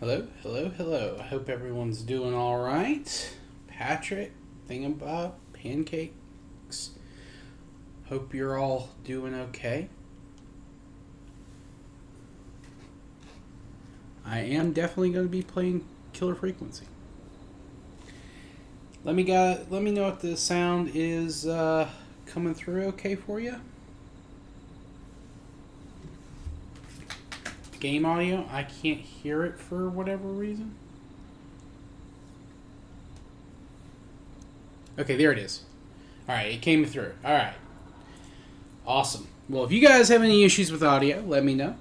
Hello, hello, hello. I hope everyone's doing all right. Patrick, Thingamabob, Pancakes. Hope you're all doing okay. I am definitely going to be playing Killer Frequency. Let me know if the sound is coming through okay for you. Game audio, I can't hear it for whatever reason. Okay, there it is. Alright, it came through. Alright. Awesome. Well, if you guys have any issues with audio, let me know.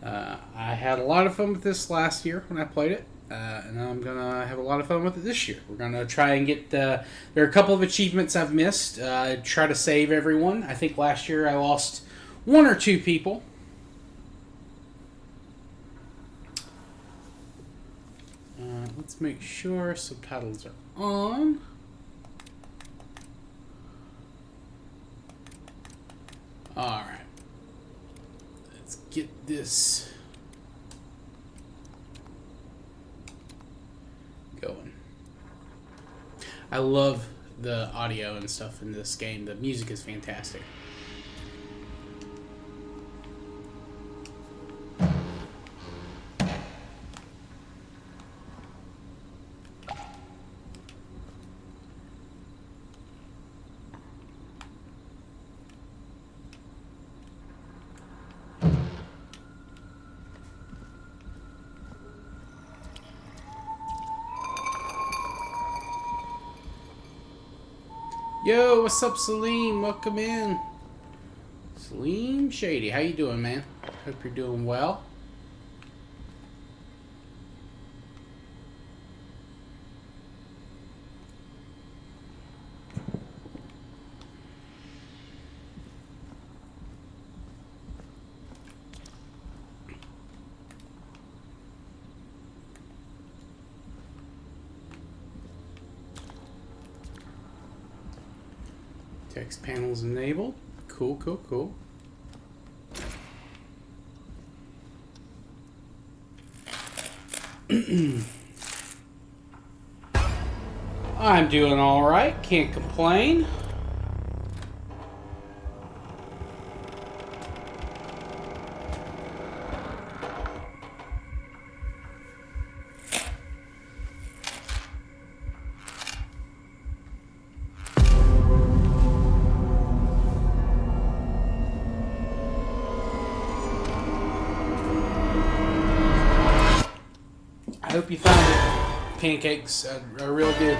I had a lot of fun with this last year when I played it. And I'm going to have a lot of fun with it this year. We're going to try and get... there are a couple of achievements I've missed. Try to save everyone. I think last year I lost one or two people. Let's make sure subtitles are on. Alright. Let's get this going. I love the audio and stuff in this game. The music is fantastic. Yo, what's up, Salim? Welcome in. Salim Shady, how you doing, man? Hope you're doing well. Text panels enabled. Cool, cool, cool. I'm doing alright. Can't complain. I hope you found it, Pancakes. I really did.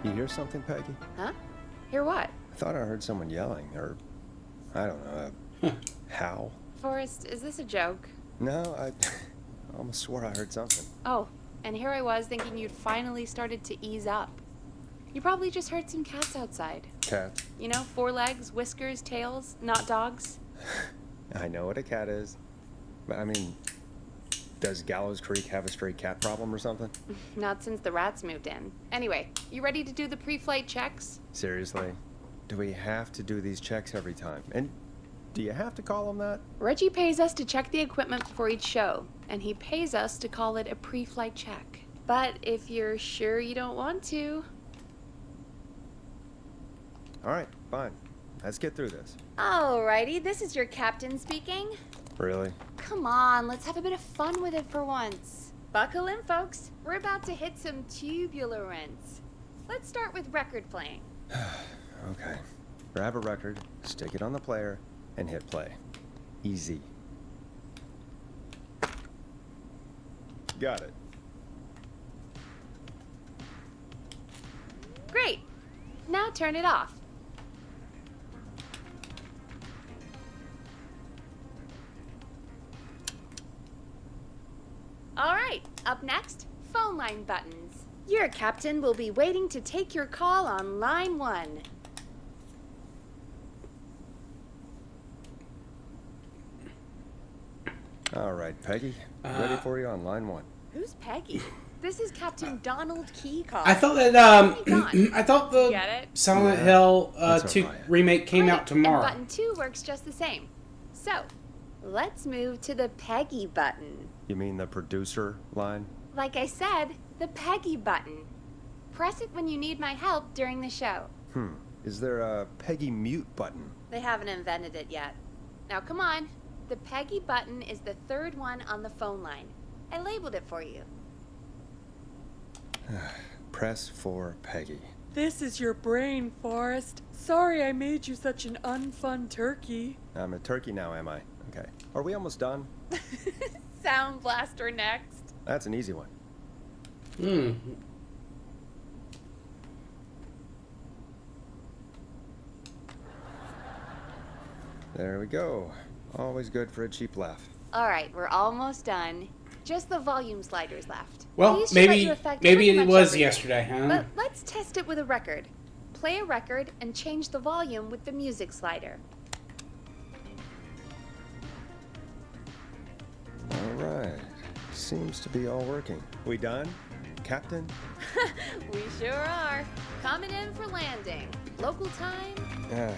You hear something, Peggy? Huh? Hear what? I thought I heard someone yelling, or I don't know, how? Forrest, is this a joke? No, I almost swore I heard something. Oh, and here I was thinking you'd finally started to ease up. You probably just heard some cats outside. Cat? You know, 4 legs, whiskers, tails, not dogs. I know what a cat is. But I mean, does Gallows Creek have a stray cat problem or something? Not since the rats moved in. Anyway, you ready to do the pre-flight checks? Seriously? Do we have to do these checks every time? And do you have to call them that? Reggie pays us to check the equipment before each show, and he pays us to call it a pre-flight check. But if you're sure you don't want to... All right, fine. Let's get through this. Alrighty, this is your captain speaking. Really? Come on, let's have a bit of fun with it for once. Buckle in, folks. We're about to hit some tubulance. Let's start with record playing. Okay. Grab a record, stick it on the player, and hit play. Easy. Got it. Great. Now turn it off. All right, up next, phone line buttons. Your captain will be waiting to take your call on line 1. All right, Peggy. Ready for you on line 1. Who's Peggy? This is Captain Donald Keycall. I thought that Gone. I thought the Get it? Silent Yeah, Hill that's 2 alright. remake came Right, out tomorrow. And button 2 works just the same. So, let's move to the Peggy button. You mean the producer line? Like I said, the Peggy button. Press it when you need my help during the show. Is there a Peggy mute button? They haven't invented it yet. Now come on. The Peggy button is the third one on the phone line. I labeled it for you. Press for Peggy. This is your brain, Forrest. Sorry I made you such an unfun turkey. I'm a turkey now, am I? Okay. Are we almost done? Sound Blaster next. That's an easy one. There we go. Always good for a cheap laugh. Alright, we're almost done. Just the volume sliders left. Well, These should let maybe you affect pretty it much was everything. yesterday, huh? But let's test it with a record. Play a record and change the volume with the music slider. All right. Seems to be all working. We done, Captain? We sure are. Coming in for landing. Local time?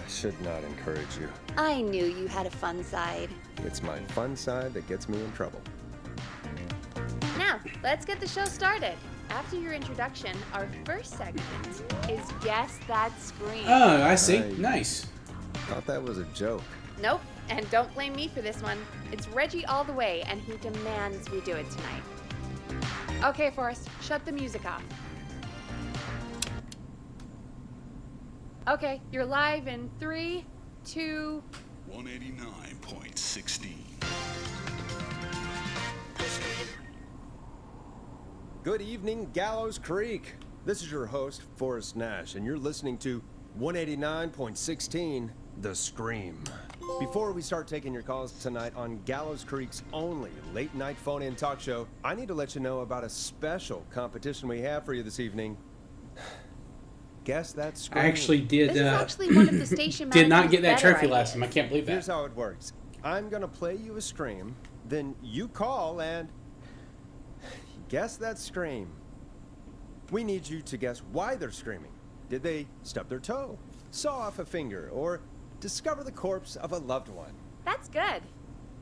Should not encourage you. I knew you had a fun side. It's my fun side that gets me in trouble. Now, let's get the show started. After your introduction, our first segment is Guess That Scream. Oh, I see. Right. Nice. Thought that was a joke. Nope, and don't blame me for this one. It's Reggie all the way, and he demands we do it tonight. Okay, Forrest, shut the music off. Okay, you're live in 3, 2... 189.16. Good evening, Gallows Creek. This is your host, Forrest Nash, and you're listening to 189.16, The Scream. Before we start taking your calls tonight on Gallows Creek's only late-night phone-in talk show, I need to let you know about a special competition we have for you this evening. Guess That Scream. I actually did. This is actually one of the station Did not manager's get that better trophy last ideas. time. I can't believe Here's that. how it works. I'm gonna play you a scream, then you call and guess that scream. We need you to guess why they're screaming. Did they stub their toe, saw off a finger, or discover the corpse of a loved one? That's good.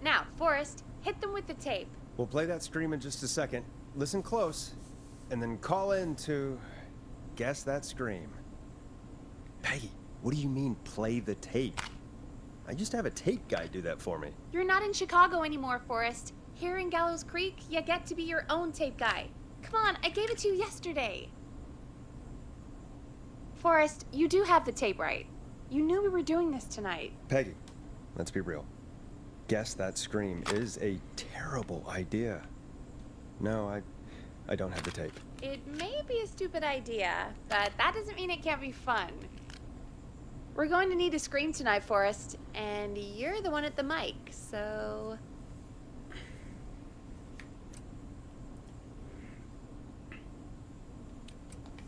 Now, Forrest, hit them with the tape. We'll play that scream in just a second. Listen close, and then call in to guess that scream. Peggy, what do you mean play the tape? I used to have a tape guy do that for me. You're not in Chicago anymore, Forrest. Here in Gallows Creek, you get to be your own tape guy. Come on, I gave it to you yesterday. Forrest, you do have the tape right. You knew we were doing this tonight. Peggy, let's be real. Guess that scream is a terrible idea. No, I don't have the tape. It may be a stupid idea, but that doesn't mean it can't be fun. We're going to need a scream tonight, Forrest, and you're the one at the mic, so...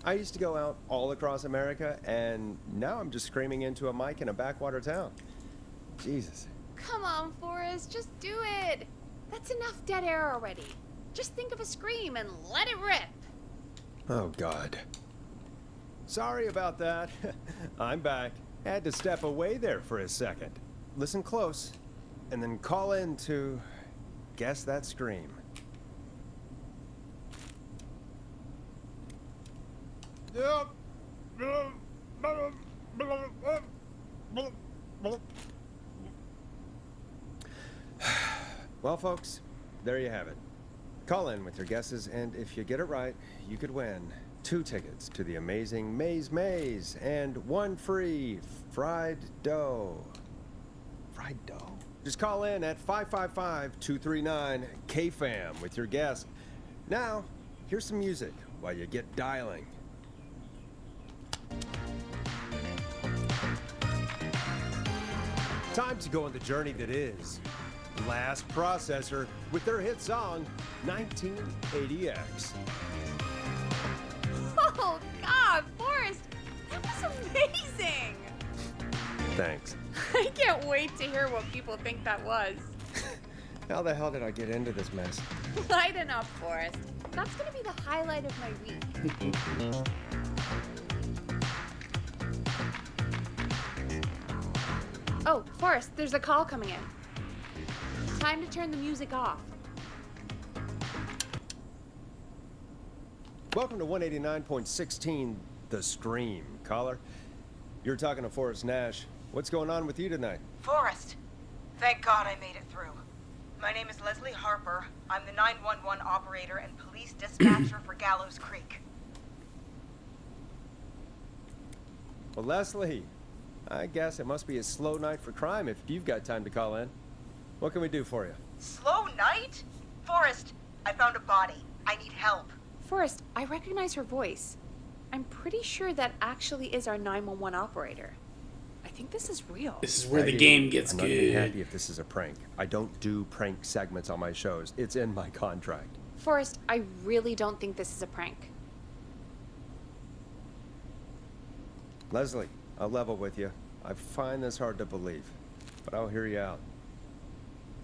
I used to go out all across America, and now I'm just screaming into a mic in a backwater town. Jesus. Come on, Forrest, just do it. That's enough dead air already. Just think of a scream and let it rip. Oh, God. Sorry about that. I'm back. Had to step away there for a second. Listen close, and then call in to guess that scream. Well, folks, there you have it. Call in with your guesses, and if you get it right, you could win 2 tickets to the amazing Maze and 1 free fried dough. Fried dough? Just call in at 555-239-KFAM with your guess. Now, here's some music while you get dialing. Time to go on the journey that is Last Processor with their hit song 1980X. Oh, God, Forrest, that was amazing. Thanks. I can't wait to hear what people think that was. How the hell did I get into this mess? Lighten up, Forrest. That's gonna be the highlight of my week. Oh, Forrest, there's a call coming in. Time to turn the music off. Welcome to 189.16, The Scream. Caller, you're talking to Forrest Nash. What's going on with you tonight? Forrest! Thank God I made it through. My name is Leslie Harper. I'm the 911 operator and police dispatcher for Gallows Creek. Well, Leslie, I guess it must be a slow night for crime if you've got time to call in. What can we do for you? Slow night? Forrest, I found a body. I need help. Forrest, I recognize her voice. I'm pretty sure that actually is our 911 operator. I think this is real. This is where the Hey, game gets I'm not gonna be happy good. if this is a prank. I don't do prank segments on my shows. It's in my contract. Forrest, I really don't think this is a prank. Leslie, I'll level with you. I find this hard to believe, but I'll hear you out.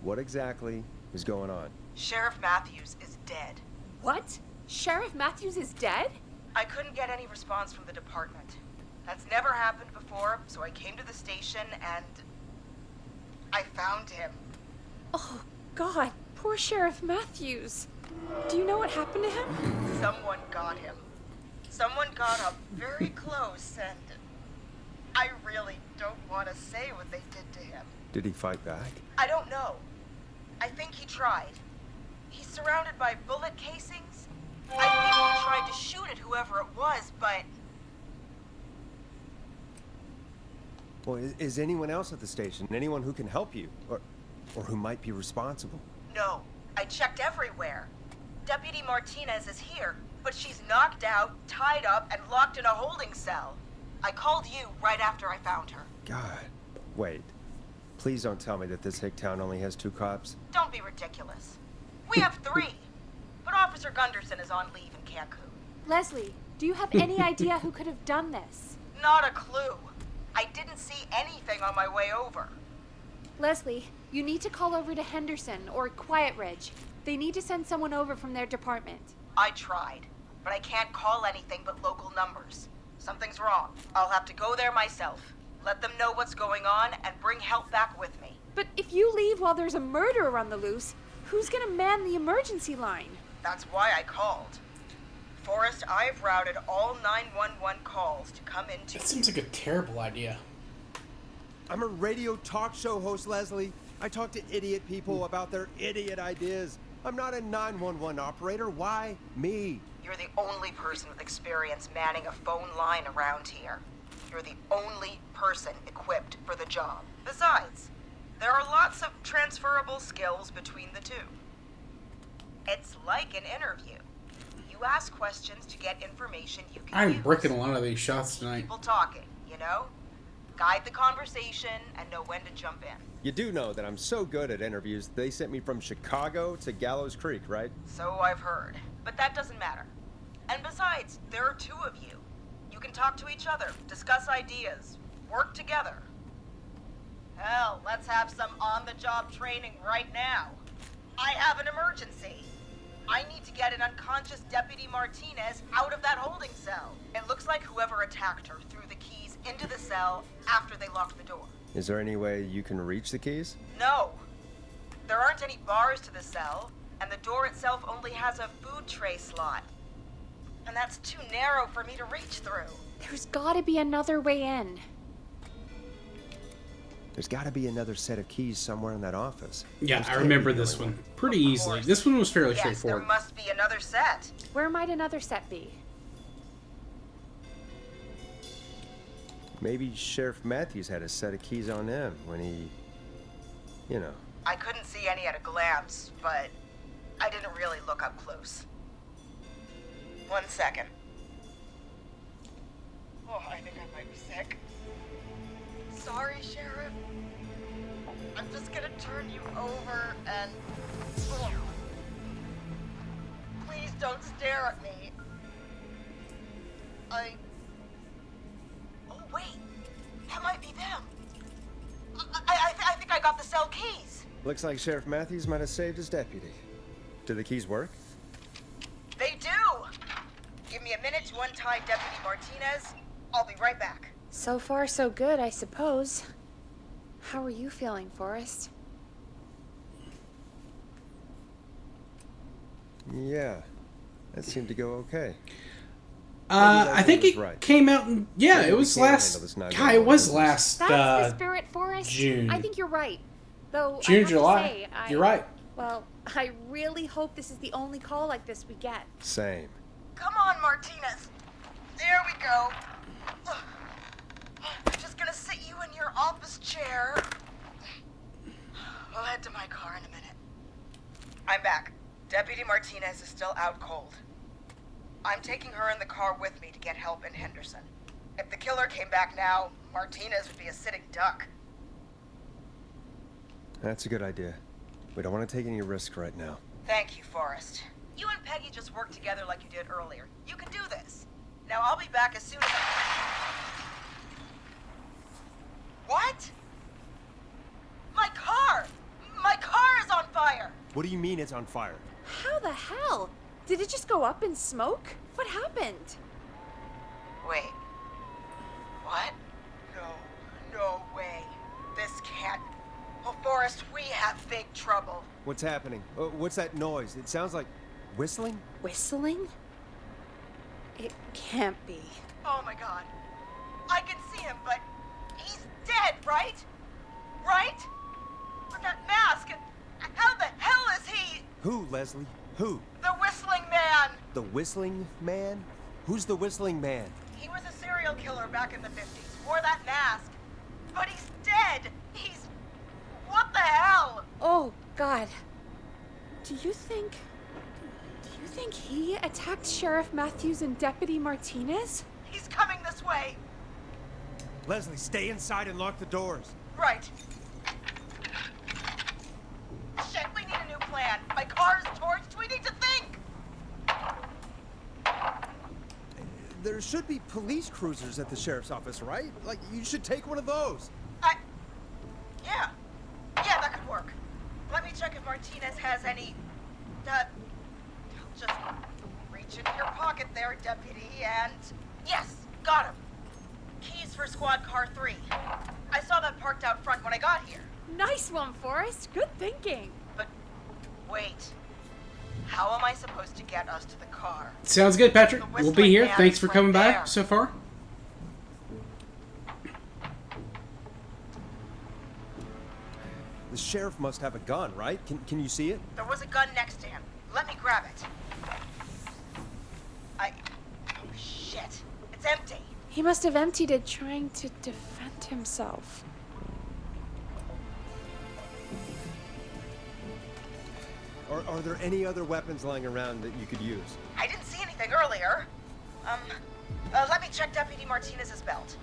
What exactly is going on? Sheriff Matthews is dead. What? Sheriff Matthews is dead? I couldn't get any response from the department. That's never happened before, so I came to the station and I found him. Oh, God. Poor Sheriff Matthews. Do you know what happened to him? Someone got him. Someone got up very close and I really don't want to say what they did to him. Did he fight back? I don't know. I think he tried. He's surrounded by bullet casings. I think he tried to shoot at whoever it was, but Well, is anyone else at the station? Anyone who can help you? Or who might be responsible? no. I checked everywhere. Deputy Martinez is here, but she's knocked out, tied up, and locked in a holding cell. I called you right after I found her. God. Wait. Please don't tell me that this hick town only has 2 cops. Don't be ridiculous. We have 3, but Officer Gunderson is on leave in Cancun. Leslie, do you have any idea who could have done this? Not a clue. I didn't see anything on my way over. Leslie, you need to call over to Henderson or Quiet Ridge. They need to send someone over from their department. I tried, but I can't call anything but local numbers. Something's wrong. I'll have to go there myself. Let them know what's going on and bring help back with me. But if you leave while there's a murderer on the loose, who's gonna man the emergency line? That's why I called. Forrest, I've routed all 911 calls to come into... That seems like a terrible idea. I'm a radio talk show host, Leslie. I talk to idiot people about their idiot ideas. I'm not a 911 operator. Why me? You're the only person with experience manning a phone line around here. You're the only person equipped for the job. Besides, there are lots of transferable skills between the two. It's like an interview. You ask questions to get information you can I'm use. bricking a lot of these shots tonight. People talking, you know? Guide the conversation and know when to jump in. You do know that I'm so good at interviews, they sent me from Chicago to Gallows Creek, right? So I've heard. But that doesn't matter. And besides, there are 2 of you. You can talk to each other, discuss ideas, work together. Hell, let's have some on-the-job training right now. I have an emergency. I need to get an unconscious Deputy Martinez out of that holding cell. It looks like whoever attacked her threw the keys into the cell after they locked the door. Is there any way you can reach the keys? No. There aren't any bars to the cell, and the door itself only has a food tray slot. And that's too narrow for me to reach through. There's gotta be another way in. There's got to be another set of keys somewhere in that office. Yeah, This I can't remember be the this only one pretty Of easily. course. This one was fairly Yes, straightforward. there must be another set. Where might another set be? Maybe Sheriff Matthews had a set of keys on him when he, you know. I couldn't see any at a glance, but I didn't really look up close. 1 second. Oh, I think I might be sick. Sorry, Sheriff. I'm just gonna turn you over and... Ugh. Please don't stare at me. Oh, wait. That might be them. I think I got the cell keys. Looks like Sheriff Matthews might have saved his deputy. Do the keys work? They do! Give me a minute to untie Deputy Martinez. I'll be right back. So far, so good, I suppose. How are you feeling, Forrest? Yeah, that seemed to go okay. I think was it right. came out in, yeah, Maybe it we was can't handle last, this God, 911 it was business. last, That's the spirit, Forrest. June. I think you're right. Though June, I have July. To say, You're right. Well, I really hope this is the only call like this we get. Same. Come on, Martinez. There we go. I'm just gonna sit you in your office chair. I'll head to my car in a minute. I'm back. Deputy Martinez is still out cold. I'm taking her in the car with me to get help in Henderson. If the killer came back now, Martinez would be a sitting duck. That's a good idea. We don't want to take any risk right now. Thank you, Forrest. You and Peggy just worked together like you did earlier. You can do this. Now I'll be back as soon as I... What? My car! My car is on fire! What do you mean it's on fire? How the hell? Did it just go up in smoke? What happened? Wait. What? No way. This can't... Oh, Forrest, we have big trouble. What's happening? What's that noise? It sounds like whistling? Whistling? It can't be. Oh my god. I can see him, but he's dead, right? Right? With that mask, how the hell is he? Who, Leslie? Who? The Whistling Man! The Whistling Man? Who's the Whistling Man? He was a serial killer back in the 50s, wore that mask. But he's dead! He's... What the hell? Oh, God. Do you think he attacked Sheriff Matthews and Deputy Martinez? He's coming this way. Leslie, stay inside and lock the doors. Right. Shit, we need a new plan. My car's torched. We need to think. There should be police cruisers at the sheriff's office, right? Like, you should take one of those. Yeah. Yeah, that could work. Let me check if Martinez has any... just reach into your pocket there, deputy, and... Yes, got him. Keys for squad car 3. I saw that parked out front when I got here. Nice one, Forrest. Good thinking. But wait. How am I supposed to get us to the car? Sounds good, Patrick. The We'll be Whistling here. Man Thanks is for right coming by there. so far. The sheriff must have a gun, right? Can you see it? There was a gun next to him. Let me grab it. Oh, shit. It's empty. He must have emptied it trying to defend himself. Are there any other weapons lying around that you could use? I didn't see anything earlier. Let me check Deputy Martinez's belt.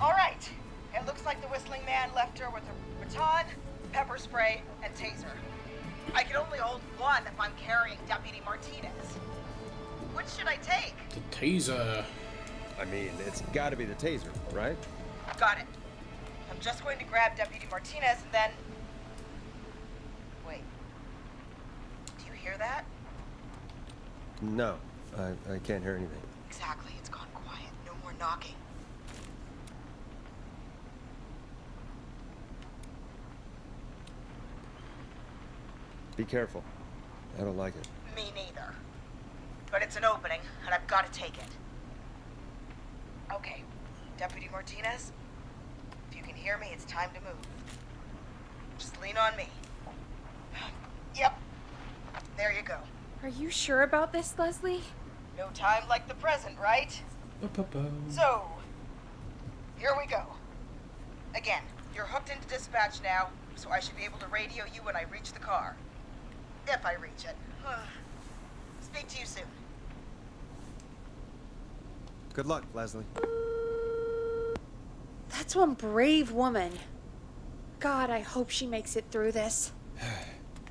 All right. It looks like the Whistling Man left her with a baton, pepper spray, and taser. I can only hold one if I'm carrying Deputy Martinez. Which should I take? The taser. I mean, it's gotta be the taser, right? Got it. I'm just going to grab Deputy Martinez and then... Wait. Do you hear that? No, I can't hear anything. Exactly. It's gone quiet. No more knocking. Be careful. I don't like it. Me neither. But it's an opening, and I've got to take it. Okay. Deputy Martinez, if you can hear me, it's time to move. Just lean on me. Yep. There you go. Are you sure about this, Leslie? No time like the present, right? So, here we go. Again, you're hooked into dispatch now, so I should be able to radio you when I reach the car. If I reach it. Speak to you soon. Good luck, Leslie. That's one brave woman. God, I hope she makes it through this.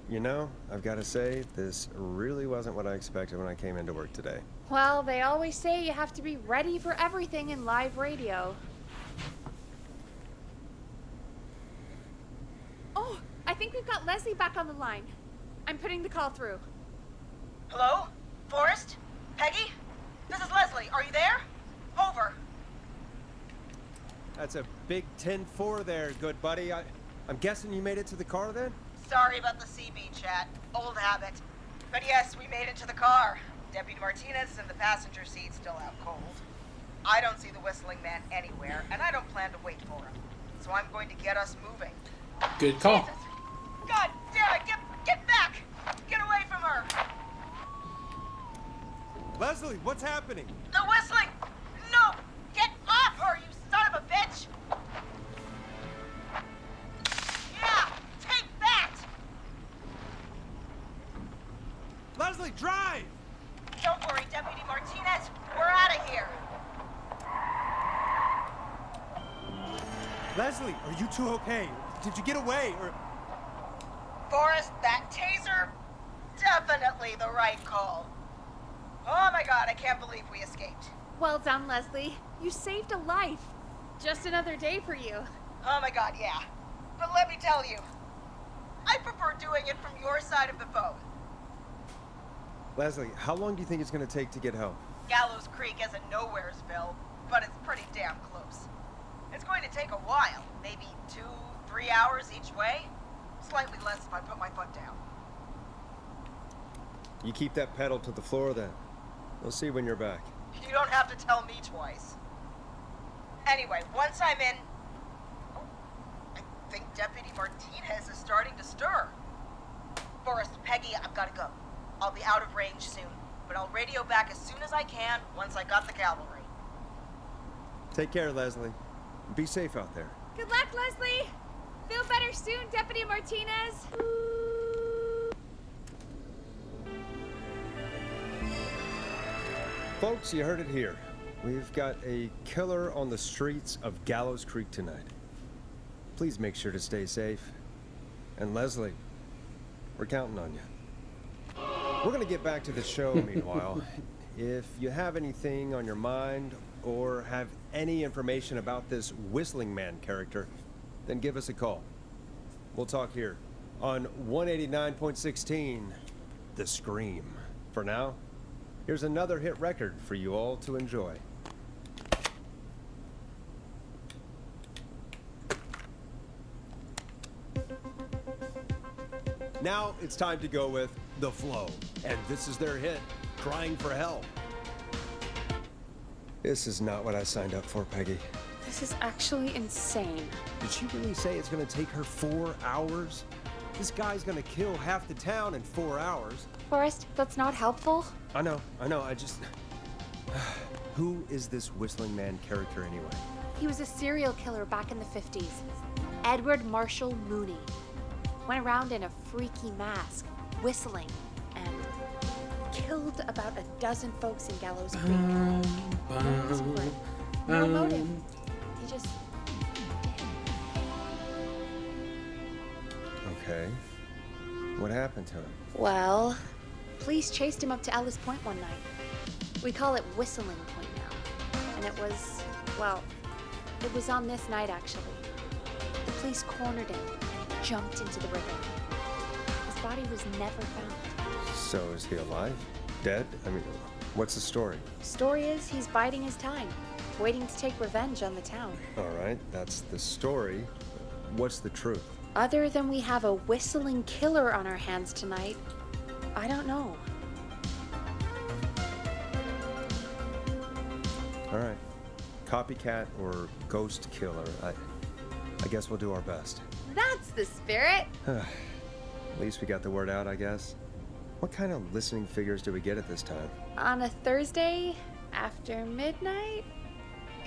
You know, I've got to say, this really wasn't what I expected when I came into work today. Well, they always say you have to be ready for everything in live radio. Oh, I think we've got Leslie back on the line. I'm putting the call through. Hello? Forrest? Peggy? This is Leslie. Are you there? Over. That's a big 10-4 there, good buddy. I'm guessing you made it to the car then? Sorry about the CB chat. Old habit. But yes, we made it to the car. Deputy Martinez is in the passenger seat, still out cold. I don't see the whistling man anywhere, and I don't plan to wait for him. So I'm going to get us moving. Good call. Jesus. God damn it! Get back! Get away from her! Leslie, what's happening? The whistling! No! Get off her, you son of a bitch! Yeah! Take that! Leslie, drive! Don't worry, Deputy Martinez. We're out of here. Leslie, are you two okay? Did you get away, or... Forrest, that taser? Definitely the right call. Oh my god, I can't believe we escaped. Well done, Leslie. You saved a life. Just another day for you. Oh my god, yeah. But let me tell you, I prefer doing it from your side of the phone. Leslie, how long do you think it's going to take to get home? Gallows Creek isn't Nowheresville, but it's pretty damn close. It's going to take a while, maybe 2-3 hours each way. Slightly less if I put my foot down. You keep that pedal to the floor then. We'll see when you're back. You don't have to tell me twice. Anyway, once I'm in... Oh, I think Deputy Martinez is starting to stir. Forrest, Peggy, I've got to go. I'll be out of range soon, but I'll radio back as soon as I can once I got the cavalry. Take care, Leslie. Be safe out there. Good luck, Leslie. Feel better soon, Deputy Martinez. Folks, you heard it here. We've got a killer on the streets of Gallows Creek tonight. Please make sure to stay safe. And Leslie, we're counting on you. We're gonna get back to the show meanwhile. If you have anything on your mind or have any information about this Whistling Man character, then give us a call. We'll talk here on 189.16, The Scream. For now, here's another hit record for you all to enjoy. Now it's time to go with The Flow, and this is their hit, Crying for Help. This is not what I signed up for, Peggy. This is actually insane. Did she really say it's gonna take her 4 hours? This guy's gonna kill half the town in 4 hours. Forrest, that's not helpful. I know, I just... Who is this Whistling Man character anyway? He was a serial killer back in the 50s. Edward Marshall Mooney. Went around in a freaky mask, whistling, and killed about a dozen folks in Gallows Creek. No reason for it. No motive. He just did. Okay. What happened to him? Well, police chased him up to Ellis Point one night. We call it Whistling Point now. And it was, well, it was on this night actually. The police cornered him and jumped into the river. His body was never found. So is he alive? Dead? I mean, what's the story? Story is he's biding his time, waiting to take revenge on the town. All right, that's the story. What's the truth? Other than we have a whistling killer on our hands tonight, I don't know. All right. Copycat or ghost killer. I guess we'll do our best. That's the spirit. At least we got the word out, I guess. What kind of listening figures do we get at this time? On a Thursday after midnight,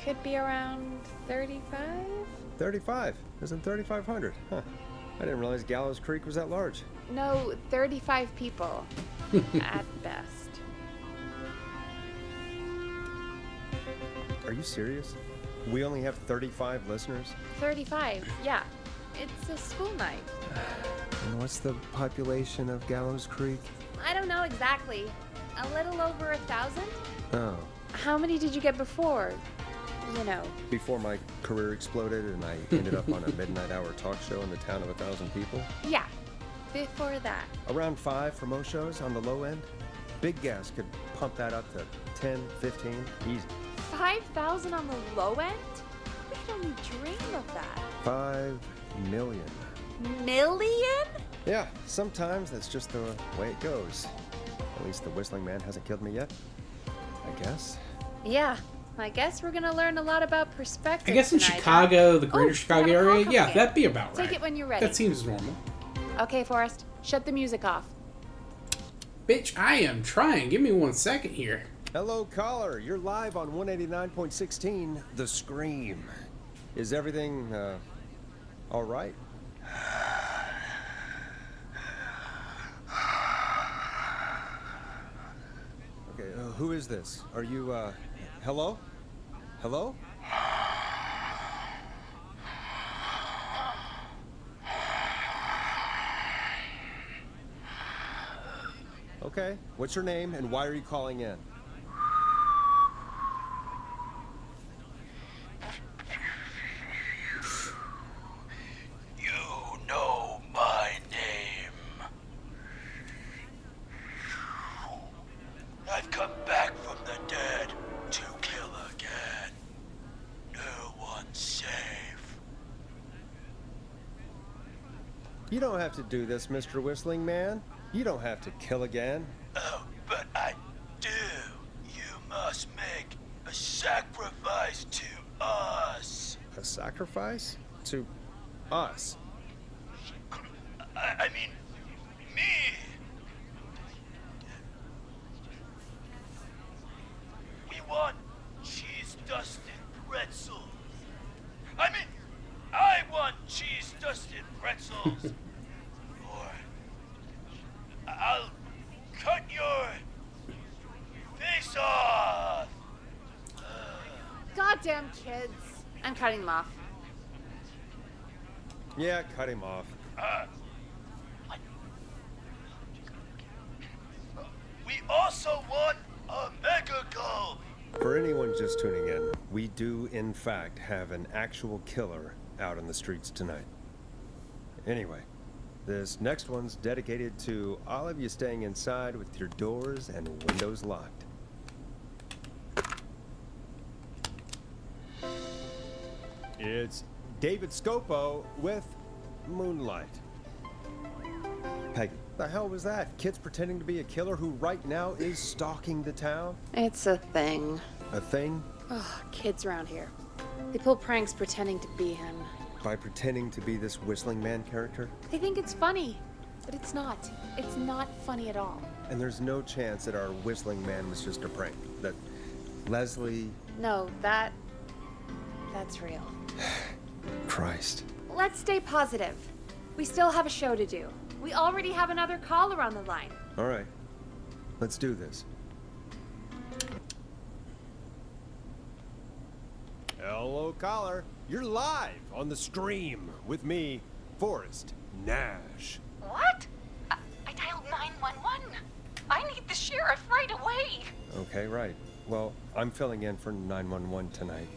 could be around 35? 35. Isn't 3,500? Huh. I didn't realize Gallows Creek was that large. No, 35 people at best. Are you serious? We only have 35 listeners? 35, yeah. It's a school night. And what's the population of Gallows Creek? I don't know exactly. A little over 1,000? Oh. How many did you get before? You know. Before my career exploded and I ended up on a midnight hour talk show in the town of 1,000 people? Yeah. Before that. Around 5 for most shows on the low end. Big gas could pump that up to 10, 15, easy. 5,000 on the low end? We could only dream of that. 5 million. Million? Yeah, sometimes that's just the way it goes. At least the Whistling Man hasn't killed me yet, I guess. Yeah. I guess we're gonna learn a lot about perspective. I guess in tonight, Chicago, the greater Oh, Chicago we have a area, call yeah, coming in. that'd be about right. Take it when you're ready. That seems normal. Okay, Forrest. Shut the music off. Bitch, I am trying. Give me 1 second here. Hello, caller. You're live on 189.16, The Scream. Is everything, all right? Okay, who is this? Are you, hello? Hello? Okay, what's your name and why are you calling in? You know my name. I've come back from the dead to kill again. No one's safe. You don't have to do this, Mr. Whistling Man. You don't have to kill again. Oh, but I do. You must make a sacrifice to us. A sacrifice? To us? I mean, me. We want cheese-dusted pretzels. I mean, I want cheese-dusted pretzels. Or I'll cut your face off. Goddamn kids. I'm cutting them off. Yeah, cut him off. We also want a mega gulp. For anyone just tuning in, we do, in fact, have an actual killer out in the streets tonight. Anyway, this next one's dedicated to all of you staying inside with your doors and windows locked. It's David Scopo with Moonlight. Peggy, the hell was that? Kids pretending to be a killer who right now is stalking the town? It's a thing. A thing? Ugh, kids around here. They pull pranks pretending to be him. By pretending to be this Whistling Man character? They think it's funny, but it's not. It's not funny at all. And there's no chance that our Whistling Man was just a prank. That Leslie... No, that's real. Christ. Let's stay positive. We still have a show to do. We already have another caller on the line. All right. Let's do this. Hello, caller. You're live on The Scream with me, Forrest Nash. What? I dialed 911. I need the sheriff right away. Okay, right. Well, I'm filling in for 911 tonight.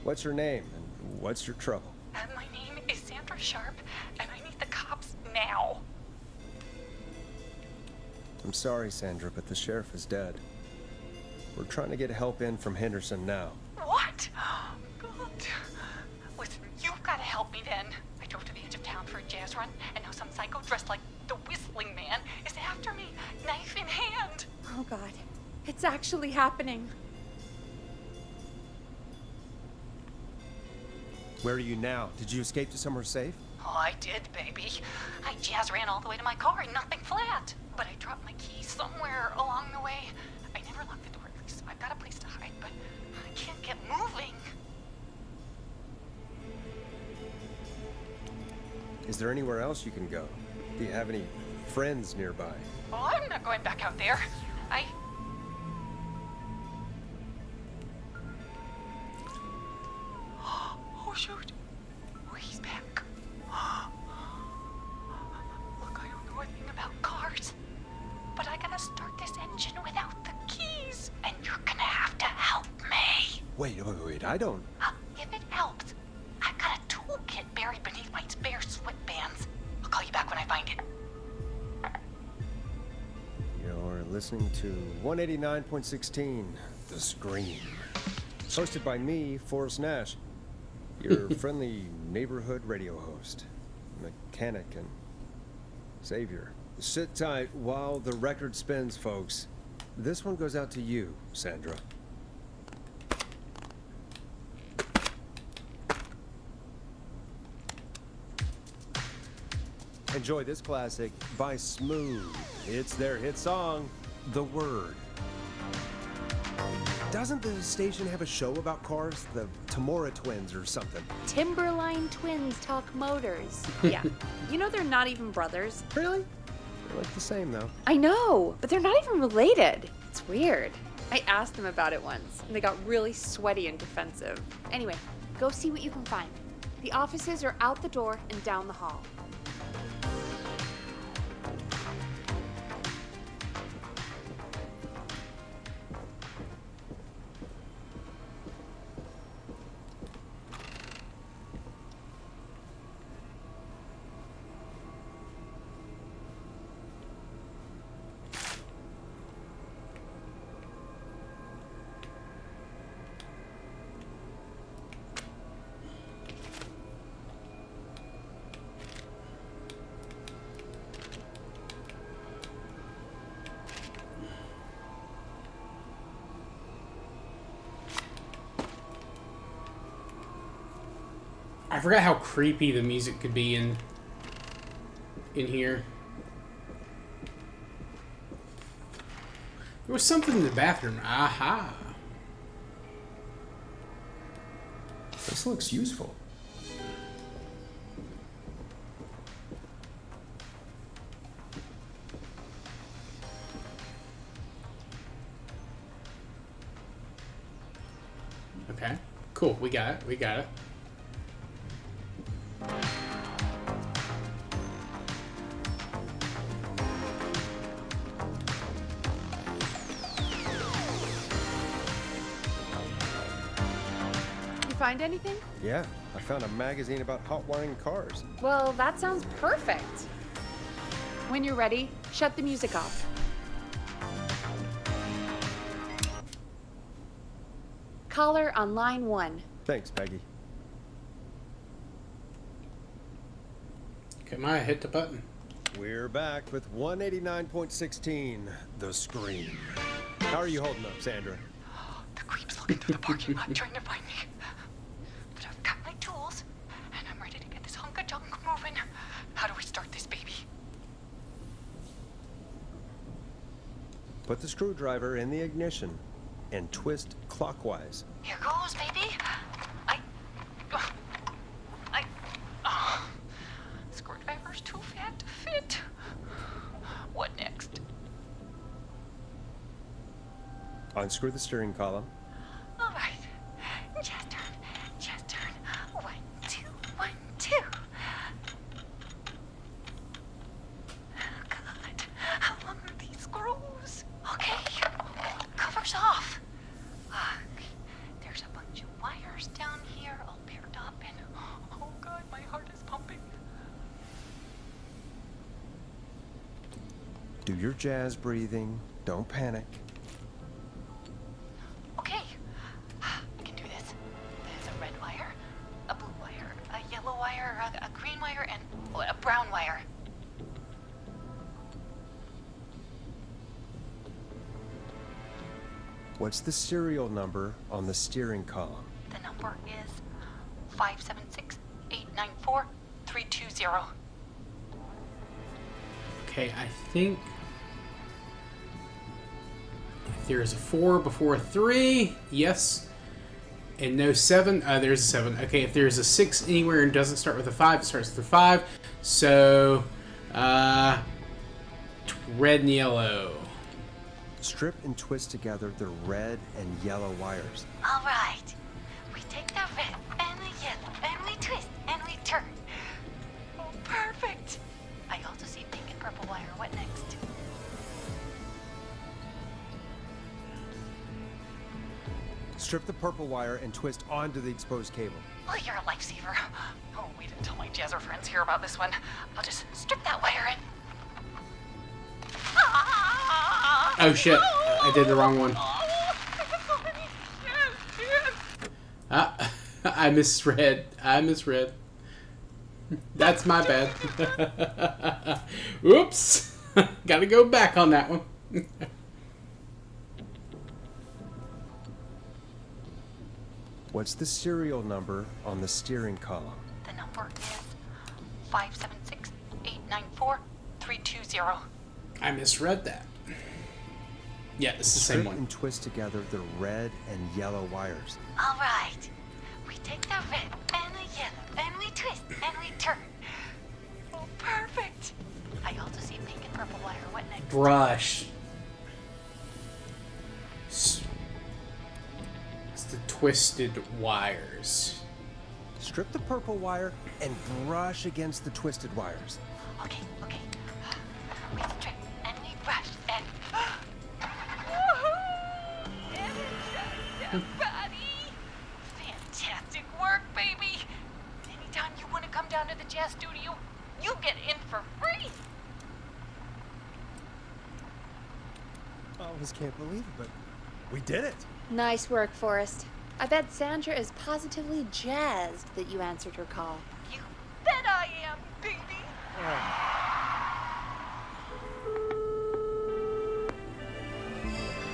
What's your name and what's your trouble? My name is Sandra Sharp, and I need the cops now. I'm sorry, Sandra, but the sheriff is dead. We're trying to get help in from Henderson now. What? God. Listen, you've got to help me then. I drove to the edge of town for a jazz run, and now some psycho dressed like the Whistling Man is after me, knife in hand. Oh, God. It's actually happening. Where are you now? Did you escape to somewhere safe? Oh, I did, baby. I jazz ran all the way to my car and nothing flat. But I dropped my keys somewhere along the way. I never locked the door, so I've got a place to hide, but I can't get moving. Is there anywhere else you can go? Do you have any friends nearby? Oh, I'm not going back out there. Oh, shoot. Oh, he's back. I don't. If it helps, I've got a toolkit buried beneath my spare sweatbands. I'll call you back when I find it. You're listening to 189.16, The Scream. Hosted by me, Forrest Nash, your friendly neighborhood radio host, mechanic, and savior. Sit tight while the record spins, folks. This one goes out to you, Sandra. Enjoy this classic by Smooth. It's their hit song, The Word. Doesn't the station have a show about cars? The Tamora twins or something? Timberline twins talk motors. Yeah. You know they're not even brothers. Really? They look the same, though. I know, but they're not even related. It's weird. I asked them about it once, and they got really sweaty and defensive. Anyway, go see what you can find. The offices are out the door and down the hall. I forgot how creepy the music could be in here. There was something in the bathroom. Aha. This looks useful. Okay. Cool. We got it. We got it. Find anything? Yeah, I found a magazine about hot wiring cars. Well, that sounds perfect. When you're ready, shut the music off. Caller on line 1. Thanks, Peggy. Come on, hit the button. We're back with 189.16, The Scream. How are you holding up, Sandra? The creep's looking through the parking lot trying to find me. But I've got my tools, and I'm ready to get this hunk of junk moving. How do we start this baby? Put the screwdriver in the ignition and twist clockwise. Here goes, baby. Screwdriver's too fat to fit. What next? Unscrew the steering column. All right. Just turn. Just turn. 1, 2, 1, 2. Oh, God. How long are these screws? Okay. Cover's off. There's a bunch of wires down here all paired up, and oh, God, my heart is pumping. Do your jazz breathing. Don't panic. Okay, I can do this. There's a red wire, a blue wire, a yellow wire, a green wire, and a brown wire. What's the serial number on the steering column? The number is 576-894-320. Okay, I think if there's a 4 before a 3, yes. And no 7, there's a 7. Okay, if there's a 6 anywhere and doesn't start with a 5, it starts with a 5. So, red and yellow. Strip and twist together the red and yellow wires. All right. We take the red and the yellow, and we twist, and we turn. Oh, perfect. I also see pink and purple wire. What next? Strip the purple wire and twist onto the exposed cable. Oh, you're a lifesaver. Oh, wait until my jazzer friends hear about this one. I'll just strip that wire in. Oh shit, I did the wrong one. I misread. That's my bad. Oops. Gotta go back on that one. What's the serial number on the steering column? The number is 576-894-320. I misread that. Yeah, it's the same Strip one. and twist together the red and yellow wires. All right. We take the red and the yellow and we twist and we turn. Oh, perfect. I also see pink and purple wire. What next? Brush. It's the twisted wires. Strip the purple wire and brush against the twisted wires. Okay. We strip and we brush and... Buddy! Fantastic work, baby! Anytime you want to come down to the jazz studio, you get in for free! I almost can't believe it, but we did it. Nice work, Forrest. I bet Sandra is positively jazzed that you answered her call. You bet I am, baby!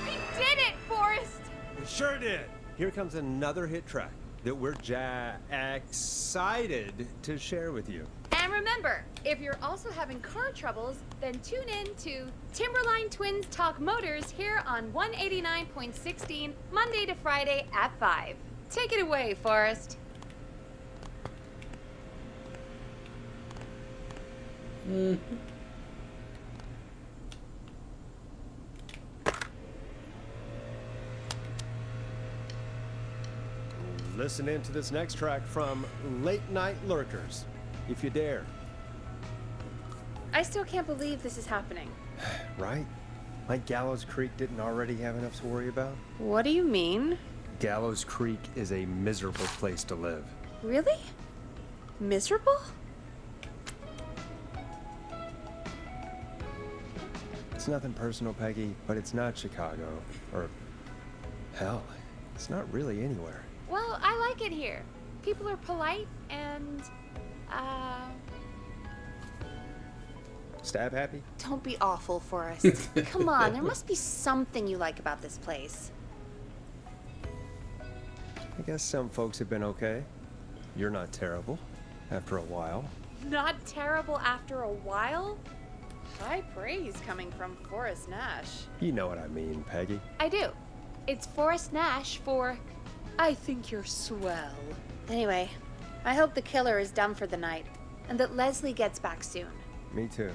We did it, Forrest! We sure did. Here comes another hit track that we're excited to share with you. And remember, if you're also having car troubles, then tune in to Timberline Twins Talk Motors here on 189.16, Monday to Friday at 5. Take it away, Forrest. Listen in to this next track from Late Night Lurkers, if you dare. I still can't believe this is happening. Right? Like Gallows Creek didn't already have enough to worry about? What do you mean? Gallows Creek is a miserable place to live. Really? Miserable? It's nothing personal, Peggy, but it's not Chicago. Or, hell, it's not really anywhere. Well, I like it here. People are polite and, Stab happy? don't be awful, Forrest. Come on, there must be something you like about this place. I guess some folks have been okay. You're not terrible, after a while. Not terrible after a while? High praise coming from Forrest Nash. You know what I mean, Peggy. I do. It's Forrest Nash for I think you're swell. Anyway, I hope the killer is done for the night, and that Leslie gets back soon. Me too.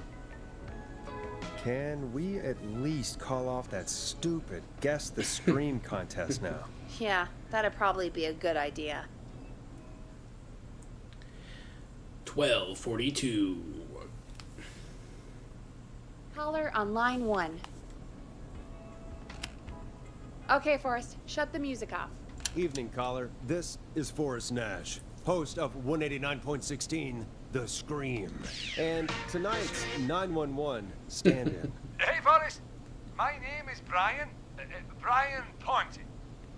Can we at least call off that stupid Guess the Scream contest now? Yeah, that'd probably be a good idea. 12:42. Caller on line 1. Okay, Forrest, shut the music off. Evening, caller. This is Forrest Nash, host of 189.16, The Scream. And tonight's 911 stand-in. Hey, Forrest. My name is Brian. Brian Ponte.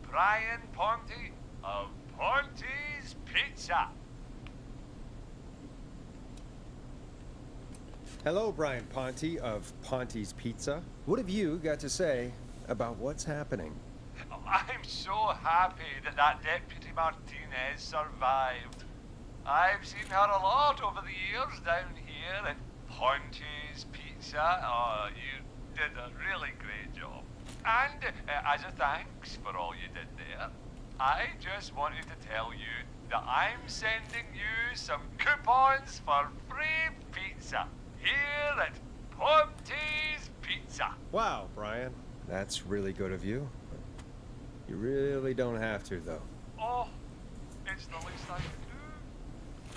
Brian Ponte of Ponte's Pizza. Hello, Brian Ponte of Ponte's Pizza. What have you got to say about what's happening? I'm so happy that Deputy Martinez survived. I've seen her a lot over the years down here at Ponte's Pizza. Oh, you did a really great job. And as a thanks for all you did there, I just wanted to tell you that I'm sending you some coupons for free pizza here at Ponte's Pizza. Wow, Brian. That's really good of you. You really don't have to, though. Oh, it's the least I can do.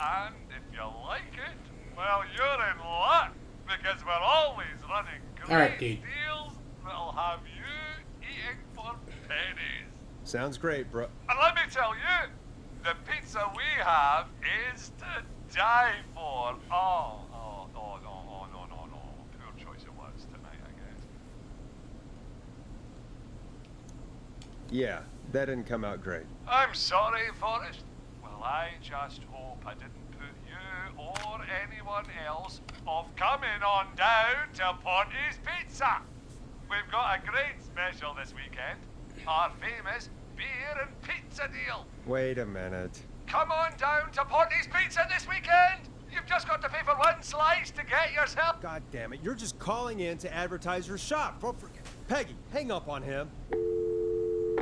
And if you like it, well, you're in luck, because we're always running great All right, dude. deals that'll have you eating for pennies. Sounds great, bro. And let me tell you, the pizza we have is to die for. Oh, no. Poor choice it was tonight, I guess. Yeah, that didn't come out great. I'm sorry, Forrest. Well, I just hope I didn't put you or anyone else off coming on down to Ponty's Pizza. We've got a great special this weekend. Our famous beer and pizza deal. Wait a minute. Come on down to Ponty's Pizza this weekend. You've just got to pay for one slice to get yourself. God damn it, you're just calling in to advertise your shop. Peggy, hang up on him.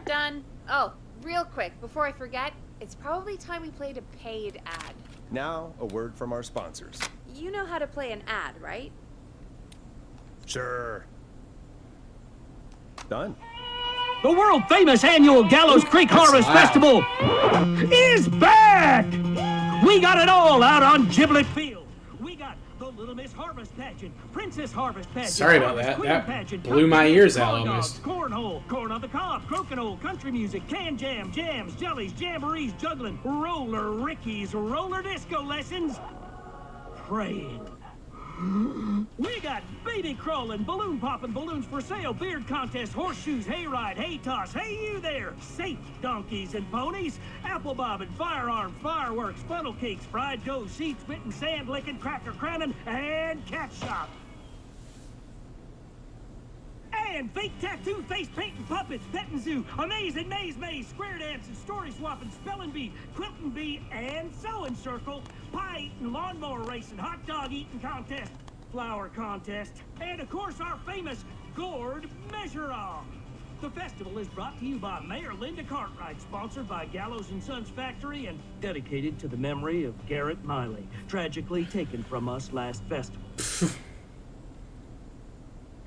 Done. Oh, real quick, before I forget, it's probably time we played a paid ad. Now, a word from our sponsors. You know how to play an ad, right? Sure. Done. The world-famous annual Gallows Creek Harvest Festival is back! We got it all out on Giblet Field. We got the Little Miss Harvest Pageant, Princess Harvest Pageant, Sorry about Harvest that. Queen That Pageant, blew my Cupcakes, ears out corn dogs, almost. Cornhole, corn on the cob, crokinole, country music, can jam, jams, jellies, jamborees, juggling, roller rickies, roller disco lessons, praying. We got baby crawling, balloon popping, balloons for sale, beard contest, horseshoes, hayride, hay toss, hey you there, safe donkeys and ponies, apple bobbing, firearm, fireworks, funnel cakes, fried dough, seed spitting, sand licking, cracker crowning, and cat shop. And fake tattoo, face painting, puppets, petting zoo, amazing maze, square dancing, story swapping, spelling bee, quilting bee, and sewing circle, pie eating, lawnmower racing, hot dog eating contest, flower contest, and of course our famous gourd measure-off. The festival is brought to you by Mayor Linda Cartwright, sponsored by Gallows & Sons Factory, and dedicated to the memory of Garrett Miley, tragically taken from us last festival.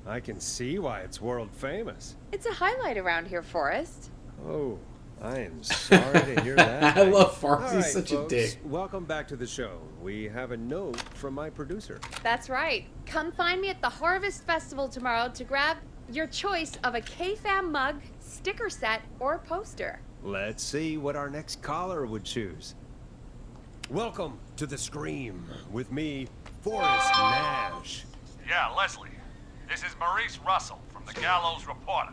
I can see why it's world famous. It's a highlight around here, Forrest. Oh, I am sorry to hear that. I love Forrest. All He's right, such folks, a dick. welcome back to the show. We have a note from my producer. That's right. Come find me at the Harvest Festival tomorrow to grab your choice of a K-Fam mug, sticker set, or poster. Let's see what our next caller would choose. Welcome to The Scream with me, Forrest Nash. Yeah, Leslie. This is Maurice Russell from the Gallows Reporter.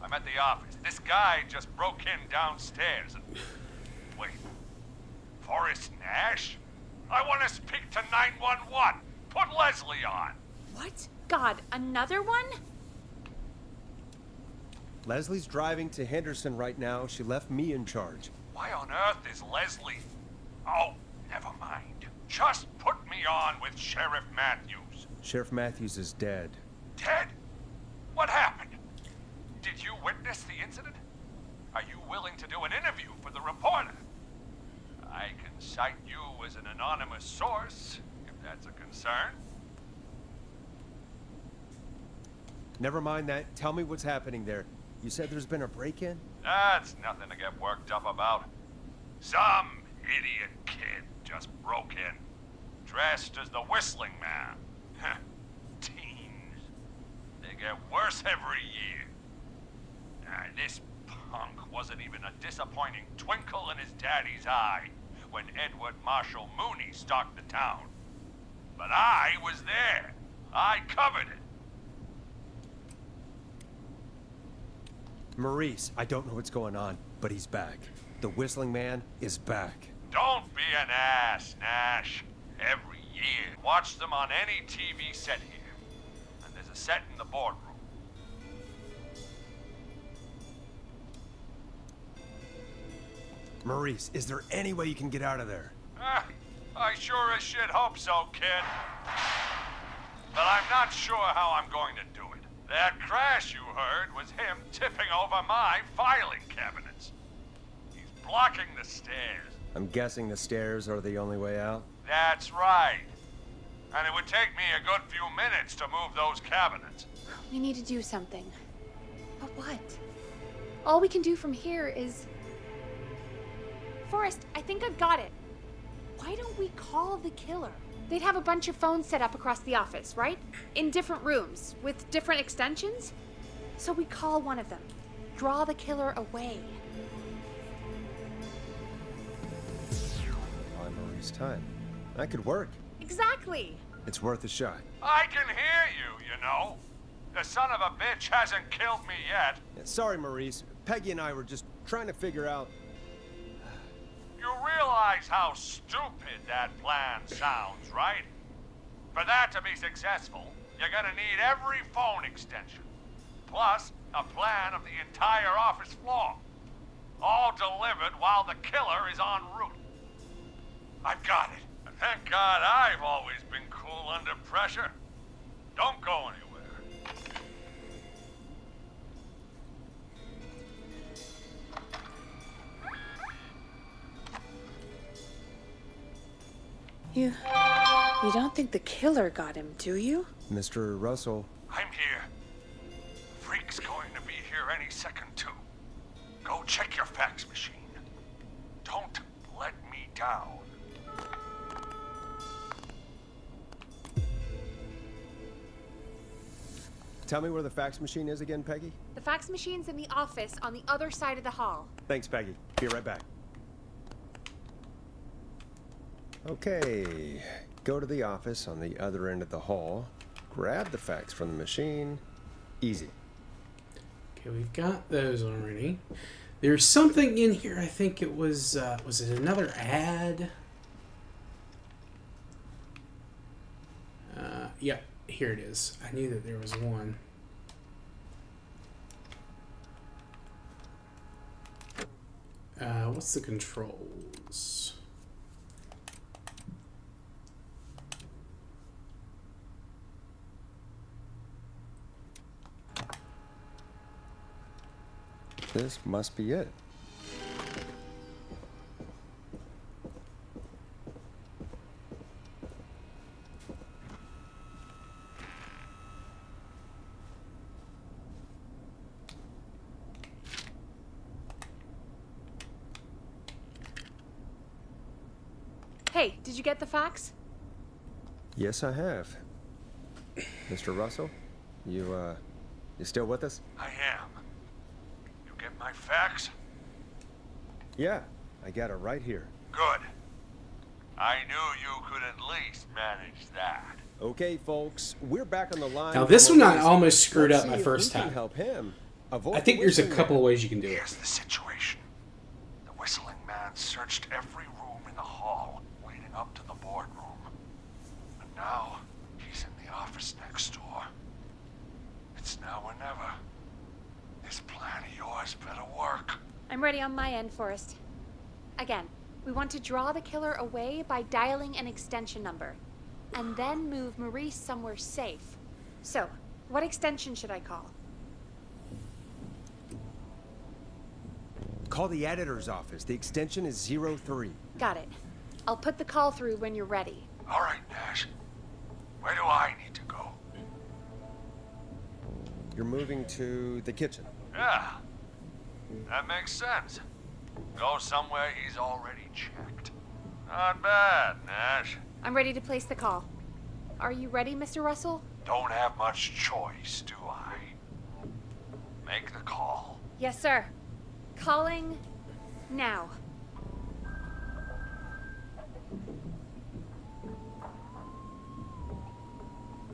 I'm at the office. This guy just broke in downstairs and... Wait. Forrest Nash? I want to speak to 911. Put Leslie on. What? God, another one? Leslie's driving to Henderson right now. She left me in charge. Why on earth is Leslie? Oh, never mind. Just put me on with Sheriff Matthews. Sheriff Matthews is dead. Dead? What happened? Did you witness the incident? Are you willing to do an interview for the reporter? I can cite you as an anonymous source, if that's a concern. Never mind that. Tell me what's happening there. You said there's been a break-in? That's nothing to get worked up about. Some idiot kid just broke in, dressed as the Whistling Man. Teens. They get worse every year. This punk wasn't even a disappointing twinkle in his daddy's eye when Edward Marshall Mooney stalked the town. But I was there. I covered it. Maurice, I don't know what's going on, but he's back. The Whistling Man is back. Don't be an ass, Nash. Every year, watch them on any TV set here. And there's a set in the boardroom. Maurice, is there any way you can get out of there? I sure as shit hope so, kid. But I'm not sure how I'm going to do it. That crash you heard was him tipping over my filing cabinets. He's blocking the stairs. I'm guessing the stairs are the only way out? That's right. And it would take me a good few minutes to move those cabinets. We need to do something. But what? All we can do from here is... Forrest, I think I've got it. Why don't we call the killer? They'd have a bunch of phones set up across the office, right? In different rooms, with different extensions? So we call one of them, draw the killer away, It's time. That could work. Exactly. It's worth a shot. I can hear you, you know. The son of a bitch hasn't killed me yet. Yeah, sorry, Maurice. Peggy and I were just trying to figure out... You realize how stupid that plan sounds, right? For that to be successful, you're gonna need every phone extension. Plus, a plan of the entire office floor. All delivered while the killer is en route. I've got it. And thank God I've always been cool under pressure. Don't go anywhere. You don't think the killer got him, do you? Mr. Russell, I'm here. Freak's going to be here any second, too. Go check your fax machine. Don't let me down. tell me where the fax machine is again, Peggy? The fax machine's in the office on the other side of the hall. Thanks, Peggy. Be right back. Okay, go to the office on the other end of the hall, grab the fax from the machine. Easy. Okay, we've got those already. There's something in here. I think it was it another ad? Yeah, here it is. I knew that there was one. What's the controls? This must be it. Hey, did you get the fax? Yes, I have. Mr. Russell, you still with us? I am. You get my fax? Yeah, I got it right here. Good. I knew you could at least manage that. Okay, folks, we're back on the line. Now this one I Let's almost screwed up see my if first we can time. help him. Avoid I think the there's a whistling couple man. of ways you can do it. Here's the situation. The Whistling Man searched every room in the hall leading up to the boardroom. And now he's in the office next door. It's now or never. This plan of yours better work. I'm ready on my end, Forrest. Again, we want to draw the killer away by dialing an extension number, and then move Maurice somewhere safe. So, what extension should I call? Call the editor's office. The extension is 03. Got it. I'll put the call through when you're ready. All right, Nash. Where do I need to go? You're moving to the kitchen. Yeah. That makes sense. Go somewhere he's already checked. Not bad, Nash. I'm ready to place the call. Are you ready, Mr. Russell? Don't have much choice, do I? Make the call. Yes, sir. Calling now.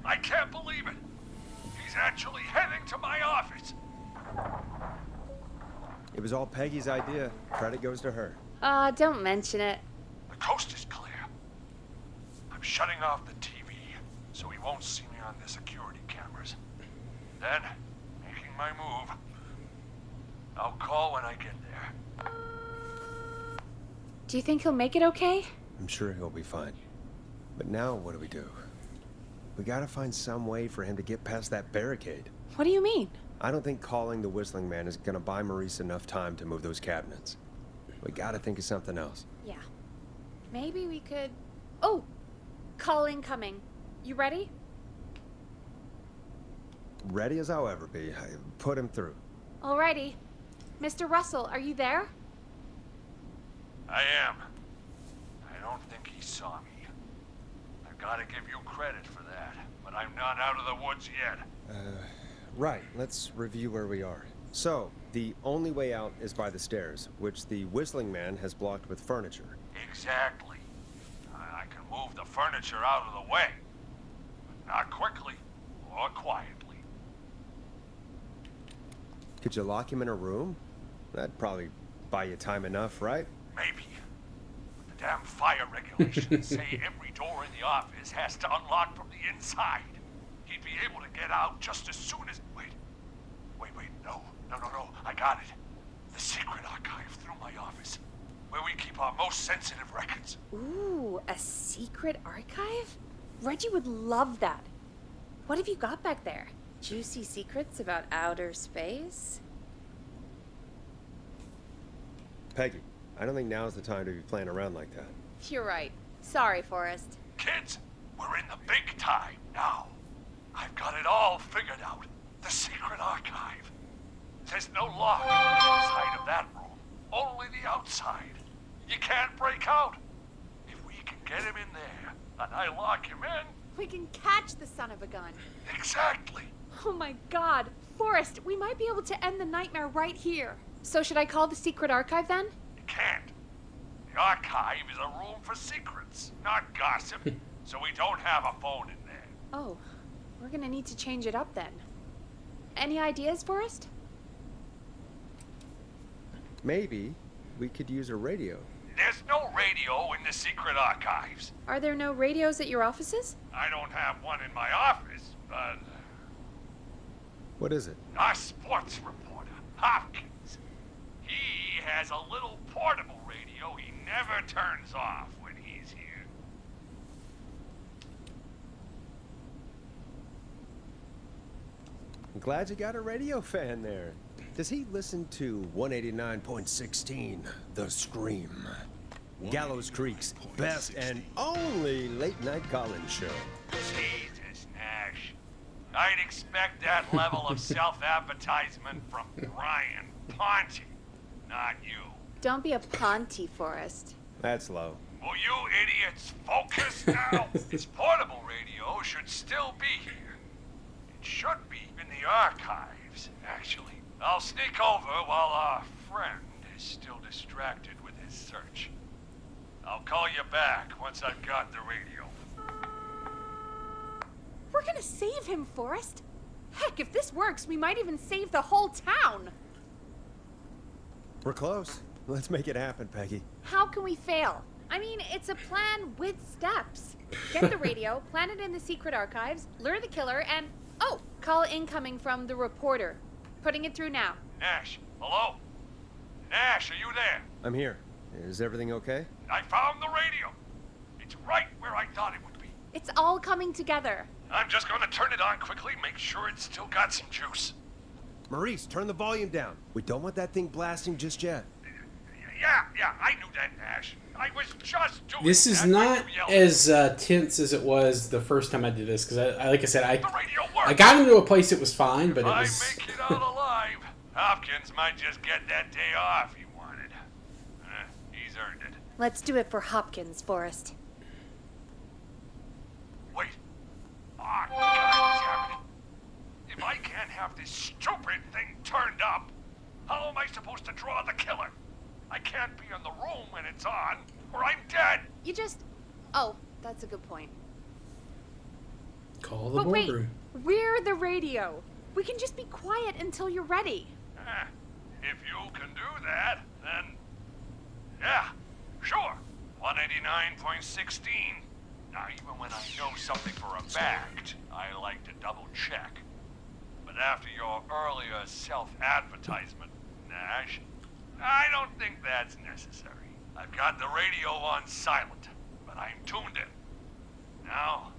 I can't believe it. He's actually heading to my office. It was all Peggy's idea. Credit goes to her. Don't mention it. The coast is clear. I'm shutting off the TV so he won't see me on the security cameras. Then, making my move. I'll call when I get there. Do you think he'll make it okay? I'm sure he'll be fine. But now what do we do? We gotta find some way for him to get past that barricade. What do you mean? I don't think calling the Whistling Man is gonna buy Maurice enough time to move those cabinets. We gotta think of something else. Yeah. Maybe we could... Oh! Call incoming. You ready? Ready as I'll ever be. Put him through. Alrighty. Mr. Russell, are you there? I am. I don't think he saw me. I gotta give you credit for that, but I'm not out of the woods yet. Right, let's review where we are. So, the only way out is by the stairs, which the Whistling Man has blocked with furniture. Exactly. furniture out of the way. Not quickly or quietly. Could you lock him in a room? That'd probably buy you time enough, right? Maybe. But the damn fire regulations say every door in the office has to unlock from the inside. He'd be able to get out just as soon as... Wait, no. I got it. The secret archive through my office, where we keep our most sensitive records. Ooh, a secret archive? Reggie would love that. What have you got back there? Juicy secrets about outer space? Peggy, I don't think now's the time to be playing around like that. You're right. Sorry, Forrest. Kids, we're in the big time now. I've got it all figured out. The secret archive. There's no lock inside of that room. Only the outside. You can't break out. If we can get him in there, and I lock him in... We can catch the son of a gun. Exactly. Oh my god. Forrest, we might be able to end the nightmare right here. So should I call the secret archive then? You can't. The archive is a room for secrets, not gossip. So we don't have a phone in there. Oh, we're gonna need to change it up then. Any ideas, Forrest? Maybe we could use a radio. There's no radio in the secret archives. Are there no radios at your offices? I don't have one in my office, but... What is it? Our sports reporter, Hopkins. He has a little portable radio he never turns off when he's here. I'm glad you got a radio fan there. Does he listen to 189.16, The Scream? Gallows Creek's best and only late-night call-in show. Jesus, Nash. I'd expect that level of self-advertisement from Brian Ponte, not you. Don't be a Ponte, Forrest. That's low. Will you idiots focus now? This portable radio should still be here. It should be in the archives, actually. I'll sneak over while our friend is still distracted with his search. I'll call you back once I've got the radio. We're gonna save him, Forrest. Heck, if this works, we might even save the whole town. We're close. Let's make it happen, Peggy. How can we fail? I mean, it's a plan with steps. Get the radio, plant it in the secret archives, lure the killer, and... Oh, call incoming from the reporter. Putting it through now. Nash, hello? Nash, are you there? I'm here. Is everything okay? I found the radio. It's right where I thought it would be. It's all coming together. I'm just gonna turn it on quickly, make sure it's still got some juice. Maurice, turn the volume down. We don't want that thing blasting just yet. Yeah, I knew that, Nash. I was just doing This is that not when you yelled. as tense as it was the first time I did this, because like I said, The radio worked. I got into a place that was fine, but it I was... make it out alive. Hopkins might just get that day off he wanted. He's earned it. Let's do it for Hopkins, Forrest. Wait. Ah, God damn it. If I can't have this stupid thing turned up, how am I supposed to draw the killer? I can't be in the room when it's on, or I'm dead. You just... Oh, that's a good point. Call the But wait, boardroom. we're the radio. We can just be quiet until you're ready. If you can do that, then... Yeah, sure. 189.16. Now, even when I know something for a fact, I like to double check. But after your earlier self-advertisement, Nash, I don't think that's necessary. I've got the radio on silent, but I'm tuned in. Now,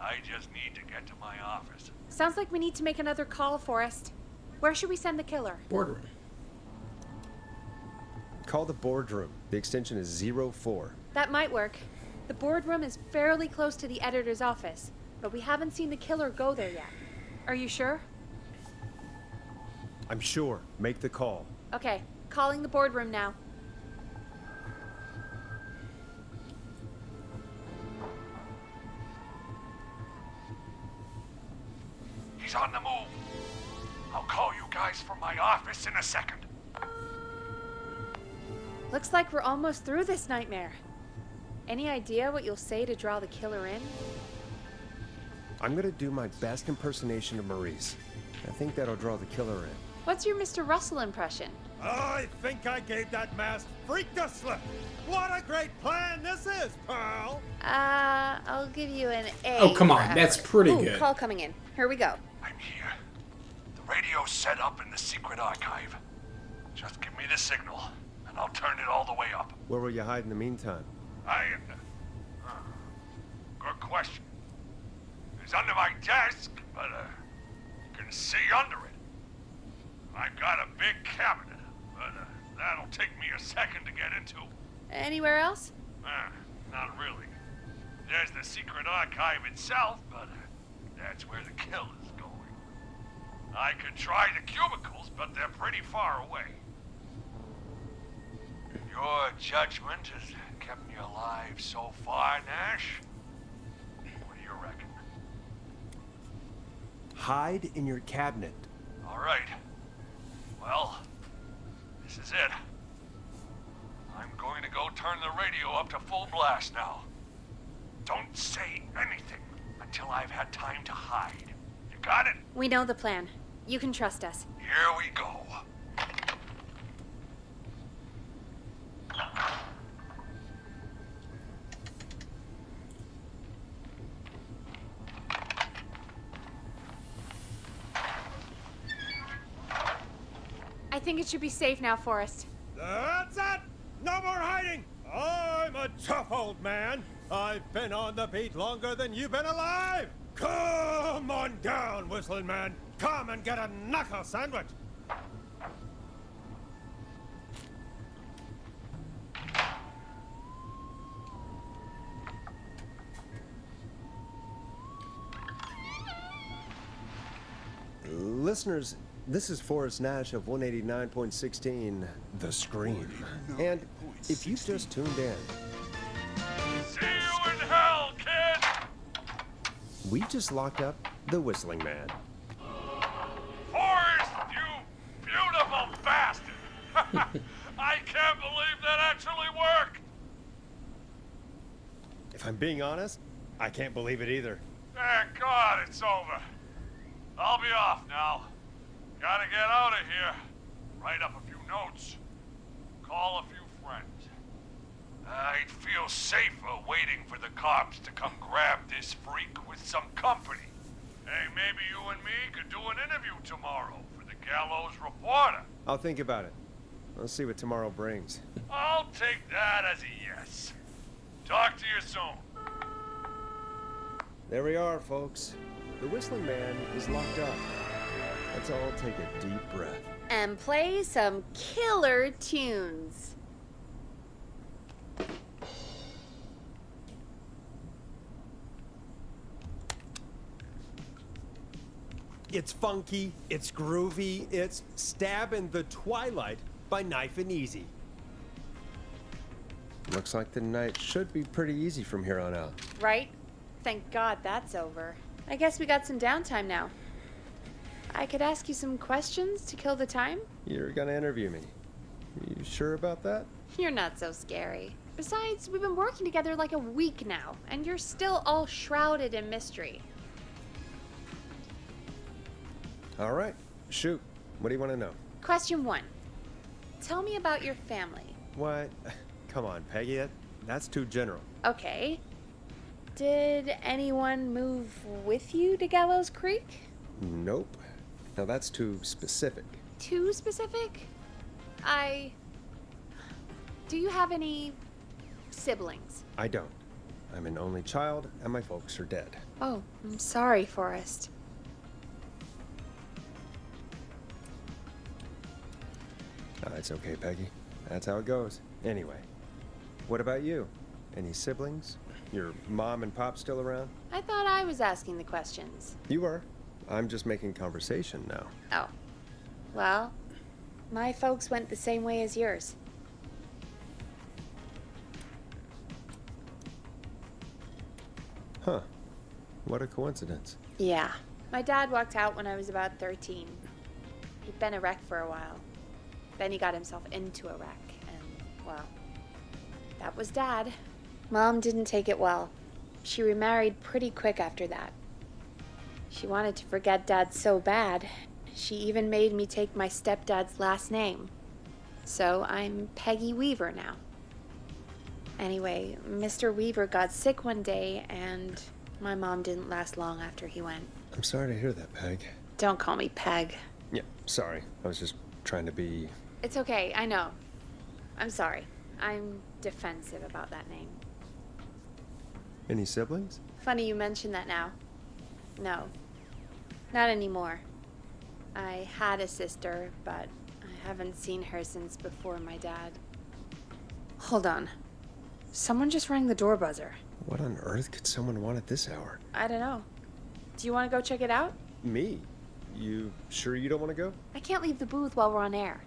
I just need to get to my office. Sounds like we need to make another call, Forrest. Where should we send the killer? Boardroom. Call the boardroom. The extension is 04. That might work. The boardroom is fairly close to the editor's office, but we haven't seen the killer go there yet. Are you sure? I'm sure. Make the call. Okay, calling the boardroom now. He's on the move. I'll call you guys from my office in a second. Looks like we're almost through this nightmare. Any idea what you'll say to draw the killer in? I'm gonna do my best impersonation of Maurice. I think that'll draw the killer in. What's your Mr. Russell impression? I think I gave that masked freak the slip. What a great plan this is, Pearl. I'll give you an A. Oh, come for on, that's effort. pretty Ooh, good. Call coming in. Here we go. I'm here. The radio's set up in the secret archive. Just give me the signal, and I'll turn it all the way up. Where will you hide in the meantime? Good question. It's under my desk, but you can see under it. I've got a big cabinet, but that'll take me a second to get into. Anywhere else? Not really. There's the secret archive itself, but that's where the kill is going. I could try the cubicles, but they're pretty far away. Your judgment has kept me alive so far, Nash. What do you reckon? Hide in your cabinet. All right. Well, this is it. I'm going to go turn the radio up to full blast now. Don't say anything until I've had time to hide. You got it? We know the plan. You can trust us. Here we go. I think it should be safe now, Forrest. That's it! No more hiding! I'm a tough old man. I've been on the beat longer than you've been alive! Come on down, Whistling Man. Come and get a knuckle sandwich. Listeners, this is Forrest Nash of 189.16, The Scream. And if you just tuned in, See you in hell, kid! we just locked up the Whistling Man. Forrest, you beautiful bastard! I can't believe that actually worked! If I'm being honest, I can't believe it either. Thank God it's over. I'll be off now. Gotta get out of here. Write up a few notes. Call a few friends. I'd feel safer waiting for the cops to come grab this freak with some company. Hey, maybe you and me could do an interview tomorrow for the Gallows Reporter. I'll think about it. Let's see what tomorrow brings. I'll take that as a yes. Talk to you soon. There we are, folks. The Whistling Man is locked up. Let's all take a deep breath. And play some killer tunes. It's funky, it's groovy, it's Stab in the Twilight by Knife and Easy. Looks like the night should be pretty easy from here on out. Right? Thank God that's over. I guess we got some downtime now. I could ask you some questions to kill the time? You're gonna interview me. You sure about that? You're not so scary. Besides, we've been working together like a week now, and you're still all shrouded in mystery. All right, shoot. What do you want to know? Question 1. Tell me about your family. What? Come on, Peggy. That's too general. Okay. Did anyone move with you to Gallows Creek? Nope. Now that's too specific. Too specific? Do you have any siblings? I don't. I'm an only child, and my folks are dead. Oh, I'm sorry, Forrest. It's okay, Peggy. That's how it goes. Anyway, what about you? Any siblings? Your mom and pop still around? I thought I was asking the questions. You are. I'm just making conversation now. Oh. Well, my folks went the same way as yours. Huh. What a coincidence. Yeah. My dad walked out when I was about 13. He'd been a wreck for a while. Then he got himself into a wreck, and, well, that was Dad. Mom didn't take it well. She remarried pretty quick after that. She wanted to forget Dad so bad, she even made me take my stepdad's last name. So I'm Peggy Weaver now. Anyway, Mr. Weaver got sick one day, and my mom didn't last long after he went. I'm sorry to hear that, Peg. Don't call me Peg. Yeah, sorry. I was just trying to be... It's okay, I know. I'm sorry. I'm defensive about that name. Any siblings? Funny you mention that now. No. Not anymore. I had a sister, but I haven't seen her since before my dad. Hold on. Someone just rang the door buzzer. What on earth could someone want at this hour? I don't know. Do you want to go check it out? Me? You sure you don't want to go? I can't leave the booth while we're on air.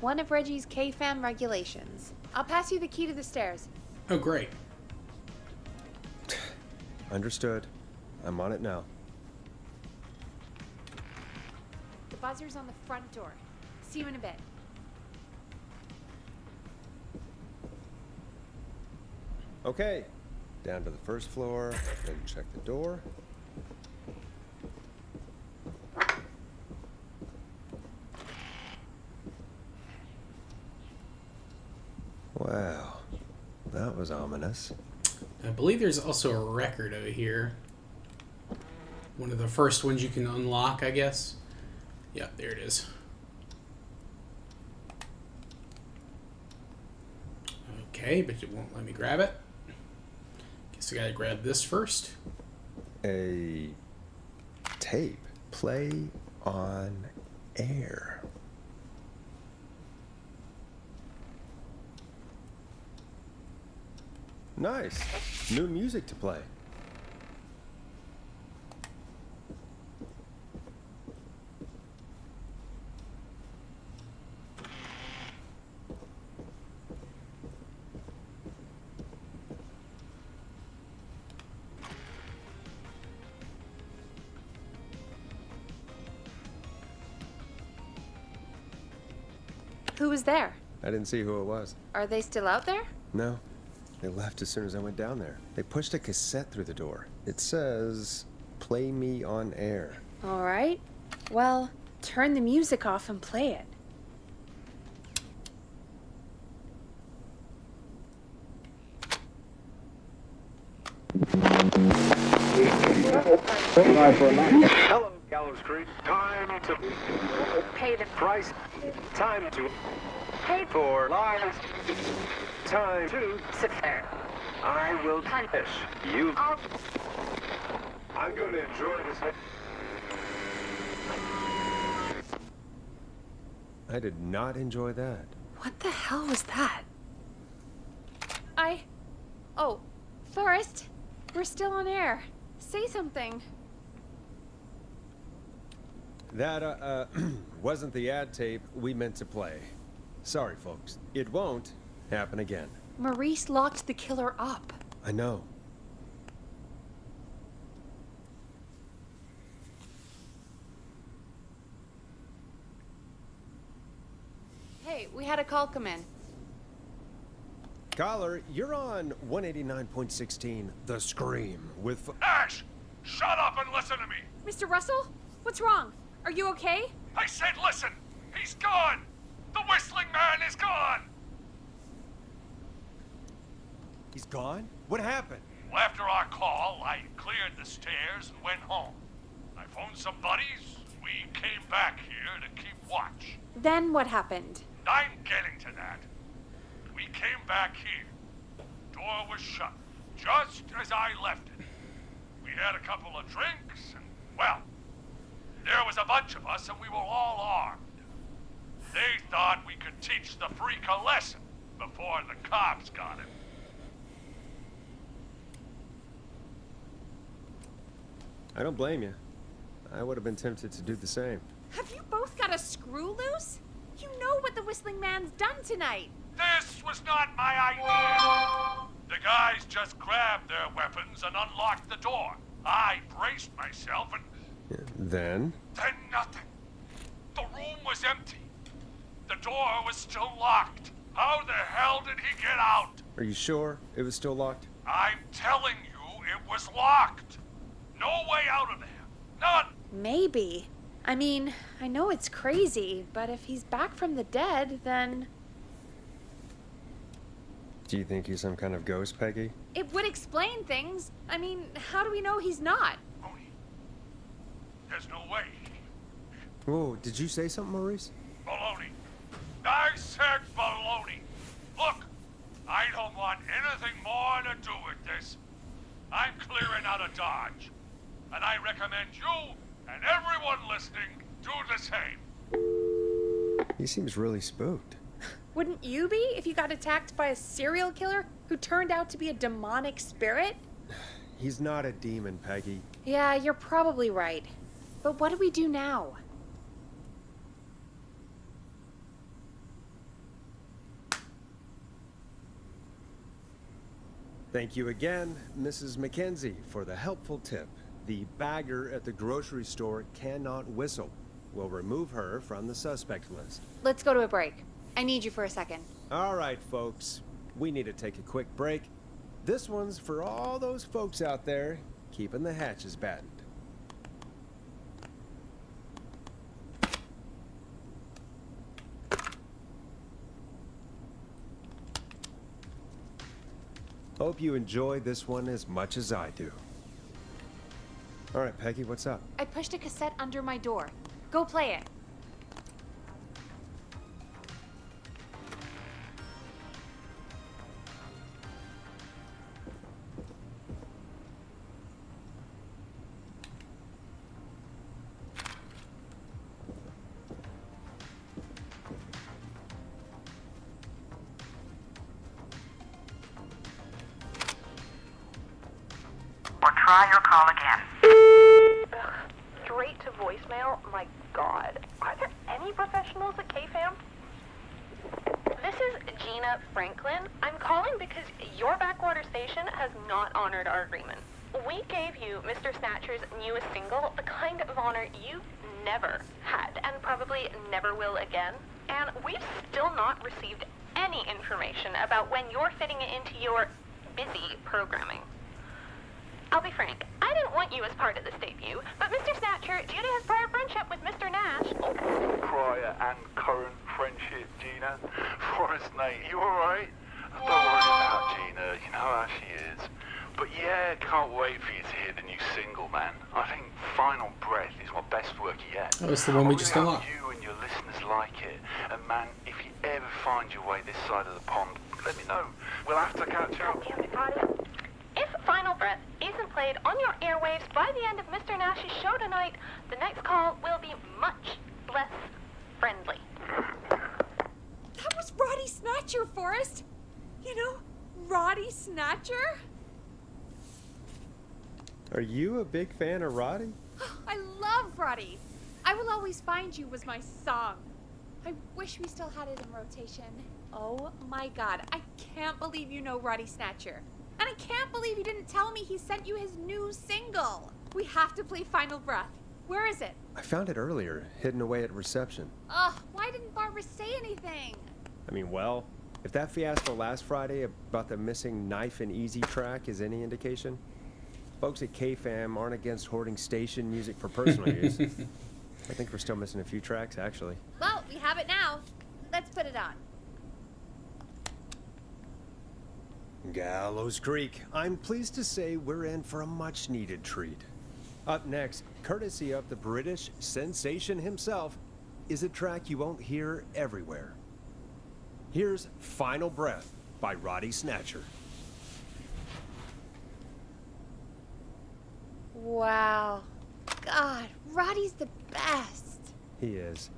One of Reggie's K-Fan regulations. I'll pass you the key to the stairs. Oh, great. Understood. I'm on it now. The buzzer's on the front door. See you in a bit. Okay. Down to the first floor, then check the door. Wow. That was ominous. I believe there's also a record over here. One of the first ones you can unlock, I guess. Yeah, there it is. Okay, but it won't let me grab it. Guess I gotta grab this first. A tape. Play on air. Nice. New music to play. Who was there? I didn't see who it was. Are they still out there? No. They left as soon as I went down there. They pushed a cassette through the door. It says, "Play me on air." All right. Well, turn the music off and play it. Hello, Gallows Creek. Time to Pay the price. Time to pay for lives. Time to sit there. I will punish you. I'll... I'm going to enjoy this. I did not enjoy that. What the hell was that? Oh, Forrest, we're still on air. Say something. That, wasn't the ad tape we meant to play. Sorry, folks. It won't happen again. Maurice locked the killer up. I know. Hey, we had a call come in. Caller, you're on 189.16 The Scream with... Ash! Shut up and listen to me! Mr. Russell? What's wrong? Are you okay? I said listen! He's gone! The Whistling Man is gone! He's gone? What happened? Well, after our call, I cleared the stairs and went home. I phoned some buddies. We came back here to keep watch. Then what happened? I'm getting to that. We came back here. Door was shut, just as I left it. We had a couple of drinks, and, well, there was a bunch of us, and we were all armed. They thought we could teach the freak a lesson before the cops got him. I don't blame you. I would have been tempted to do the same. Have you both got a screw loose? You know what the Whistling Man's done tonight. This was not my idea. The guys just grabbed their weapons and unlocked the door. I braced myself and... Then nothing. The room was empty. The door was still locked. How the hell did he get out? Are you sure it was still locked? I'm telling you, it was locked. No way out of there. None. Maybe. I mean, I know it's crazy, but if he's back from the dead, then Do you think he's some kind of ghost, Peggy? it would explain things. I mean, how do we know he's not? Baloney. There's no way. Whoa, did you say something, Maurice? Baloney. I said baloney. Look, I don't want anything more to do with this. I'm clearing out of Dodge. And I recommend you and everyone listening do the same. He seems really spooked. Wouldn't you be if you got attacked by a serial killer who turned out to be a demonic spirit? He's not a demon, Peggy. Yeah, you're probably right. But what do we do now? Thank you again, Mrs. Mackenzie, for the helpful tip. The bagger at the grocery store cannot whistle. We'll remove her from the suspect list. Let's go to a break. I need you for a second. All right, folks. We need to take a quick break. This one's for all those folks out there keeping the hatches battened. Hope you enjoy this one as much as I do. All right, Peggy, what's up? I pushed a cassette under my door. Go play it. Or try your call again. Straight to voicemail? My God. Are there any professionals at KFAM? This is Gina Franklin. I'm calling because your backwater station has not honored our agreement. We gave you Mr. Snatcher's newest single, the kind of honor you've never had and probably never will again. And we've still not received any information about when you're fitting it into your busy programming. I'll be frank, I didn't want you as part of this debut, but Mr. Snatcher, due to his prior friendship with Mr. Nash... Prior and current friendship, Gina. Forrest, mate, you alright? Don't worry about Gina, you know how she is. But yeah, can't wait for you to hear the new single, man. I think Final Breath is my best work yet. Oh, it's the one we just unlocked. unlocked. You and your listeners like it. And man, if you ever find your way this side of the pond, let me know. We'll have to catch up. If Final Breath isn't played on your airwaves by the end of Mr. Nash's show tonight, the next call will be much less friendly. That was Roddy Snatcher, Forrest. You know, Roddy Snatcher? Are you a big fan of Roddy? I love Roddy. I Will Always Find You was my song. I wish we still had it in rotation. Oh my God, I can't believe you know Roddy Snatcher. And I can't believe you didn't tell me he sent you his new single. We have to play Final Breath. Where is it? I found it earlier, hidden away at reception. Ugh, why didn't Barbara say anything? I mean, well, if that fiasco last Friday about the missing Knife and Easy track is any indication, folks at KFAM aren't against hoarding station music for personal use. I think we're still missing a few tracks, actually. Well, we have it now. Let's put it on. Gallows Creek. I'm pleased to say we're in for a much-needed treat. Up next, courtesy of the British sensation himself, is a track you won't hear everywhere. Here's Final Breath by Roddy Snatcher. Wow. God, Roddy's the best. He is.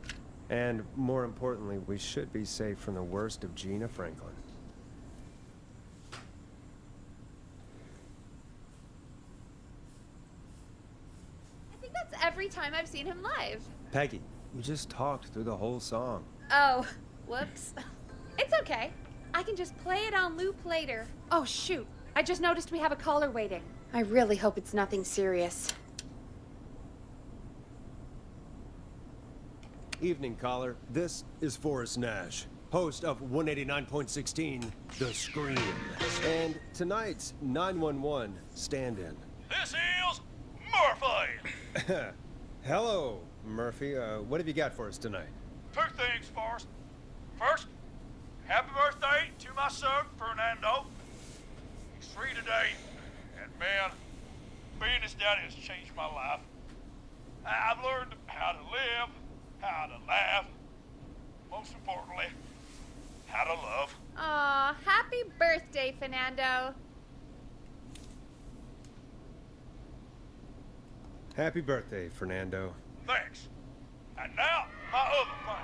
And more importantly, we should be safe from the worst of Gina Franklin. I think that's every time I've seen him live. Peggy, you just talked through the whole song. Oh, whoops. It's okay. I can just play it on loop later. Oh, shoot. I just noticed we have a caller waiting. I really hope it's nothing serious. Evening, caller. This is Forrest Nash. host of 189.16, The Scream. And tonight's 911 stand-in. This is Murphy! Hello, Murphy. What have you got for us tonight? Two things, Forrest. First, happy birthday to my son, Fernando. He's 3 today, and man, being his daddy has changed my life. I've learned how to live, how to laugh, most importantly, how to love. Aw, happy birthday, Fernando. Happy birthday, Fernando. Thanks. And now, my other thing.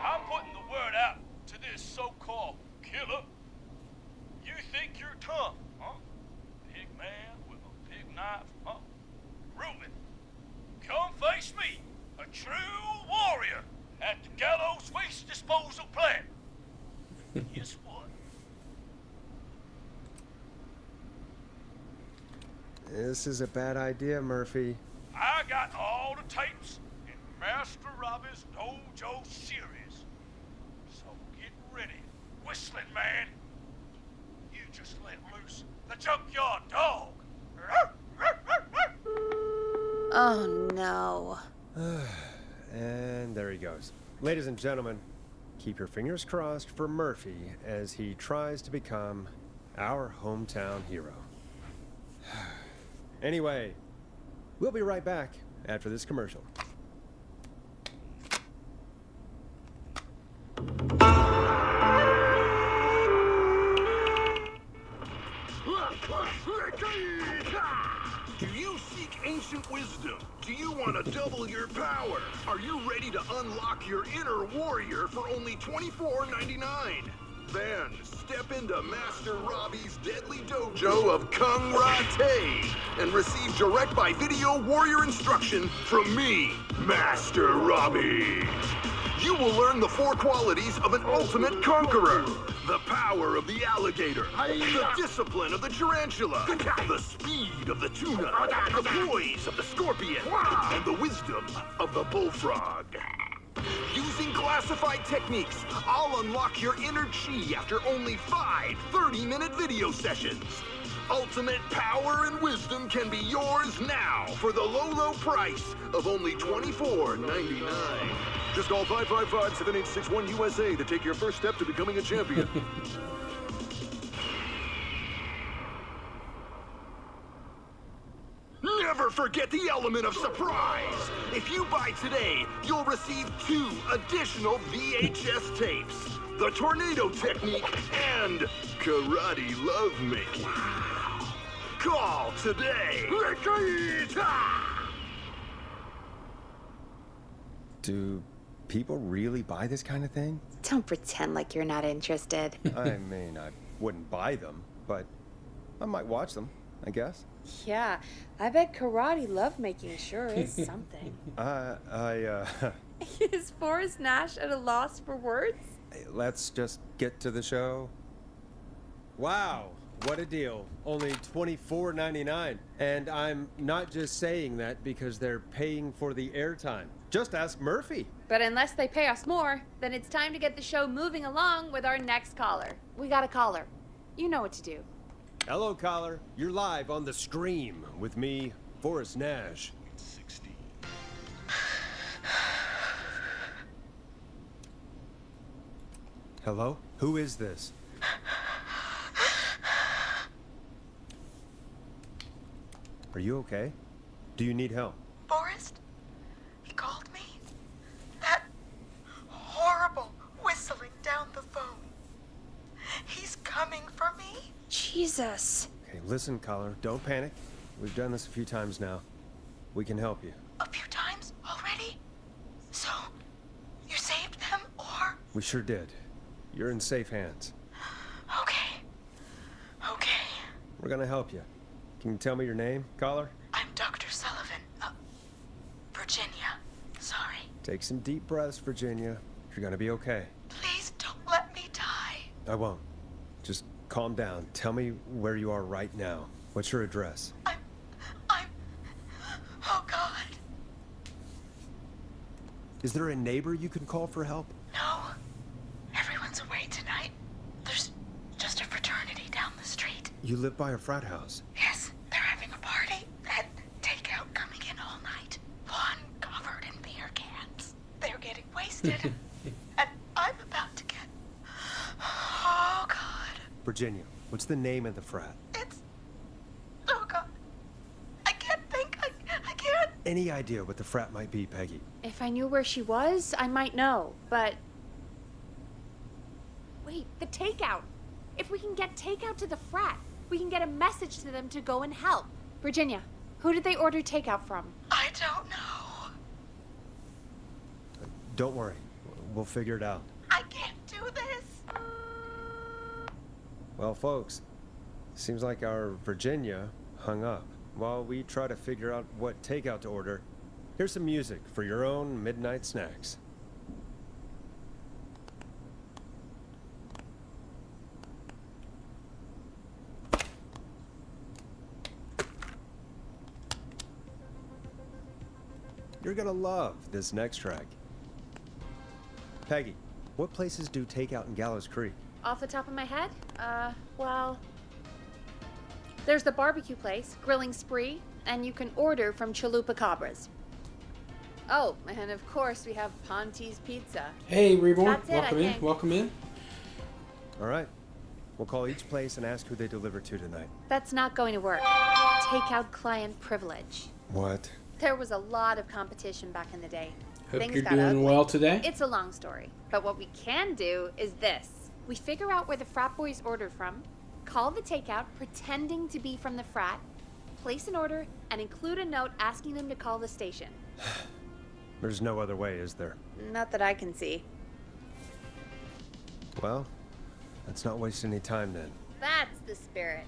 I'm putting the word out to this so-called killer. You think you're tough, huh? Big man with a big knife, huh? Reuben, come face me, a true warrior at the Gallows Waste Disposal Plant. Guess what? This is a bad idea, Murphy. I got all the tapes in Master Robbie's Dojo series. So get ready, Whistling Man. You just let loose the junkyard dog. Oh, no. And there he goes. Ladies and gentlemen, keep your fingers crossed for Murphy as he tries to become our hometown hero. Anyway, we'll be right back after this commercial. Do you seek ancient wisdom? Do you want to double your power? Are you ready to unlock your inner warrior for only $24.99? Then step into Master Robbie's Deadly Dojo of Kung Ra-Te and receive direct by video warrior instruction from me, Master Robbie. You will learn the 4 qualities of an ultimate conqueror. The power of the alligator, the discipline of the tarantula, the speed of the tuna, the poise of the scorpion, and the wisdom of the bullfrog. Using classified techniques, I'll unlock your inner chi after only 5 30-minute video sessions. Ultimate power and wisdom can be yours now for the low, low price of only $24.99. Just call 555-7861 USA to take your first step to becoming a champion. Never forget the element of surprise! If you buy today, you'll receive 2 additional VHS tapes. The Tornado Technique and Karate Lovemaking. Call today! Do people really buy this kind of thing? Don't pretend like you're not interested. I mean, I wouldn't buy them, but I might watch them, I guess. Yeah, I bet karate lovemaking sure is something. Is Forrest Nash at a loss for words? Let's just get to the show. Wow, what a deal. Only $24.99. And I'm not just saying that because they're paying for the airtime. Just ask Murphy. But unless they pay us more, then it's time to get the show moving along with our next caller. We got a caller. You know what to do. Hello, caller. You're live on The Scream with me, Forrest Nash. 16. Hello? Who is this? Are you okay? Do you need help? Forrest? He called me? That horrible whistling down the phone. He's coming for me? Jesus. Okay, listen, caller. Don't panic. We've done this a few times now. We can help you. A few times already? So, you saved them, or? We sure did. You're in safe hands. Okay. Okay. We're gonna help you. Can you tell me your name, caller? I'm Dr. Sullivan. Virginia. Sorry. Take some deep breaths, Virginia. You're gonna be okay. Please don't let me die. I won't. Just calm down. Tell me where you are right now. What's your address? Oh, God. Is there a neighbor you can call for help? No. Everyone's away. You live by a frat house. Yes, they're having a party. That takeout coming in all night. One covered in beer cans. They're getting wasted. And I'm about to get... Oh, God. Virginia, what's the name of the frat? Oh, God. I can't think. I can't. Any idea what the frat might be, Peggy? If I knew where she was, I might know, but... Wait, the takeout! If we can get takeout to the frat, we can get a message to them to go and help. Virginia, who did they order takeout from? I don't know. Don't worry. We'll figure it out. I can't do this. Well, folks, seems like our Virginia hung up. While we try to figure out what takeout to order, here's some music for your own midnight snacks. You're gonna love this next track. Peggy, what places do takeout in Gallows Creek? Off the top of my head? Well... There's the barbecue place, Grilling Spree, and you can order from Chalupa Cabras. Oh, and of course we have Ponte's Pizza. Hey, Reborn. That's it, Welcome I in. think. Welcome in. All right. We'll call each place and ask who they deliver to tonight. That's not going to work. Takeout client privilege. What? There was a lot of competition back in the day. Hope Things you're got doing ugly. well today. It's a long story, but what we can do is this. We figure out where the frat boys ordered from, call the takeout pretending to be from the frat, place an order, and include a note asking them to call the station. There's no other way, is there? Not that I can see. Well, let's not waste any time then. That's the spirit.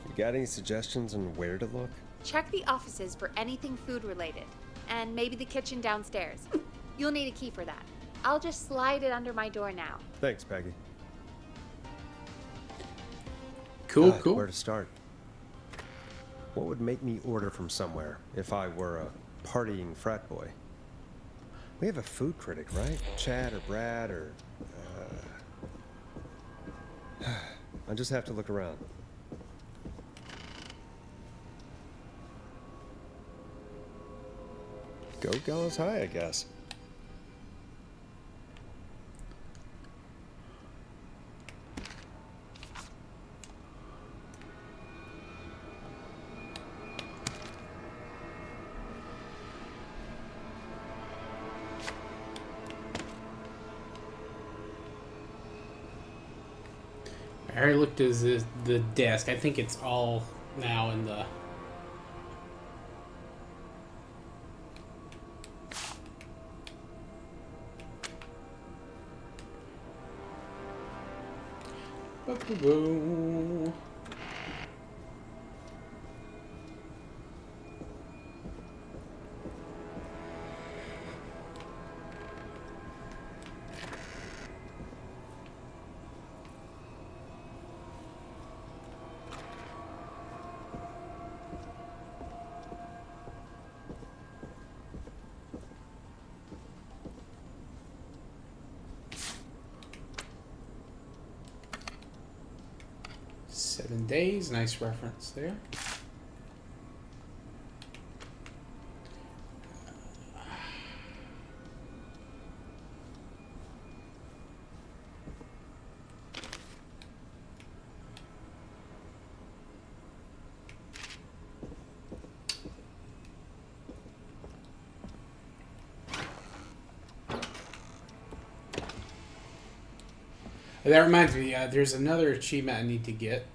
You got any suggestions on where to look? Check the offices for anything food related, and maybe the kitchen downstairs. You'll need a key for that. I'll just slide it under my door now. Thanks, Peggy. Cool, God, cool. Where to start? What would make me order from somewhere if I were a partying frat boy? We have a food critic, right? Chad or Brad or... I'll just have to look around. Go Gallows High, I guess. I already looked at the desk. I think it's all now in the... Ba-ba-boo. Seven days, nice reference there. That reminds me, there's another achievement I need to get.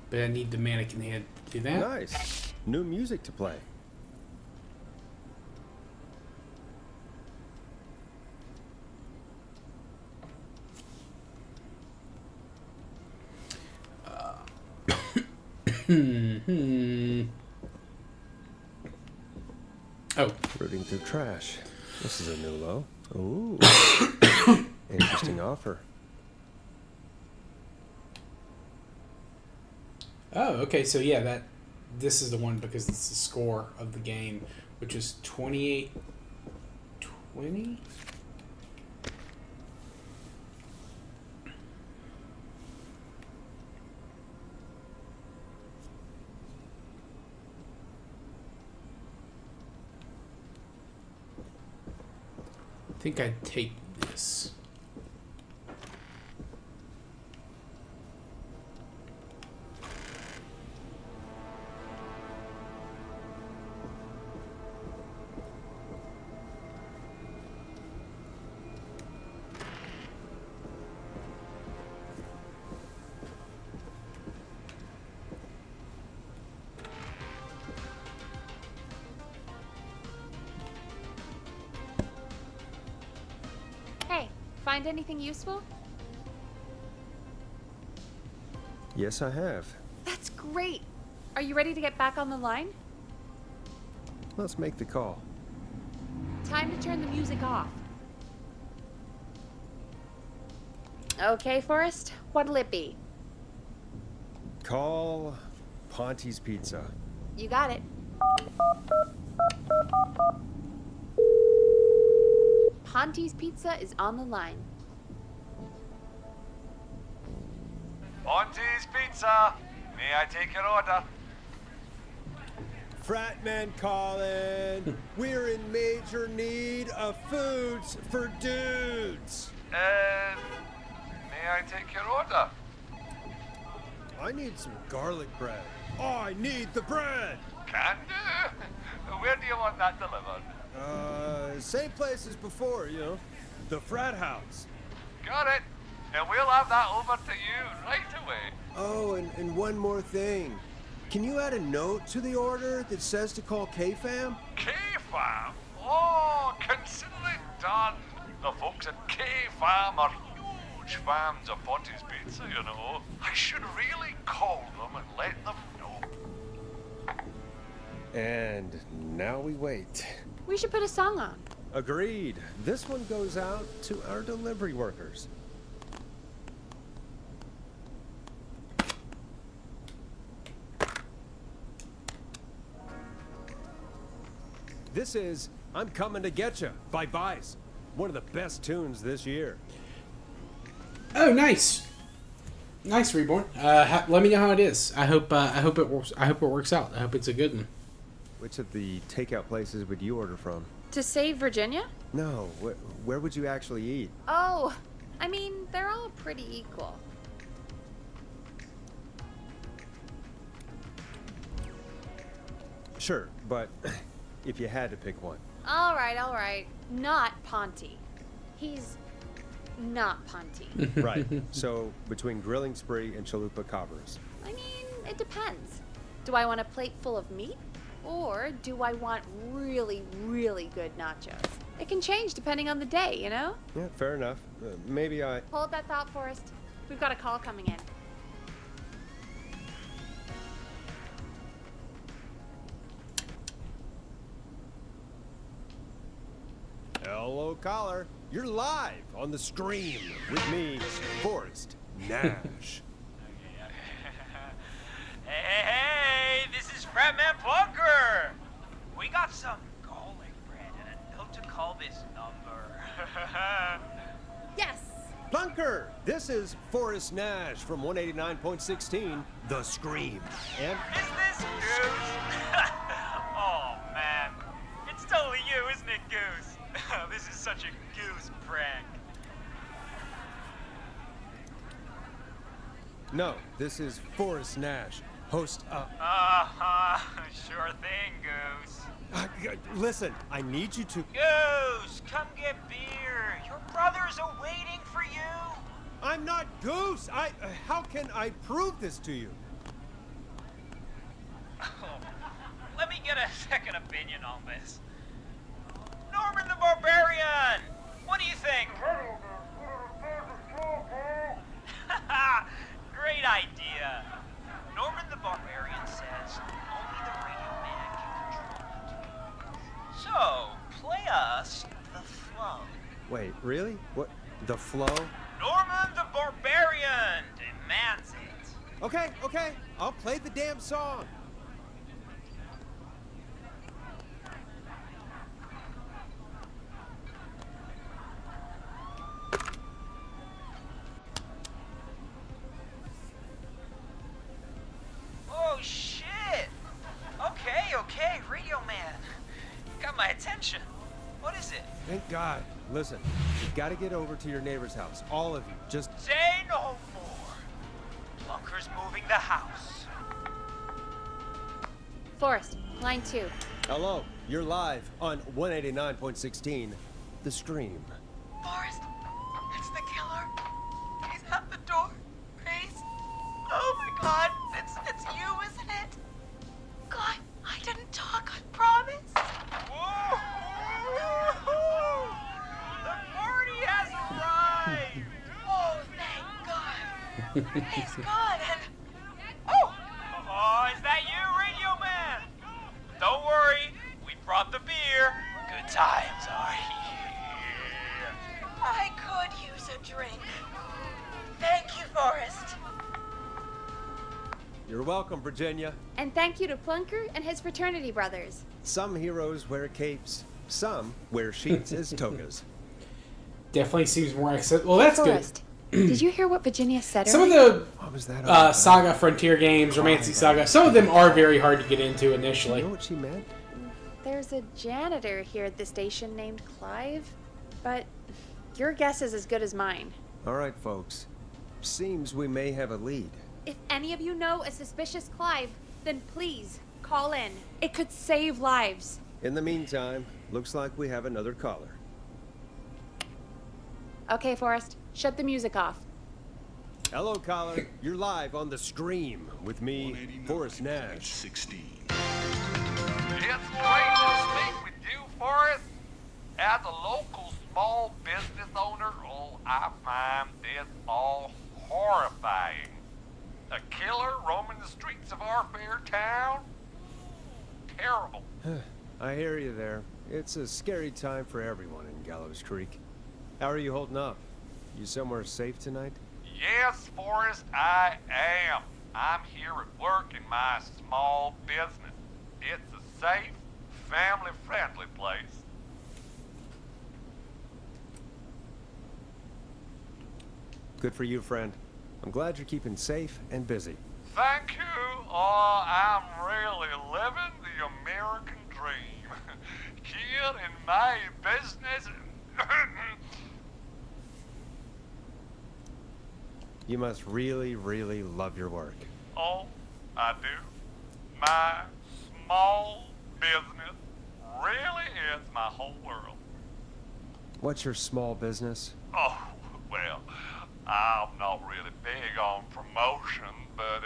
But I need the mannequin head to do that. Nice. New music to play. Oh. Rooting through trash. This is a new low. Ooh. Interesting offer. Oh, okay. So yeah, this is the one because it's the score of the game, which is 2820. I think I'd take this. Hey, find anything useful? Yes, I have. That's great. Are you ready to get back on the line? Let's make the call. Time to turn the music off. Okay, Forrest, what'll it be? Call Ponte's Pizza. You got it. Ponte's Pizza is on the line. Ponte's Pizza. May I take your order? Fratman calling. We're in major need of foods for dudes. May I take your order? I need some garlic bread. I need the bread. Can do. Where do you want that delivered? Same place as before, you know. The frat house. Got it. And we'll have that over to you right away. Oh, and one more thing. Can you add a note to the order that says to call K-Fam? K-Fam? Oh, consider it done. The folks at K-Fam are huge fans of Ponte's Pizza, you know. I should really call them and let them know. And now we wait. We should put a song on. Agreed. This one goes out to our delivery workers. This is I'm Coming to Getcha by Vice. One of the best tunes this year. Oh, nice. Nice, Reborn. Let me know how it is. I hope it works. I hope it works out. I hope it's a good one. Which of the takeout places would you order from? To save Virginia? No, where would you actually eat? Oh, I mean, they're all pretty equal. Sure, but if you had to pick one. All right. Not Ponte. He's not Ponte. Right. So between Grilling Spree and Chalupa Cabras. I mean, it depends. Do I want a plate full of meat? Or do I want really, really good nachos? It can change depending on the day, you know? Yeah, fair enough. Maybe I... Hold that thought, Forrest. We've got a call coming in. Hello, caller. You're live on the stream with me, Forrest Nash. Hey, this is Fratman Plunker. We got some garlic bread and a note to call this number. Yes. Plunker, this is Forrest Nash from 189.16, The Scream. And Is this Goose? Oh, man. It's totally you, isn't it, Goose? This is such a Goose prank. no, this is Forrest Nash, host of... Sure thing, Goose. Listen, I need you to... Goose, come get beer. Your brothers are waiting for you. I'm not Goose. How can I prove this to you? Let me get a second opinion on this. Norman the Barbarian! What do you think? Great idea. Norman the Barbarian says only the Radio Man can control it. So, play us the flow. Wait, really? What? The flow? Norman the Barbarian demands it. Okay. I'll play the damn song. God, listen. You've got to get over to your neighbor's house. All of you. Just... Say no more. Plunker's moving the house. Forrest, line 2. Hello. You're live on 189.16, The Scream. Forrest, it's the killer. He's at the door. Grace. Oh my God, it's you, isn't it? God, I didn't talk, I promise. Whoa! The party has arrived! Oh, thank God. He's gone and... Oh, is that you, Radio Man? Don't worry, we brought the beer. Good times are here. I could use a drink. Thank you, Forrest. You're welcome, Virginia. And thank you to Plunker and his fraternity brothers. Some heroes wear capes. Some wear sheets as togas. Definitely seems more accessible. Well, that's Forrest, did you hear what Virginia said Some of earlier? the Saga Frontier games, Romantic Saga, some of them are very hard to get into initially. You know what she meant? There's a janitor here at the station named Clive, but your guess is as good as mine. All right, folks. Seems we may have a lead. If any of you know a suspicious Clive, then please call in. It could save lives. In the meantime, looks like we have another caller. Okay, Forrest, shut the music off. Hello, caller. You're live on The Scream with me, Forrest Nash. 16. It's great to speak with you, Forrest. As a local small business owner, I find this all horrifying. A killer roaming the streets of our fair town? Terrible. I hear you there. It's a scary time for everyone in Gallows Creek. How are you holding up? You somewhere safe tonight? Yes, Forrest, I am. I'm here at work in my small business. It's a safe, family-friendly place. Good for you, friend. I'm glad you're keeping safe and busy. Thank you. I'm really living the American dream. Here in my business. You must really, really love your work. Oh, I do. My small business really is my whole world. What's your small business? Oh, well, I'm not really big on promotion, but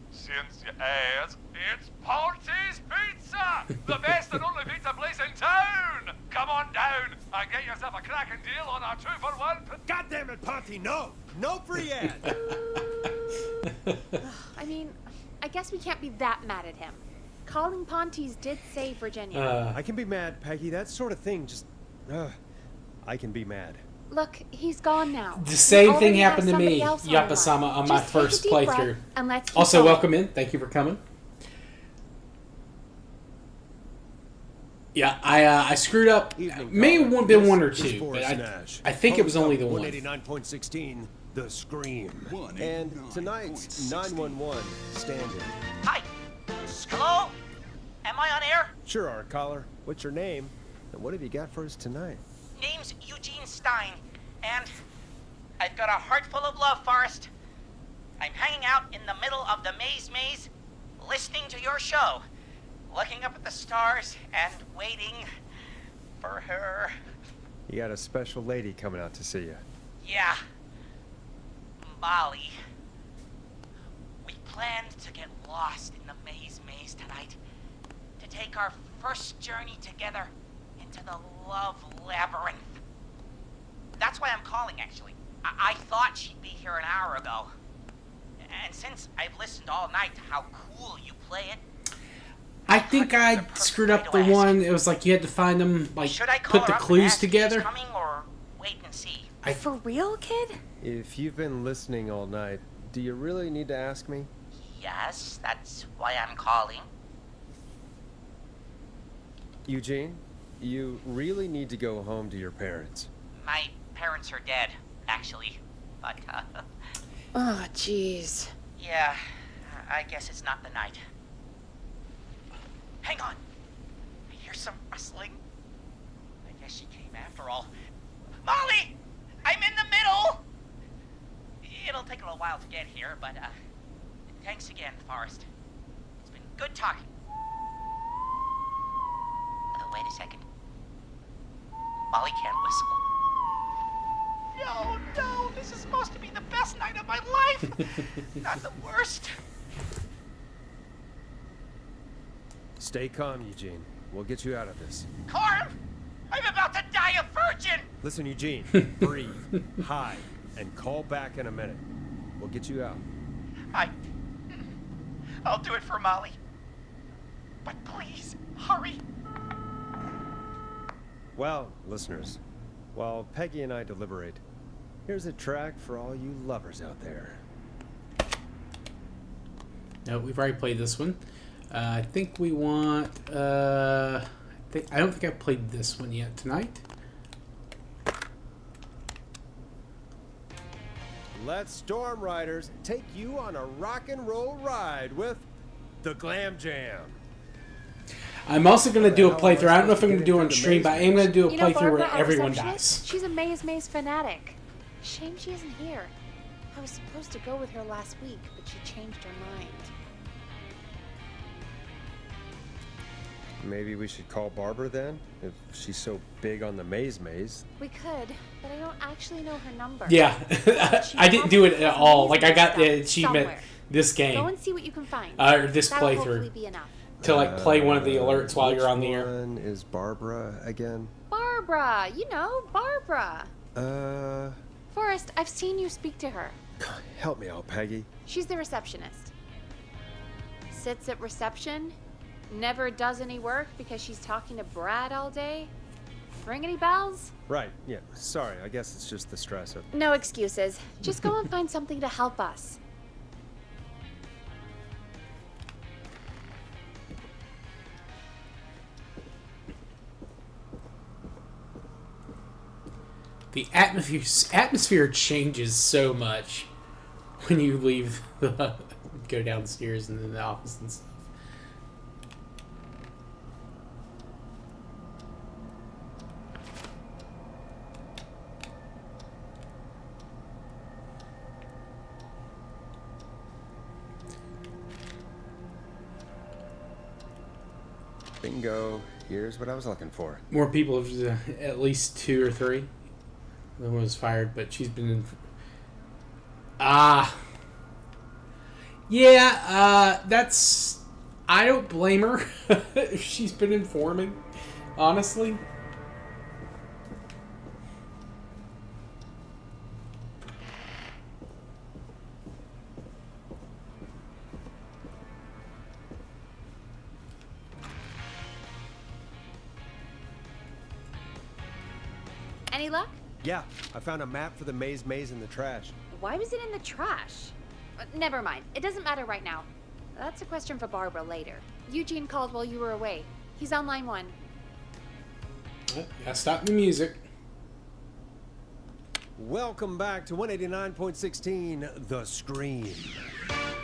since you asked, it's Ponty's Pizza! The best and only pizza place in town! Come on down and get yourself a cracking deal on our 2-for-1. God damn it, Ponty, no! No free ads! I mean, I guess we can't be that mad at him. Calling Ponty's did save Virginia. I can be mad, Peggy. That sort of thing just... I can be mad. Look, he's gone now. The same We thing already have happened to somebody me, else on the line. Yapasama, on my Just take a first deep playthrough. breath and let's keep Also, going. welcome in. Thank you for coming. Yeah, I screwed up. May have been one or two, but I think it was only the one. 189.16, The Scream. And tonight's 911 stand-in. Hi. Hello? Am I on air? Sure are, caller. What's your name? And what have you got for us tonight? Name's Eugene Stein, and I've got a heart full of love, Forrest. I'm hanging out in the middle of the maze, listening to your show, looking up at the stars and waiting for her. You got a special lady coming out to see you. Yeah. Molly. We planned to get lost in the maze tonight, to take our first journey together into the love labyrinth. That's why I'm calling, actually. I thought she'd be here an hour ago. And since I've listened all night to how cool you play it, I think I screwed up the one. It was like you had to find them, like, put the clues together. coming or wait and see? For real, kid? If you've been listening all night, do you really need to ask me? Yes, that's why I'm calling. Eugene, you really need to go home to your parents. My parents are dead, actually. But, Oh, jeez. yeah, I guess it's not the night. Hang on. I hear some rustling. I guess she came after all. Molly! I'm in the middle! It'll take a little while to get here, but, thanks again, Forrest. It's been good talking. Wait a second. Molly can't whistle. No, this is supposed to be the best night of my life! Not the worst. Stay calm, Eugene. We'll get you out of this. Carm! I'm about to die a virgin! Listen, Eugene, breathe, hide, and call back in a minute. We'll get you out. I'll do it for Molly. But please, hurry. Well, listeners, while Peggy and I deliberate, here's a track for all you lovers out there. No, we've already played this one. I think we want... I don't think I've played this one yet tonight. Let Storm Riders take you on a rock and roll ride with the Glam Jam. I'm also going to do a playthrough. I don't know if I'm going to do it on stream, but I am going to do a playthrough Barbara, where our everyone receptionist, dies. She's a Maze fanatic. Shame she isn't here. I was supposed to go with her last week, but she changed her mind. Maybe we should call Barbara then, if she's so big on the maze. We could, but I don't actually know her number. Yeah, I didn't do it at all. Like, I got the achievement this game. Go and see what you can find. Or this That'll playthrough. hopefully be enough. To, like, play one of the alerts while you're on the air. Which one is Barbara again? Barbara! You know, Barbara! Forrest, I've seen you speak to her. Help me out, Peggy. She's the receptionist. Sits at reception, never does any work because she's talking to Brad all day. Ring any bells? Right, yeah. Sorry, I guess it's just the stress of... No excuses. Just go and find something to help us. The atmosphere changes so much when you leave go downstairs and then the office and stuff. Bingo. Here's what I was looking for. More people, at least 2 or 3. The one was fired, but she's been in... Yeah, that's... I don't blame her. She's been informing, honestly. Any luck? Yeah, I found a map for the maze in the trash. Why was it in the trash? Never mind. It doesn't matter right now. That's a question for Barbara later. Eugene called while you were away. He's on line 1. Gotta stop the music. Welcome back to 189.16 The Scream.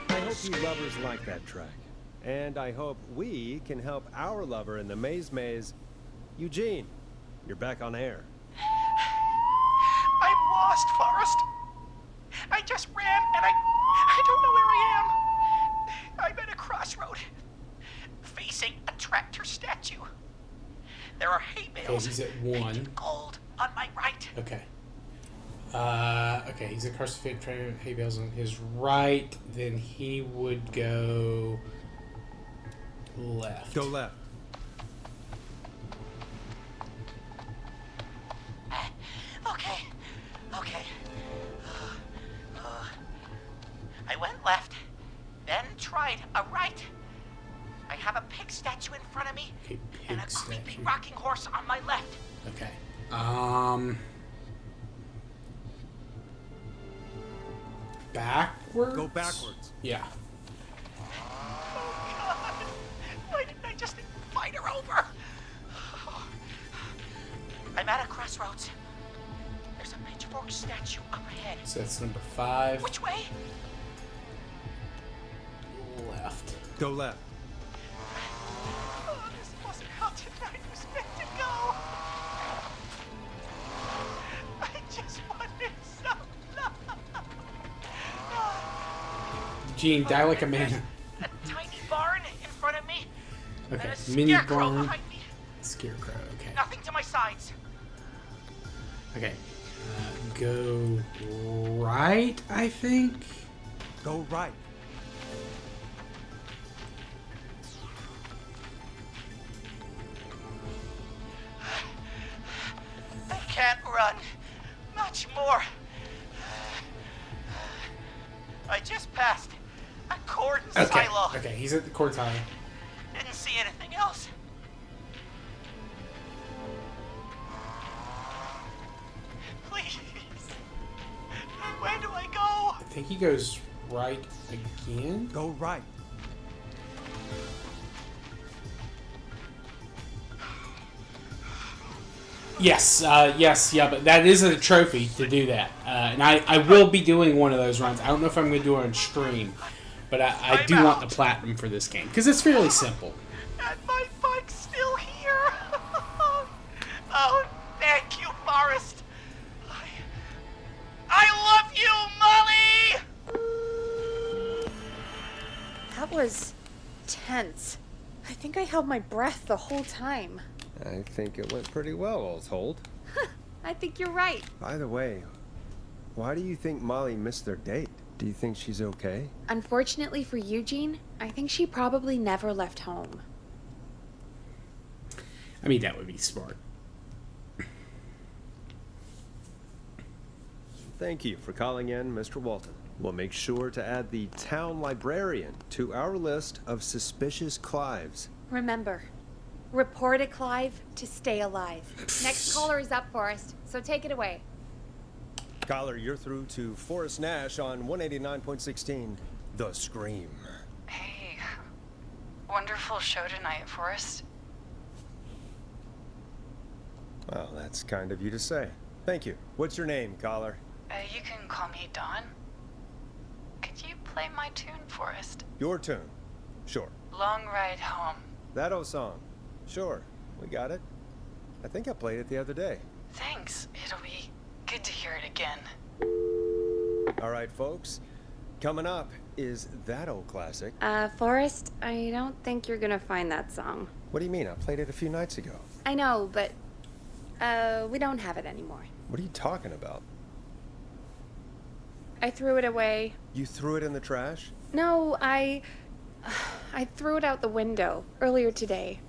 I hope you lovers like that track. And I hope we can help our lover in the maze. Eugene, you're back on air. I'm lost, Forrest. I just ran and I don't know where I am. I'm at a crossroad, facing a tractor statue. There are hay bales. He's at 1. Gold on my right. Okay. Okay, he's at Carson Trader hay bales on his right. Then he would go left. Go left. Okay. I went left, then tried a right. I have a pig statue in front of me, and a creepy rocking horse on my left. Okay. Backwards? Go backwards. Yeah. Oh, God. Why didn't I just invite her over? I'm at a crossroads. There's a pitchfork statue up ahead. So that's number 5. Which way? Left. Go left. Oh, this wasn't how tonight was meant to go. Gene, die like a man. A tiny barn in front of me. Okay, And a mini scarecrow barn. behind me. Scarecrow, okay. Nothing to my sides. Okay. Go right, I think. Go right. I can't run much more. I just passed a cord Okay. silo. Okay, he's at the cord silo. Didn't see anything else. Please. Where do I go? I think he goes right again. Go right. Yes, yes, yeah, but that is a trophy to do that. And I will be doing one of those runs. I don't know if I'm going to do it on stream, but I do want the platinum for this game, because it's fairly simple. And my bike's still here. Oh, thank you, Forrest. I love you, Molly! That was tense. I think I held my breath the whole time. I think it went pretty well, all told. I think you're right. By the way, why do you think Molly missed their date? Do you think she's okay? Unfortunately for Eugene, I think she probably never left home. I mean, that would be smart. Thank you for calling in, Mr. Walton. We'll make sure to add the town librarian to our list of suspicious Clives. Remember, report a Clive to stay alive. Next caller is up, Forrest, so take it away. Caller, you're through to Forrest Nash on 189.16, The Scream. Hey, wonderful show tonight, Forrest. Well, that's kind of you to say. Thank you. What's your name, caller? You can call me Dawn. Could you play my tune, Forrest? Your tune. Sure. Long Ride Home. That old song. Sure. We got it. I think I played it the other day. Thanks. It'll be good to hear it again. All right, folks. Coming up is that old classic. Forrest, I don't think you're gonna find that song. What do you mean? I played it a few nights ago. I know, but, we don't have it anymore. What are you talking about? I threw it away. You threw it in the trash? No, I threw it out the window earlier today.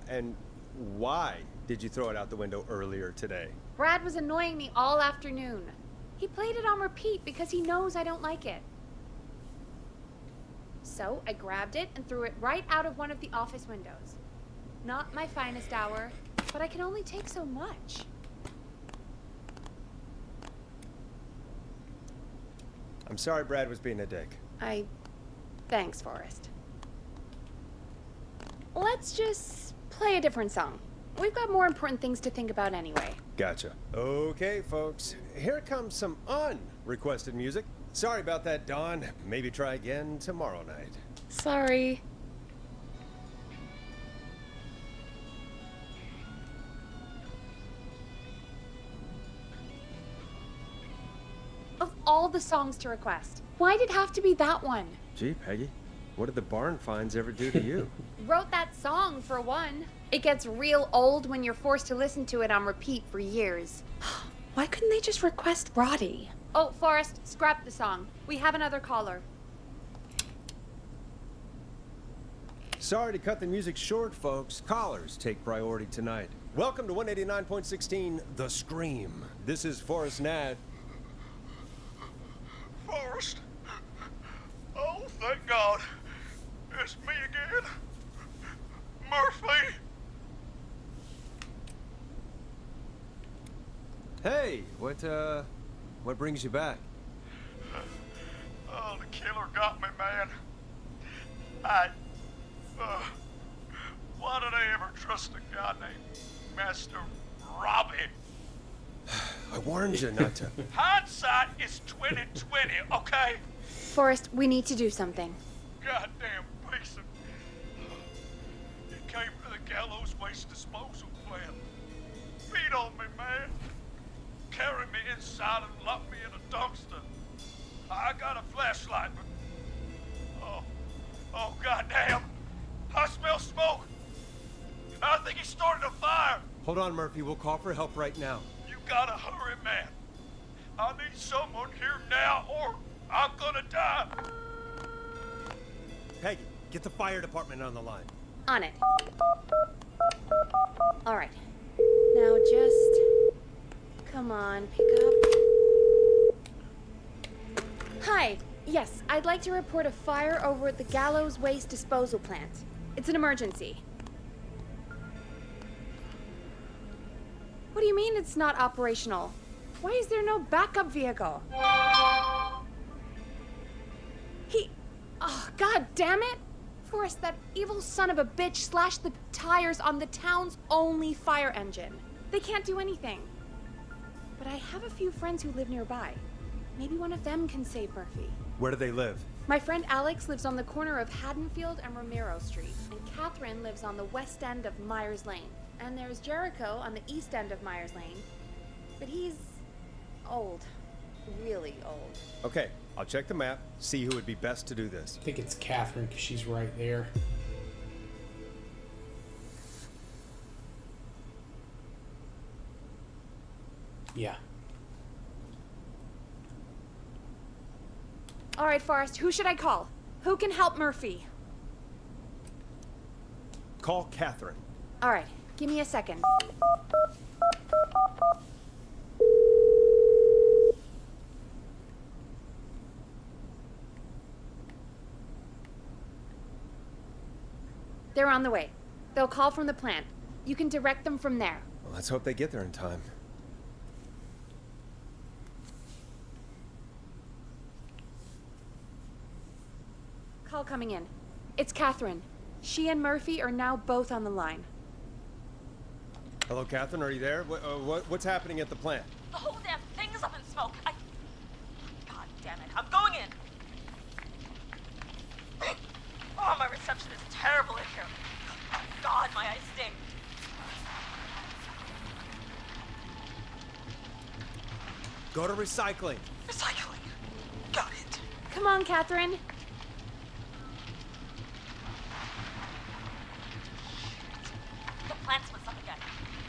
And why did you throw it out the window earlier today? Brad was annoying me all afternoon. He played it on repeat because he knows I don't like it. So I grabbed it and threw it right out of one of the office windows. Not my finest hour, but I can only take so much. I'm sorry Brad was being a dick. Thanks, Forrest. Let's just play a different song. We've got more important things to think about anyway. Gotcha. Okay, folks. Here comes some unrequested music. Sorry about that, Dawn. Maybe try again tomorrow night. Sorry. Of all the songs to request, why'd it have to be that one? Gee, Peggy, what did the barn finds ever do to you? Wrote that song, for one. It gets real old when you're forced to listen to it on repeat for years. Why couldn't they just request Roddy? Oh, Forrest, scrap the song. We have another caller. Sorry to cut the music short, folks. Callers take priority tonight. Welcome to 189.16, The Scream. This is Forrest Nash. Forrest? Oh, thank God. It's me again. Murphy. Hey, what brings you back? Oh, the killer got me, man. Why did I ever trust a guy named Master Robbie? I warned you not to. Hindsight is 20/20, okay? Forrest, we need to do something. Goddamn piece of... It came to the gallows waste disposal plant. Feed on me, man. Carry me inside. outside and locked me in a dumpster. I got a flashlight, but... Oh, goddamn! I smell smoke! I think he started a fire! Hold on, Murphy. We'll call for help right now. You gotta hurry, man. I need someone here now, or I'm gonna die. Peggy, get the fire department on the line. On it. All right. Now just... Come on, pick up. Hi. Yes, I'd like to report a fire over at the Gallows Waste Disposal Plant. It's an emergency. What do you mean it's not operational? Why is there no backup vehicle? Oh, god damn it! Forrest, that evil son of a bitch slashed the tires on the town's only fire engine. They can't do anything. But I have a few friends who live nearby. Maybe one of them can save Murphy. Where do they live? My friend Alex lives on the corner of Haddonfield and Romero Street, and Catherine lives on the west end of Myers Lane. And there's Jericho on the east end of Myers Lane. But he's old. Really old. Okay, I'll check the map, see who would be best to do this. I think it's Catherine, because she's right there. Yeah. All right, Forrest, who should I call? Who can help Murphy? Call Catherine. All right, give me a second. They're on the way. They'll call from the plant. You can direct them from there. Well, let's hope they get there in time. Call coming in. It's Catherine. She and Murphy are now both on the line. Hello, Catherine, are you there? What's happening at the plant? The whole damn thing is up in smoke. God damn it. I'm going in. Oh, my reception is terrible in here. God, my eyes sting. Go to recycling. Recycling. Got it. Come on, Catherine. The plant's what's up again.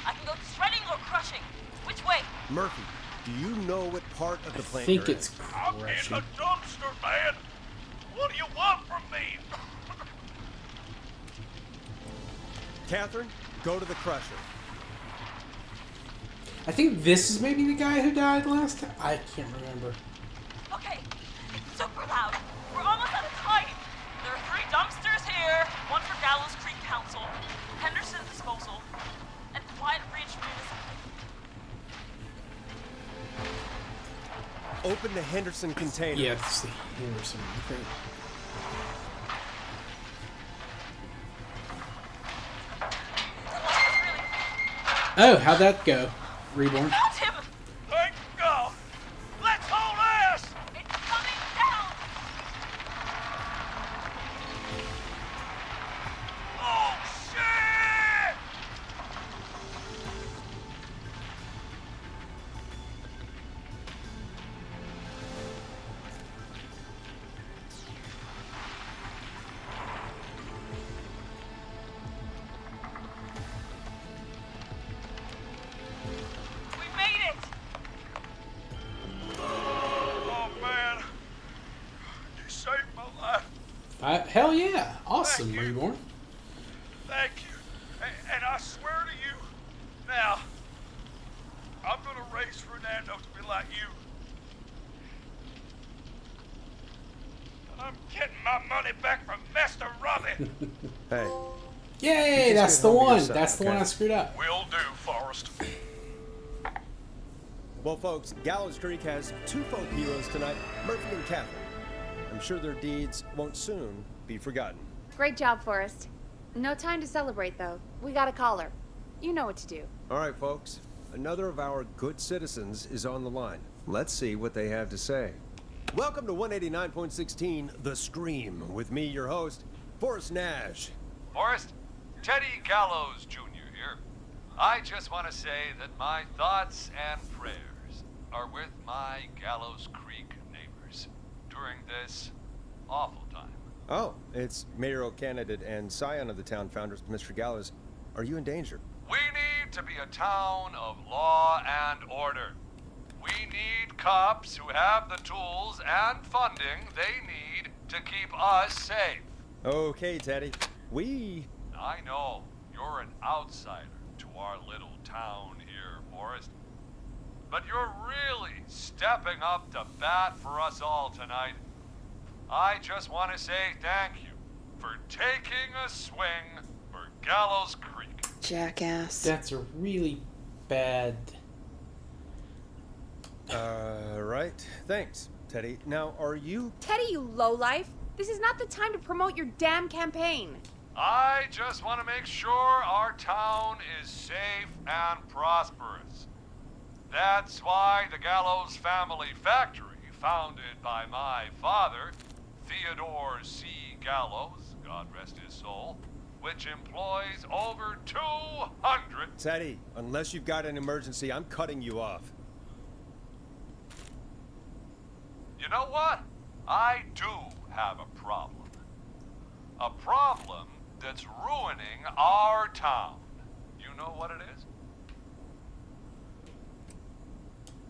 I can go shredding or crushing. Which way? Murphy, do you know what part of the I plant think you're it's I'm in crushing. a dumpster, man. What do you want from me? Catherine, go to the crusher. I think this is maybe the guy who died last time. I can't remember. Okay, it's super loud. We're almost out of time. There are 3 dumpsters here, one for Gallows Creek Council, Henderson Disposal, and Quiet Ridge Municipal. Open the Henderson container. Yeah, it's the Henderson, I think. Oh, how'd that go, Reborn? Found him! Thank God. Let's haul ass! It's coming down! Oh, shit! We made it! Oh, man. You saved my life. Hell yeah. Awesome, Thank you. Reborn. Thank you. And I swear to you, now, I'm gonna raise Fernando to be like you. And I'm getting my money back from Master Robin. Hey. Yay, You just that's get the home to one. yourself, That's the one okay? I screwed up. Will do, Forrest. Well, folks, Gallows Creek has 2 folk heroes tonight, Murphy and Catherine. I'm sure their deeds won't soon be forgotten. Great job, Forrest. No time to celebrate, though. We got a caller. You know what to do. All right, folks. Another of our good citizens is on the line. Let's see what they have to say. Welcome to 189.16 The Scream, with me, your host, Forrest Nash. Forrest, Teddy Gallows Jr. here. I just want to say that my thoughts and prayers are with my Gallows Creek neighbors during this awful time. Oh, it's mayoral candidate and scion of the town founders, Mr. Gallows. Are you in danger? We need to be a town of law and order. We need cops who have the tools and funding they need to keep us safe. Okay, Teddy. I know you're an outsider to our little town here, Forrest. But you're really stepping up to bat for us all tonight. I just want to say thank you for taking a swing for Gallows Creek. Jackass. That's a really bad... Right. Thanks, Teddy. Now, are you... Teddy, you lowlife! This is not the time to promote your damn campaign. I just want to make sure our town is safe and prosperous. That's why the Gallows Family Factory, founded by my father, Theodore C. Gallows, God rest his soul, which employs over 200... Teddy, unless you've got an emergency, I'm cutting you off. You know what? I do have a problem. A problem that's ruining our town. You know what it is?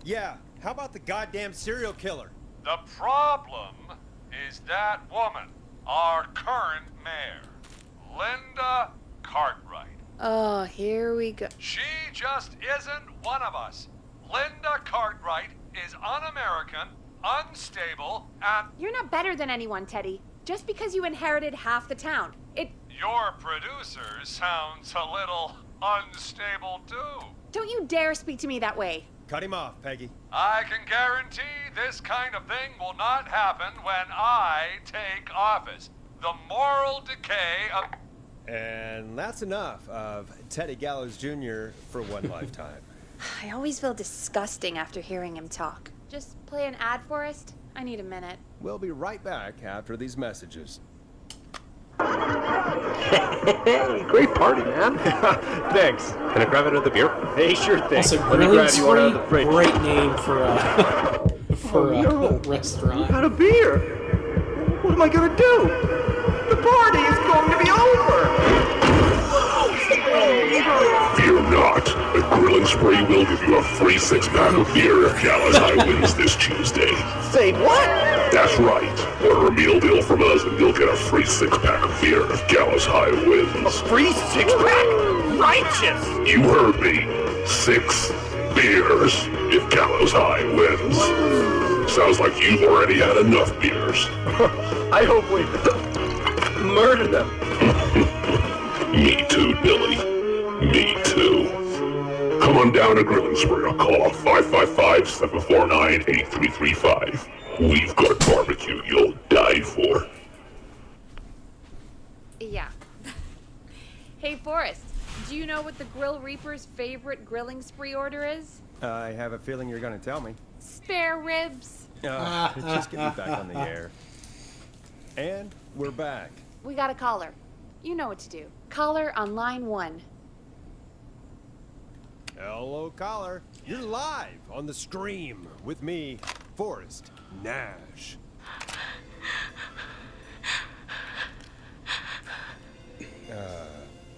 Yeah, how about the goddamn serial killer? The problem is that woman, our current mayor, Linda Cartwright. Oh, here we go. She just isn't one of us. Linda Cartwright is un-American, unstable, and... You're not better than anyone, Teddy. Just because you inherited half the town. Your producer sounds a little unstable, too. Don't you dare speak to me that way. Cut him off, Peggy. I can guarantee this kind of thing will not happen when I take office. The moral decay of... And that's enough of Teddy Gallows Jr. for one lifetime. I always feel disgusting after hearing him talk. Just play an ad, Forrest. I need a minute. We'll be right back after these messages. Great party, man. Thanks. Can I grab another beer? Hey, sure thing. Also, Let me grab you one out of Grilling the fridge. Spree, great name for a restaurant. Out of beer. What am I gonna do? The party is going to be over. Fear not. The Grilling Spree will give you a free 6-pack of beer if Gallows High wins this Tuesday. Say what? That's right. Order a meal deal from us and you'll get a free 6-pack of beer if Gallows High wins. A free 6-pack? Righteous! You heard me. 6 beers if Gallows High wins. Sounds like you've already had enough beers. I hope we murder them. Me too, Billy. Me too. Come on down to Grilling Spree or call 555-749-8335. We've got barbecue you'll die for. Yeah. Hey, Forrest, do you know what the Grill Reaper's favorite grilling spree order is? I have a feeling you're going to tell me. Spare ribs. Just get me back on the air. And we're back. We got a caller. You know what to do. Caller on line 1. Hello, caller. You're live on the stream with me, Forrest Nash.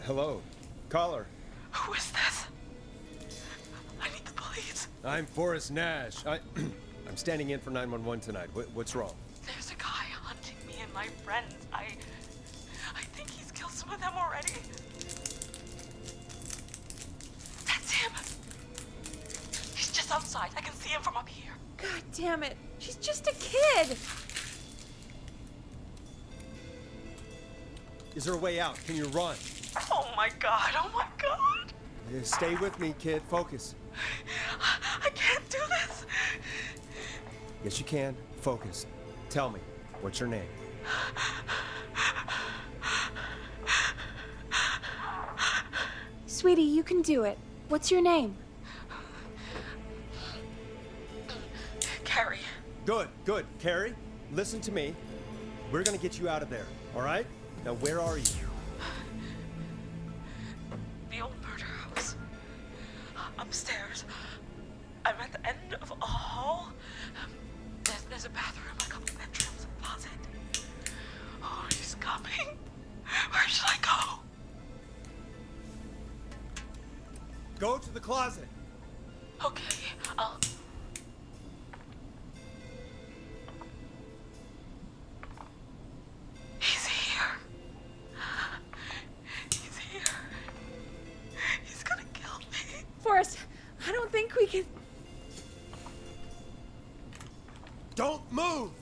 Hello, caller. Who is this? I need the police. I'm Forrest Nash. I'm standing in for 911 tonight. What's wrong? There's a guy hunting me and my friends. I think he's killed some of them already. That's him. He's just outside. I can see him from up here. God damn it. She's just a kid. Is there a way out? Can you run? Oh my god. Oh my god. Stay with me, kid. Focus. I can't do this. Yes, you can. Focus. Tell me, what's your name? Sweetie, you can do it. What's your name? Carrie. Good, good. Carrie, listen to me. We're gonna get you out of there, all right? Now, where are you? The old murder house. Upstairs. I'm at the end of a a bathroom, a couple bedrooms, a closet. Oh, he's coming. Where should I go? Go to the closet. Okay, I'll... He's here. He's here. He's gonna kill me. Forrest, I don't think we can... Don't move!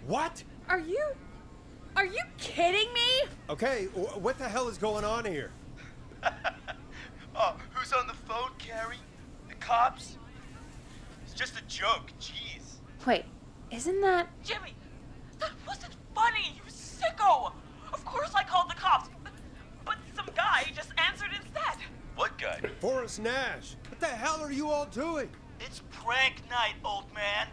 What? Are you kidding me? Okay, what the hell is going on here? Oh, who's on the phone, Carrie? The cops? It's just a joke, jeez. Wait, isn't that... Jimmy, that wasn't funny, you sicko! Of course I called the cops, but some guy just answered instead. What guy? Forrest Nash. What the hell are you all doing? It's prank night, old man.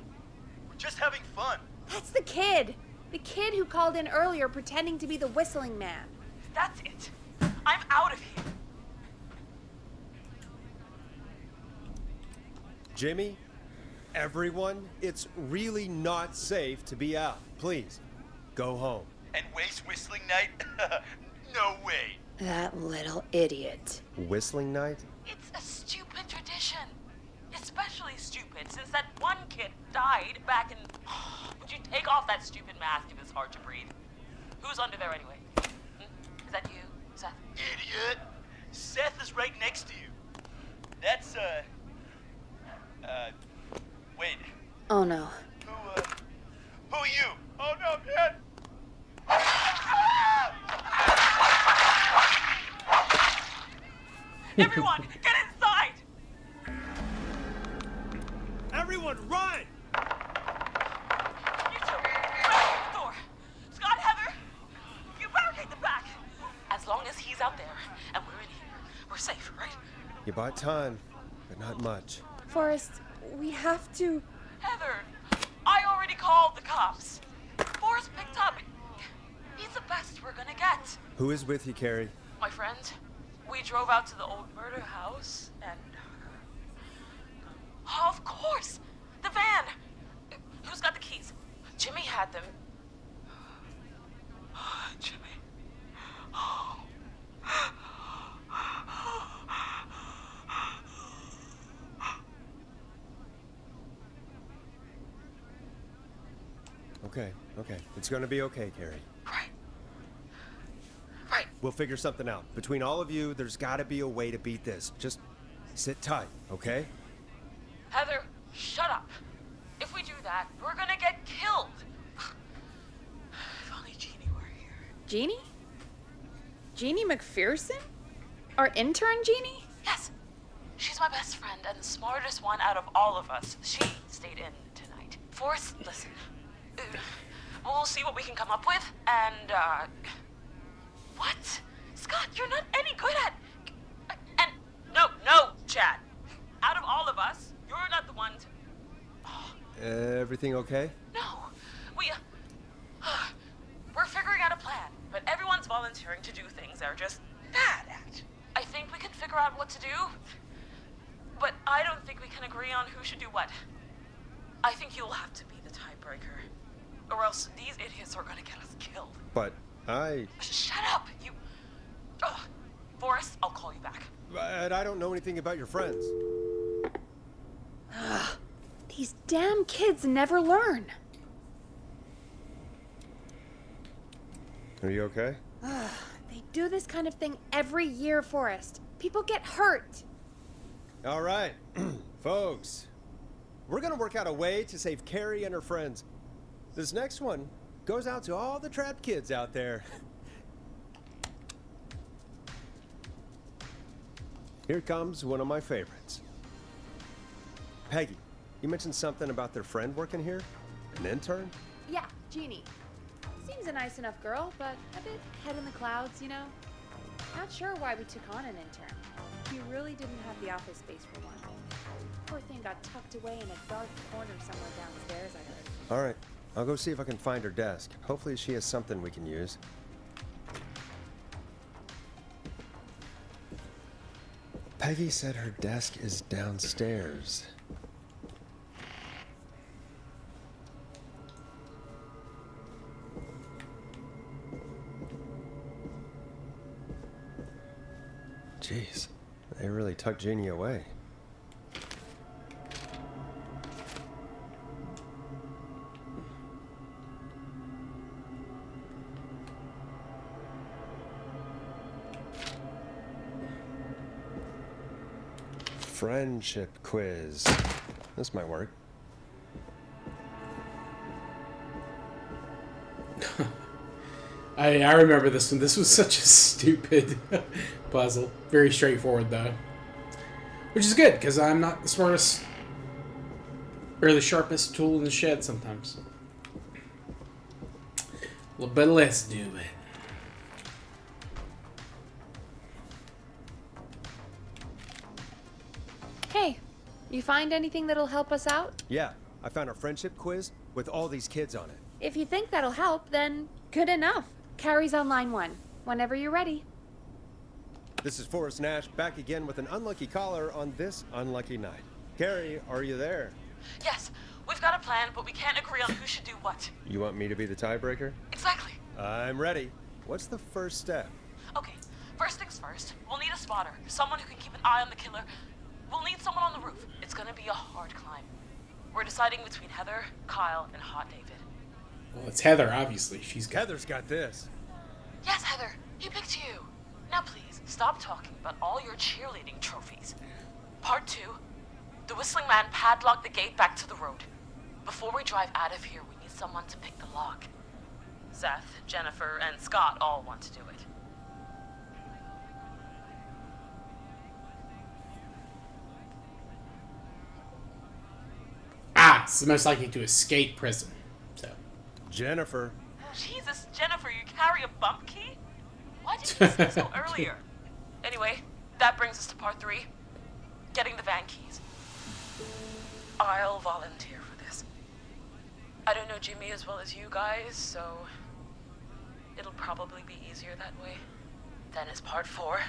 We're just having fun. That's the kid! The kid who called in earlier pretending to be the whistling man. That's it. I'm out of here. Jimmy, everyone, it's really not safe to be out. Please, go home. And waste whistling night? No way. That little idiot. Whistling night? It's a stupid tradition. Especially stupid since that one kid died back in... Would you take off that stupid mask if it's hard to breathe? Who's under there anyway? Is that you, Seth? Idiot. Seth is right next to you. That's, wait. Oh no. Who are you? Oh no, man! Everyone, get inside! Everyone, run! You two, barricade the door. Scott, Heather, you barricade the back. As long as he's out there and we're in here, we're safe, right? You bought time, but not much. Forrest, we have to... Heather, I already called the cops. Forrest picked up. He's the best we're gonna get. Who is with you, Carrie? My friend, we drove out to the old murder house and... Oh, of course! The van! Who's got the keys? Jimmy had them. Jimmy. Oh. Okay. It's gonna be okay, Carrie. Right. We'll figure something out. Between all of you, there's gotta be a way to beat this. Just sit tight, okay? Heather, shut up. If we do that, we're gonna get killed. If only Jeannie were here. Jeannie? Jeannie McPherson? Our intern Jeannie? Yes. She's my best friend and the smartest one out of all of us. She stayed in tonight. Forrest, listen. We'll see what we can come up with, and, What? Scott, you're not any good at... And, no, Chad. Out of all of us, you're not the one to... Everything okay? No, we're figuring out a plan, but everyone's volunteering to do things they're just bad at. I think we can figure out what to do, but I don't think we can agree on who should do what. I think you'll have to be the tiebreaker, or else these idiots are gonna get us killed. But I... Shut up, you... Ugh. Forrest, I'll call you back. But I don't know anything about your friends. These damn kids never learn. Are you okay? They do this kind of thing every year, Forrest. People get hurt. All right, folks. We're gonna work out a way to save Carrie and her friends. This next one goes out to all the trapped kids out there. Here comes one of my favorites. Peggy, you mentioned something about their friend working here? An intern? Yeah, Jeannie. Seems a nice enough girl, but a bit head in the clouds, you know? Not sure why we took on an intern. We really didn't have the office space for one. Poor thing got tucked away in a dark corner somewhere downstairs, I heard. All right, I'll go see if I can find her desk. Hopefully she has something we can use. Peggy said her desk is downstairs. Jeez, they really tucked Jeannie away. Friendship quiz. This might work. I remember this one. This was such a stupid puzzle. Very straightforward, though. Which is good, because I'm not the smartest or the sharpest tool in the shed sometimes. Well, but let's do it. Hey, you find anything that'll help us out? Yeah, I found a friendship quiz with all these kids on it. If you think that'll help, then good enough. Carrie's on line 1, whenever you're ready. This is Forrest Nash, back again with an unlucky caller on this unlucky night. Carrie, are you there? Yes, we've got a plan, but we can't agree on who should do what. You want me to be the tiebreaker? Exactly. I'm ready. What's the first step? Okay, first things first. We'll need a spotter, someone who can keep an eye on the killer. We'll need someone on the roof. It's gonna be a hard climb. We're deciding between Heather, Kyle, and Hot David. Well, it's Heather, obviously. Heather's got this. Yes, Heather, he picked you. Now please, stop talking about all your cheerleading trophies. Part 2. The Whistling Man padlocked the gate back to the road. Before we drive out of here, we need someone to pick the lock. Seth, Jennifer, and Scott all want to do it. Ah, it's the most likely to escape prison. So. Jennifer. Jesus, Jennifer, you carry a bump key? Why didn't you say so earlier? Anyway, that brings us to part 3. Getting the van keys. I'll volunteer for this. I don't know Jimmy as well as you guys, so it'll probably be easier that way. Then is part 4.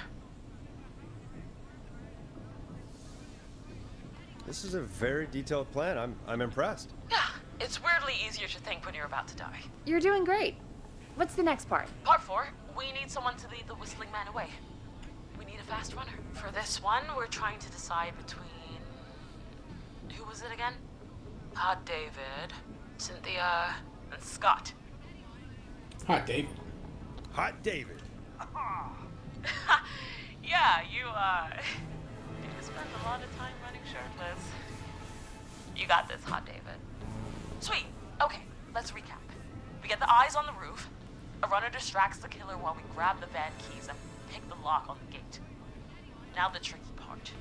This is a very detailed plan. I'm impressed. Yeah, it's weirdly easier to think when you're about to die. You're doing great. What's the next part? Part 4, we need someone to lead the Whistling Man away. We need a fast runner. For this one, we're trying to decide between... Who was it again? Hot David, Cynthia, and Scott. Hot David. Hot David. Yeah, you spend a lot of time running shirtless. You got this, Hot David. Sweet. Okay, let's recap. We get the eyes on the roof. A runner distracts the killer while we grab the van keys and pick the lock on the gate. Now the tricky part.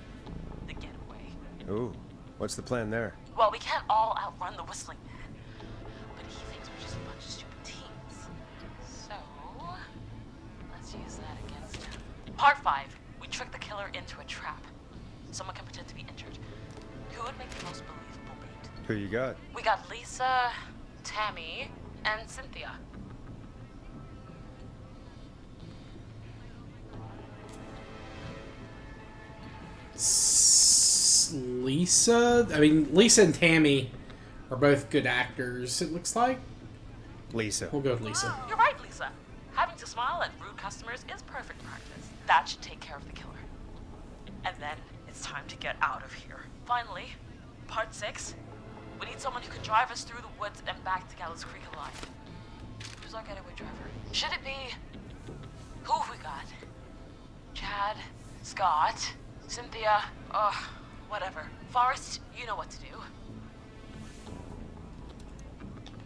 The getaway. Ooh, what's the plan there? Well, we can't all outrun the Whistling Man. But he thinks we're just a bunch of stupid teens. So, let's use that against him. Part 5. We trick the killer into a trap. Someone can pretend to be injured. Who would make the most believable bait? Who you got? We got Lisa, Tammy, and Cynthia. Lisa? I mean, Lisa and Tammy are both good actors, it looks like. Lisa. We'll go with Lisa. You're right, Lisa. Having to smile at rude customers is perfect practice. That should take care of the killer. And then it's time to get out of here. Finally, part 6. We need someone who can drive us through the woods and back to Gallows Creek alive. Who's our getaway driver? Should it be... Who have we got? Chad, Scott, Cynthia, whatever. Forrest, you know what to do.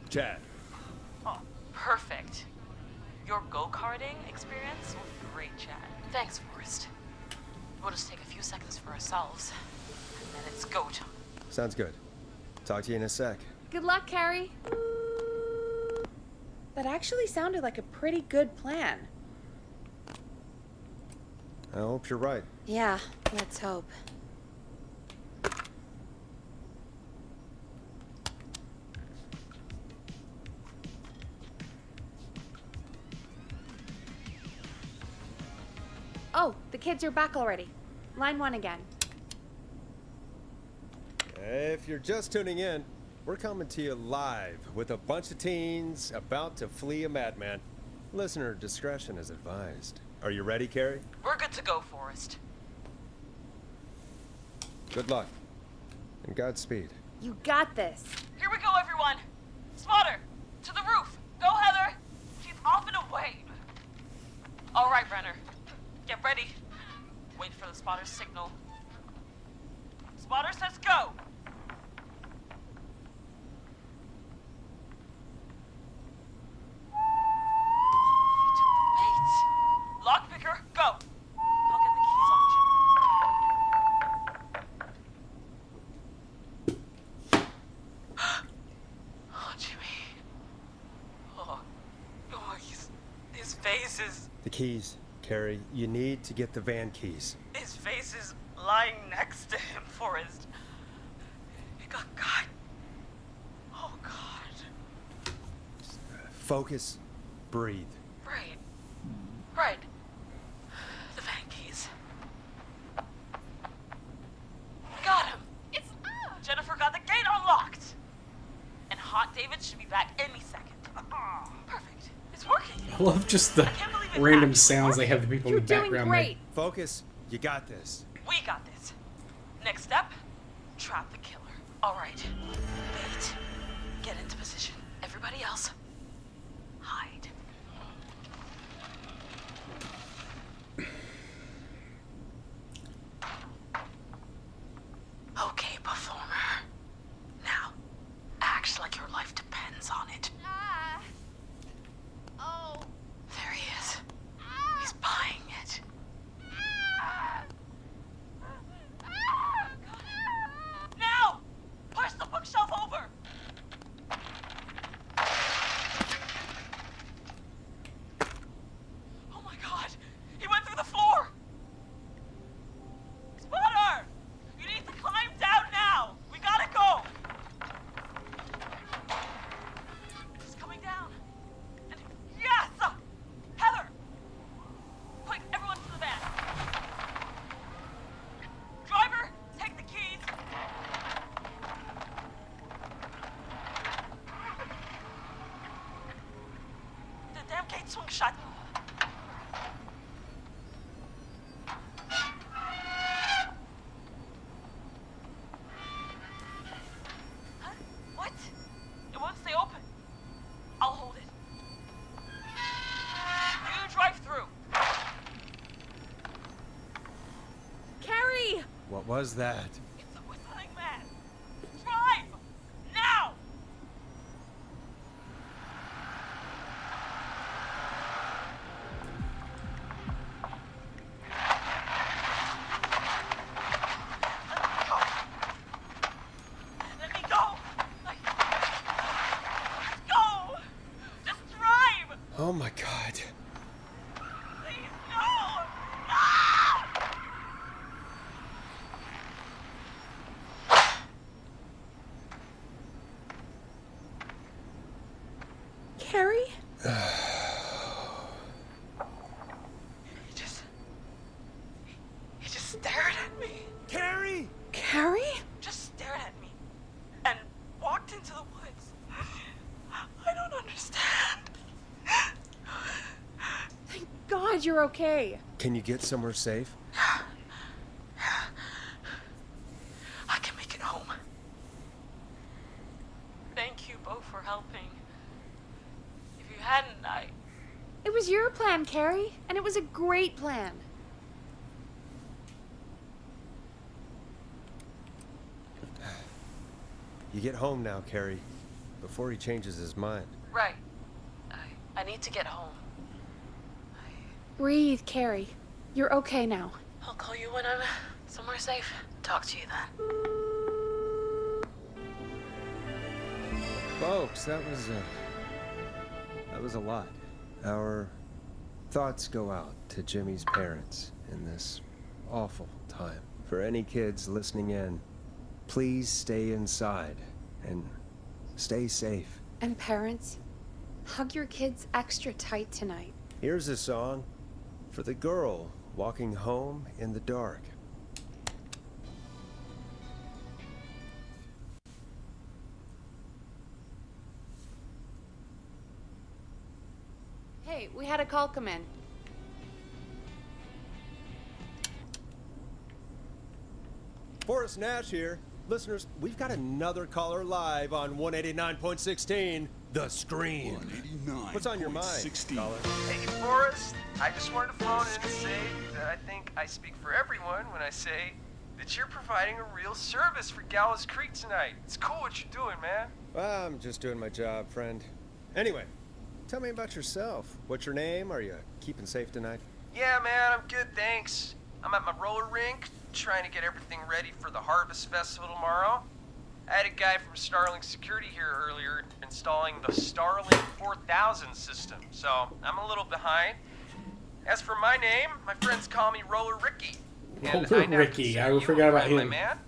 Chad. Oh, perfect. Your go-karting experience will be great, Chad. Thanks, Forrest. We'll just take a few seconds for ourselves, and then it's go time. Sounds good. Talk to you in a sec. Good luck, Carrie. That actually sounded like a pretty good plan. I hope you're right. Yeah, let's hope. Oh, the kids are back already. Line 1 again. If you're just tuning in, we're coming to you live with a bunch of teens about to flee a madman. Listener discretion is advised. Are you ready, Carrie? We're good to go, Forrest. Good luck. And Godspeed. You got this. Here we go, everyone. Spotter, to the roof. Go, Heather. She's off and away. All right, Renner. Get ready. Wait for the spotter's signal. Spotter says go. Wait. Lockpicker, go. I'll get the keys off Jimmy. Oh, Jimmy. Oh, his face is... The keys, Carrie. You need to get the van keys. His face is lying next to him, Forrest. He got caught. Oh, God. Focus. Breathe. Right. Right. The van keys. Got him. It's Jennifer got the gate unlocked. And Hot David should be back any second. Perfect. It's working. I love just the random sounds they have the people in the background make. Focus. You got this. We got this. Next step, trap the killer. All right. Wait. Get into position. Everybody else, hide. Okay, performer. Now, act like your life depends on it. Oh. There he is. He's buying it. Now! Push the bookshelf over! Oh my god! He went through the floor! Spotter! You need to climb down now! We gotta go! He's coming down. And yes! Heather! Quick, everyone to the van. Driver, take the keys. The damn gate swung shut. Huh? What? It won't stay open. I'll hold it. You drive through. Carrie! What was that? It's a whistling man. Drive! Now! Let me go! Let's go! Just drive! Oh my god. Please, no! Ah! Carrie? He just stared at me. Carrie! Carrie? Just stared at me and walked into the woods. I don't understand. Thank God you're okay. Can you get somewhere safe? I can make it home. Thank you both for helping. If you hadn't, It was your plan, Carrie, and it was a great plan. You get home now, Carrie, before he changes his mind. Right. I need to get home. Breathe, Carrie. You're okay now. I'll call you when I'm somewhere safe. Talk to you then. Folks, that was a lot. Our thoughts go out to Jimmy's parents in this awful time. For any kids listening in, please stay inside and stay safe. And parents, hug your kids extra tight tonight. Here's a song for the girl walking home in the dark. Hey, we had a call come in. Forrest Nash here. Listeners, we've got another caller live on 189.16, The Screen. 189. What's on your mind, caller? Hey, Forrest. I just wanted to phone in and say that I think I speak for everyone when I say that you're providing a real service for Gallows Creek tonight. It's cool what you're doing, man. Well, I'm just doing my job, friend. Anyway, tell me about yourself. What's your name? Are you keeping safe tonight? Yeah, man, I'm good, thanks. I'm at my roller rink, trying to get everything ready for the Harvest Festival tomorrow. I had a guy from Starlink Security here earlier installing the Starlink 4000 system, so I'm a little behind. As for my name, my friends call me Roller Ricky. Roller Ricky, I forgot about him. My man.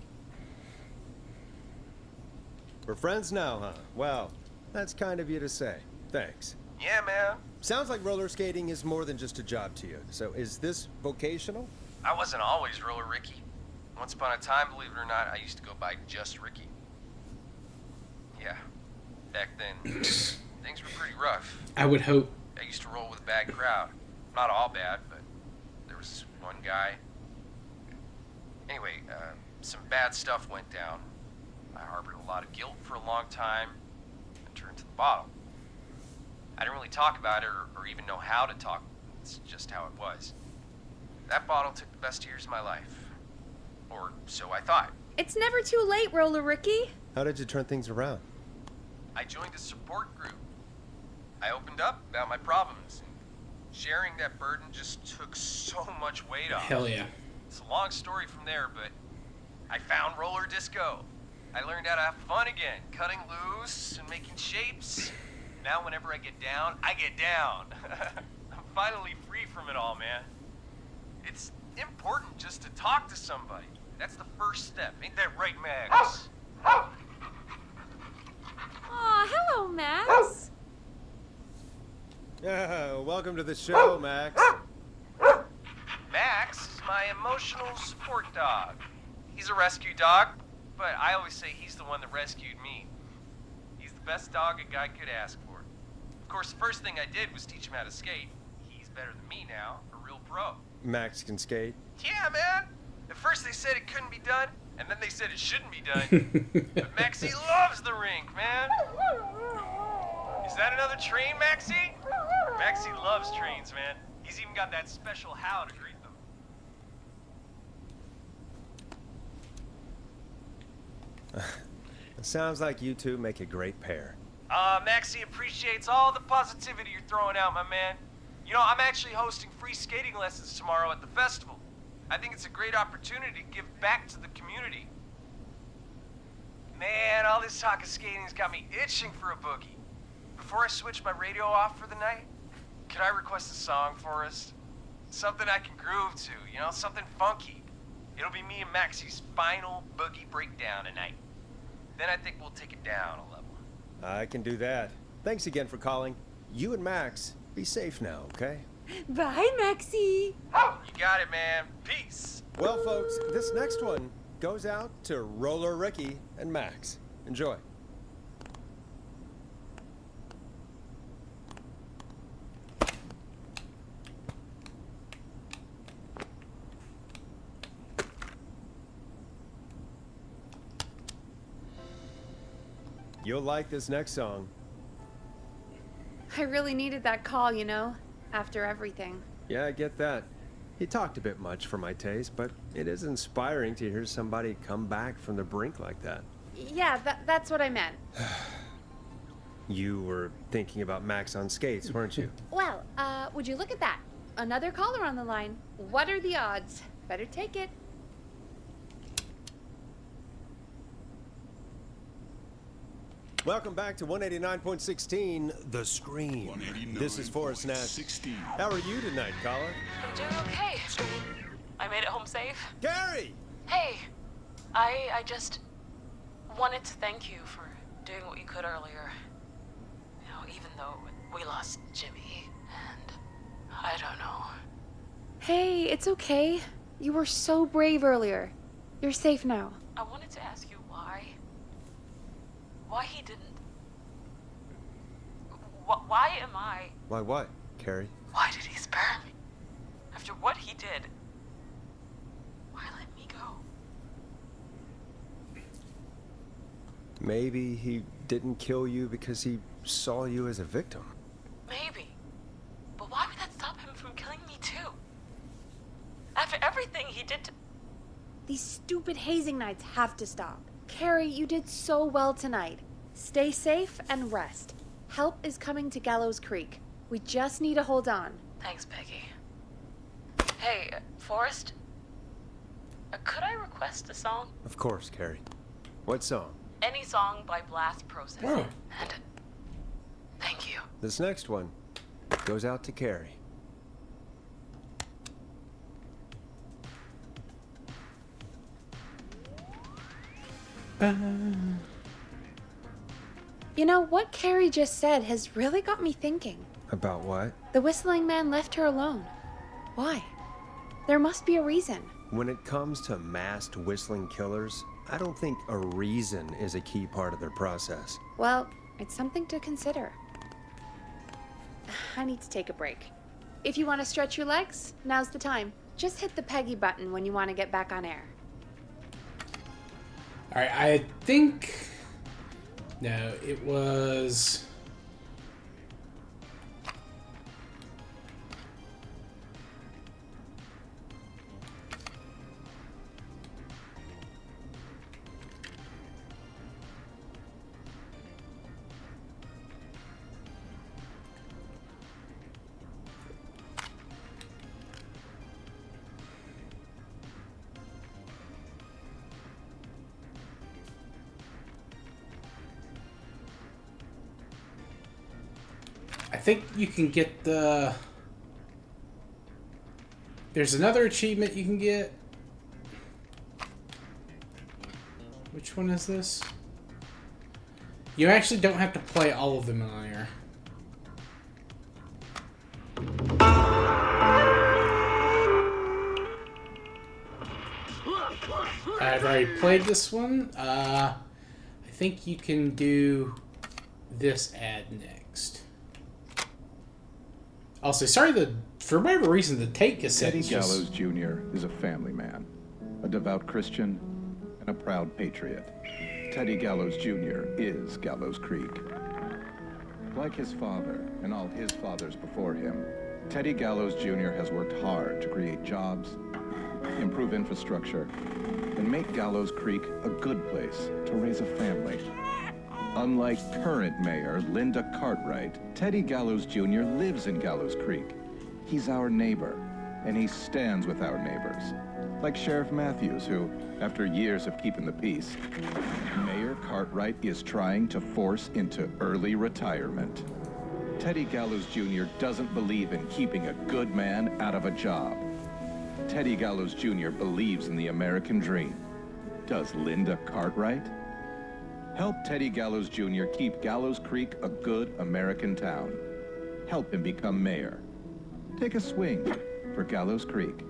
We're friends now, huh? Well, that's kind of you to say. Thanks. Yeah, man. Sounds like roller skating is more than just a job to you. So is this vocational? I wasn't always Roller Ricky. Once upon a time, believe it or not, I used to go by just Ricky. Yeah. Back then, things were pretty rough. I would hope. I used to roll with a bad crowd. Not all bad, but there was one guy. Anyway, some bad stuff went down. I harbored a lot of guilt for a long time and turned to the bottle. I didn't really talk about it or even know how to talk. It's just how it was. That bottle took the best years of my life. Or so I thought. It's never too late, Roller Ricky. How did you turn things around? I joined a support group. I opened up about my problems. Sharing that burden just took so much weight off. Hell yeah. It's a long story from there, but I found roller disco. I learned how to have fun again, cutting loose and making shapes. Now whenever I get down, I get down. I'm finally free from it all, man. It's important just to talk to somebody. That's the first step. Ain't that right, Max? Aw, hello, Max. Yeah, welcome to the show, Max. Max is my emotional support dog. He's a rescue dog, but I always say he's the one that rescued me. He's the best dog a guy could ask for. Of course, the first thing I did was teach him how to skate. He's better than me now, a real pro. Max can skate. Yeah, man. At first they said it couldn't be done, and then they said it shouldn't be done. But Maxie loves the rink, man. Is that another train, Maxie? Maxie loves trains, man. He's even got that special howl to greet them. It sounds like you two make a great pair. Maxie appreciates all the positivity you're throwing out, my man. You know, I'm actually hosting free skating lessons tomorrow at the festival. I think it's a great opportunity to give back to the community. Man, all this talk of skating's got me itching for a boogie. Before I switch my radio off for the night, could I request a song for us? Something I can groove to, you know, something funky. It'll be me and Maxie's final boogie breakdown tonight. Then I think we'll take it down a level. I can do that. Thanks again for calling. You and Max, be safe now, okay? Bye, Maxie. You got it, man. Peace. Well, folks, this next one goes out to Roller Ricky and Max. Enjoy. You'll like this next song. I really needed that call, you know, after everything. Yeah, I get that. He talked a bit much for my taste, but it is inspiring to hear somebody come back from the brink like that. Yeah, that's what I meant. You were thinking about Max on skates, weren't you? Well, would you look at that? Another caller on the line. What are the odds? Better take it. Welcome back to 189.16, The Scream. This is Forrest Nash. How are you tonight, caller? I'm doing okay. I made it home safe. Gary! Hey, I just wanted to thank you for doing what you could earlier. You know, even though we lost Jimmy, and I don't know. Hey, it's okay. You were so brave earlier. You're safe now. I wanted to ask you why he didn't. Why am I? Why what, Carrie? Why did he spare me? After what he did, why let me go? Maybe he didn't kill you because he saw you as a victim. Maybe. But why would that stop him from killing me too? After everything he did to... These stupid hazing nights have to stop. Carrie, you did so well tonight. Stay safe and rest. Help is coming to Gallows Creek. We just need to hold on. Thanks, Peggy. Hey, Forrest, could I request a song? Of course, Carrie. What song? Any song by Blast Process. Oh. And thank you. This next one goes out to Carrie. You know, what Carrie just said has really got me thinking. About what? The whistling man left her alone. Why? There must be a reason. When it comes to masked whistling killers, I don't think a reason is a key part of their process. Well, it's something to consider. I need to take a break. If you want to stretch your legs, now's the time. Just hit the Peggy button when you want to get back on air. Alright, I think... No, it was... I think you can get the... There's another achievement you can get. Which one is this? You actually don't have to play all of them on air. I've already played this one. I think you can do this ad next. Also, sorry, for whatever reason, the tape cassette Teddy is Gallows Jr. is a family man, a devout Christian, and a proud patriot. Teddy Gallows Jr. is Gallows Creek. Like his father and all his fathers before him, Teddy Gallows Jr. has worked hard to create jobs, improve infrastructure, and make Gallows Creek a good place to raise a family. Unlike current mayor Linda Cartwright, Teddy Gallows Jr. lives in Gallows Creek. He's our neighbor, and he stands with our neighbors. Like Sheriff Matthews, who, after years of keeping the peace, Mayor Cartwright is trying to force into early retirement. Teddy Gallows Jr. doesn't believe in keeping a good man out of a job. Teddy Gallows Jr. believes in the American dream. Does Linda Cartwright? Help Teddy Gallows Jr. keep Gallows Creek a good American town. Help him become mayor. Take a swing for Gallows Creek.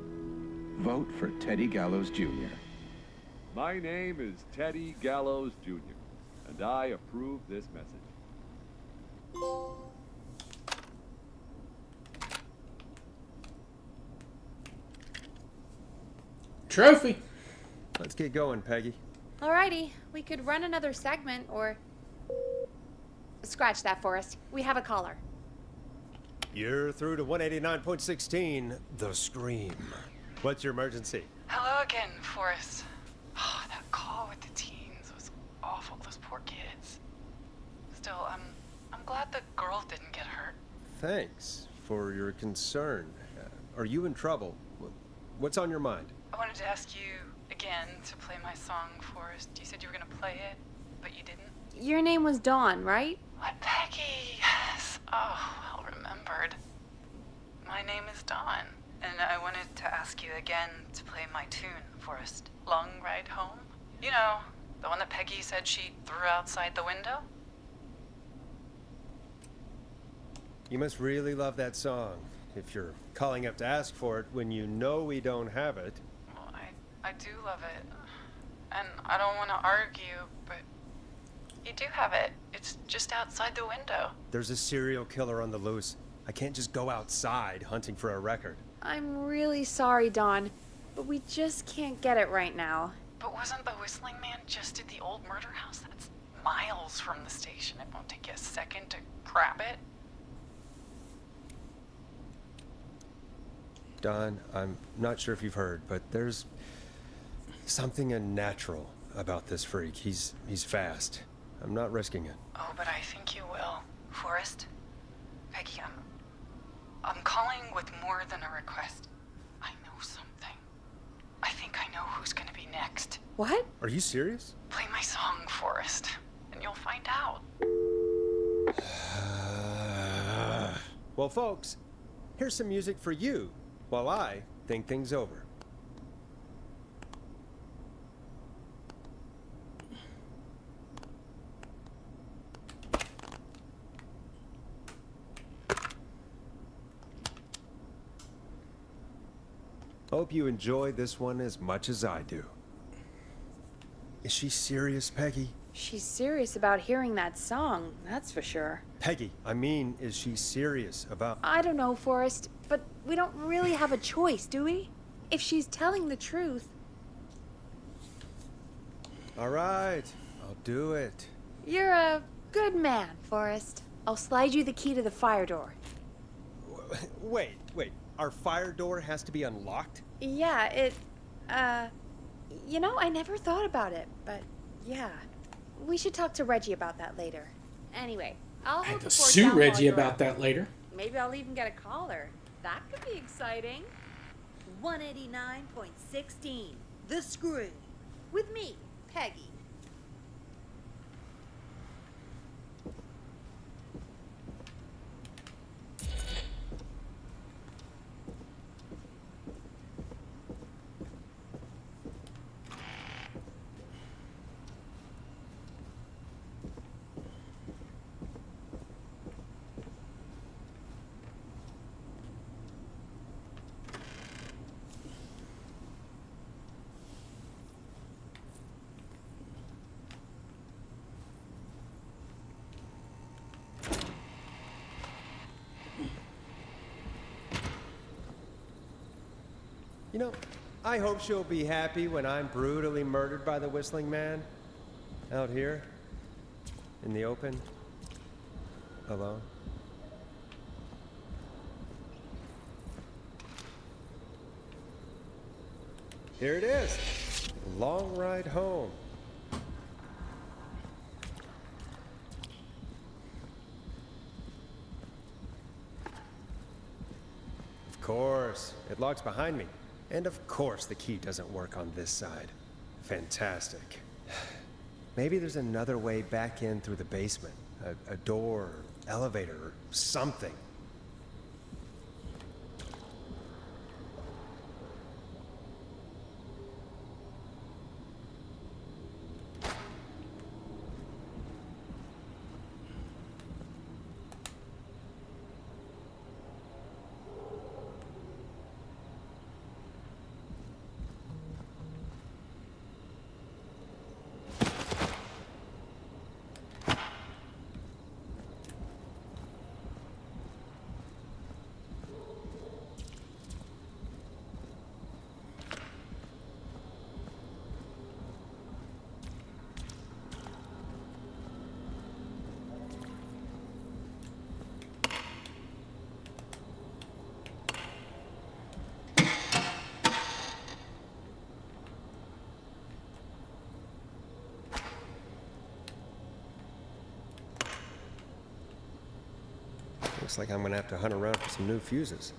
Vote for Teddy Gallows Jr. My name is Teddy Gallows Jr., and I approve this message. Trophy! Let's get going, Peggy. Alrighty, we could run another segment or... Scratch that, Forrest. We have a caller. You're through to 189.16, The Scream. What's your emergency? Hello again, Forrest. Oh, that call with the teens was awful. Those poor kids. Still, I'm glad the girl didn't get hurt. Thanks for your concern. Are you in trouble? What's on your mind? wanted to ask you again to play my song, Forrest. You said you were gonna play it, but you didn't. Your name was Dawn, right? What, Peggy? Yes. Oh, well remembered. My name is Dawn, and I wanted to ask you again to play my tune, Forrest. Long Ride Home? You know, the one that Peggy said she threw outside the window? You must really love that song, if you're calling up to ask for it when you know we don't have it. Well, I do love it. And I don't want to argue, but you do have it. It's just outside the window. There's a serial killer on the loose. I can't just go outside hunting for a record. I'm really sorry, Dawn, but we just can't get it right now. But wasn't the Whistling Man just at the old murder house? That's miles from the station. It won't take you a second to grab it. Don, I'm not sure if you've heard, but there's something unnatural about this freak. He's fast. I'm not risking it. Oh, but I think you will. Forrest? Peggy, I'm calling with more than a request. I know something. I think I know who's gonna be next. What? Are you serious? Play my song, Forrest, and you'll find out. Well, folks, here's some music for you while I think things over. Hope you enjoy this one as much as I do. Is she serious, Peggy? She's serious about hearing that song, that's for sure. Peggy, I mean, is she serious about... I don't know, Forrest, but we don't really have a choice, do we? If she's telling the truth... All right, I'll do it. You're a good man, Forrest. I'll slide you the key to the fire door. Wait. Our fire door has to be unlocked? Yeah, you know, I never thought about it, but yeah. We should talk to Reggie about that later. Anyway, I'll hold the fort Sue down while Reggie you're about up. that later. Maybe I'll even get a caller. That could be exciting. 189.16, The Screw. With me, Peggy. You know, I hope she'll be happy when I'm brutally murdered by the Whistling Man. Out here, in the open, alone. Here it is. Long Ride Home. Of course, it locks behind me. And of course the key doesn't work on this side. Fantastic. Maybe there's another way back in through the basement. A door, elevator, or something. Looks like I'm gonna have to hunt around for some new fuses.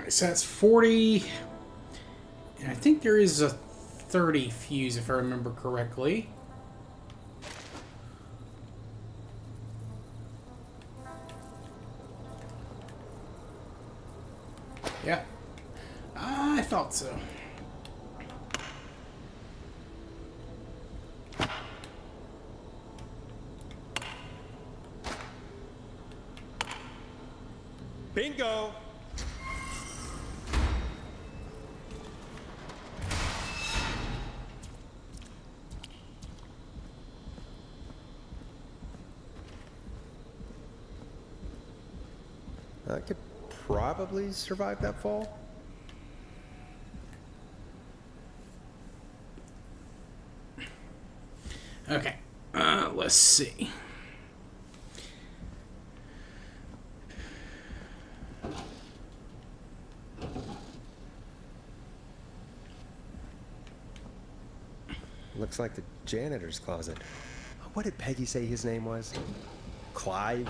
Alright, so that's 40. And I think there is a 30 fuse, if I remember correctly. Yeah. I thought so. Bingo! I could probably survive that fall. Okay. Let's see. Looks like the janitor's closet. What did Peggy say his name was? Clive?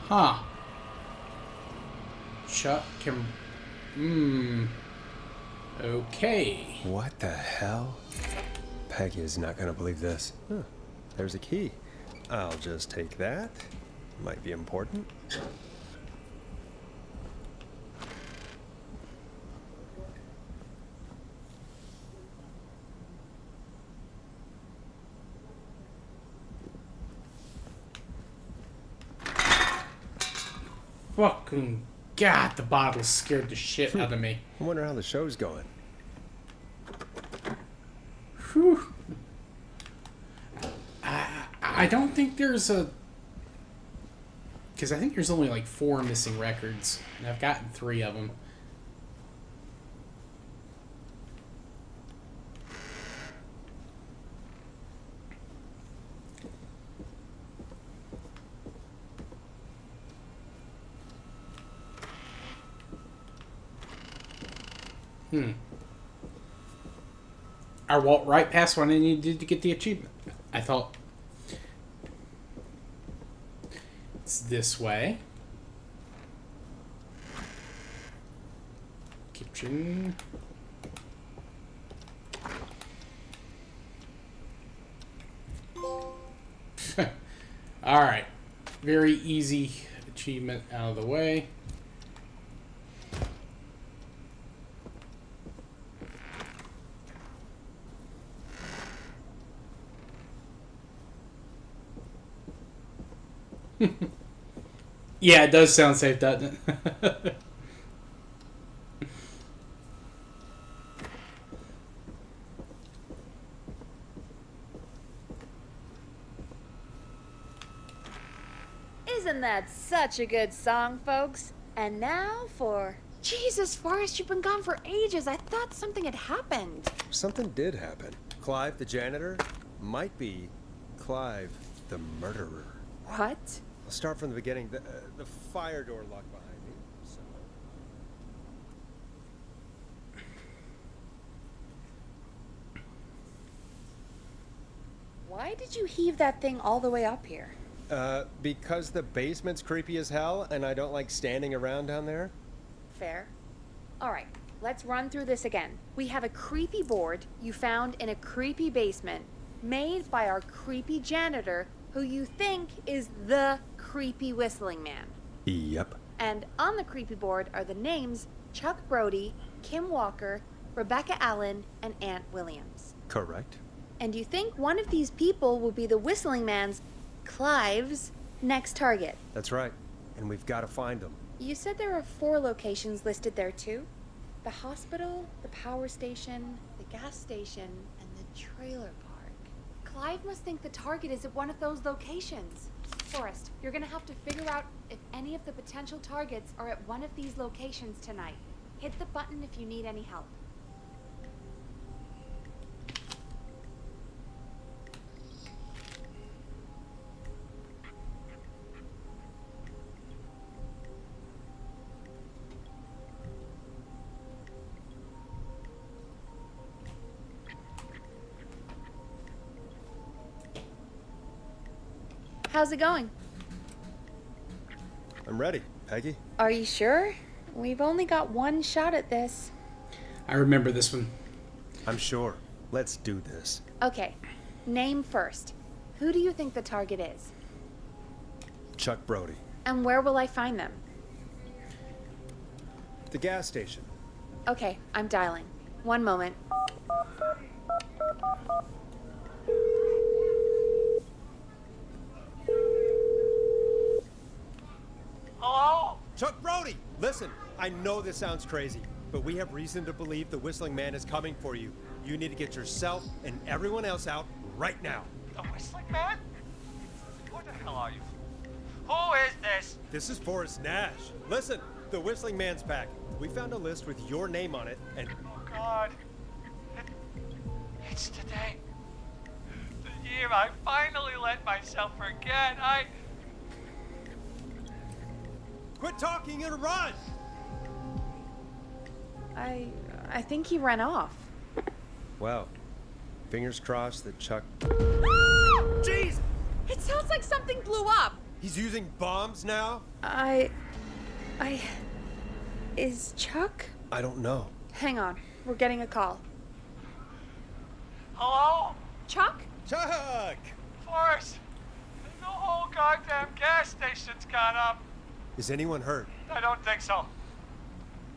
Huh. Chuck can... Okay. What the hell? Peggy is not gonna believe this. Huh. There's a key. I'll just take that. Might be important. Fucking God, the bottle scared the shit out of me. I wonder how the show's going. Whew. I don't think there's a... Because I think there's only like 4 missing records. And I've gotten 3 of them. I walked right past one and needed to get the achievement. I thought it's this way. Kitchen. Alright. Very easy achievement out of the way. Yeah, it does sound safe, doesn't it? Isn't that such a good song, folks? And now for... Jesus, Forrest, you've been gone for ages. I thought something had happened. Something did happen. Clive, the janitor, might be Clive, the murderer. What? I'll start from the beginning. The fire door locked behind me. So... Why did you heave that thing all the way up here? Because the basement's creepy as hell, and I don't like standing around down there. Fair. Alright, let's run through this again. We have a creepy board you found in a creepy basement, made by our creepy janitor, who you think is the creepy whistling man. Yep. And on the creepy board are the names Chuck Brody, Kim Walker, Rebecca Allen, and Aunt Williams. Correct. And you think one of these people will be the whistling man's, Clive's, next target. That's right. And we've got to find them. You said there are 4 locations listed there too? The hospital, the power station, the gas station, and the trailer park. Clive must think the target is at one of those locations. Forrest, you're gonna have to figure out if any of the potential targets are at one of these locations tonight. Hit the button if you need any help. How's it going? I'm ready, Peggy. Are you sure? We've only got one shot at this. I remember this one. I'm sure. Let's do this. Okay, name first. Who do you think the target is? Chuck Brody. And where will I find them? The gas station. Okay, I'm dialing. One moment. Hello? Chuck Brody! Listen, I know this sounds crazy, but we have reason to believe the Whistling Man is coming for you. You need to get yourself and everyone else out right now. The Whistling Man? Who the hell are you? Who is this? This is Forrest Nash. Listen, the Whistling Man's back. We found a list with your name on it, and... Oh, God. It's today. The year I finally let myself forget. Quit talking and run! I think he ran off. Well, fingers crossed that Chuck... Jeez! It sounds like something blew up. He's using bombs now? Is Chuck? I don't know. Hang on, we're getting a call. Hello? Chuck? Chuck! Forrest, the whole goddamn gas station's gone up. Is anyone hurt? I don't think so.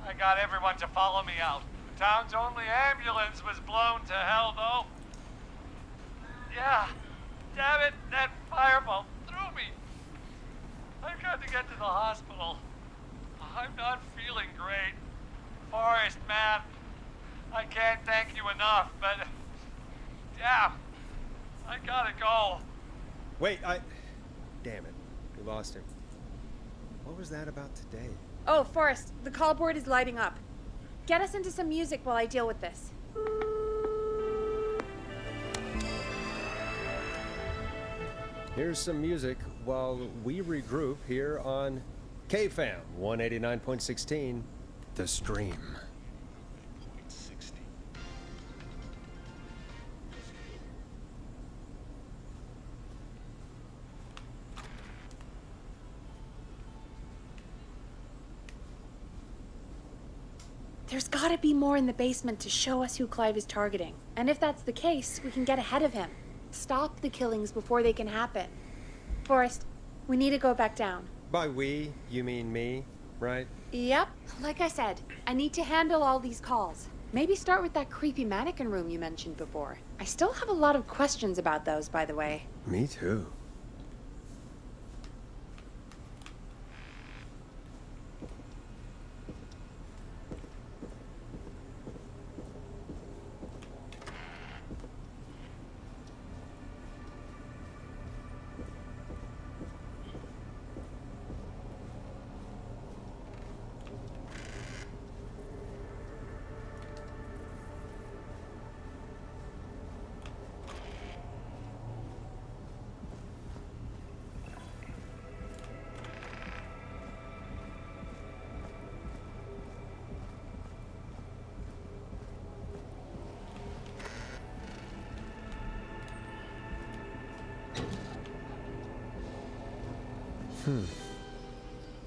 I got everyone to follow me out. The town's only ambulance was blown to hell, though. Yeah, damn it, that fireball threw me. I've got to get to the hospital. I'm not feeling great. Forrest, man, I can't thank you enough, but... yeah, I gotta go. Wait, Damn it. We lost him. What was that about today? Oh, Forrest, the call board is lighting up. Get us into some music while I deal with this. Here's some music while we regroup here on KFAM 189.16, The Stream. There's gotta be more in the basement to show us who Clive is targeting. And if that's the case, we can get ahead of him. Stop the killings before they can happen. Forrest, we need to go back down. By we, you mean me, right? Yep. Like I said, I need to handle all these calls. Maybe start with that creepy mannequin room you mentioned before. I still have a lot of questions about those, by the way. Me too.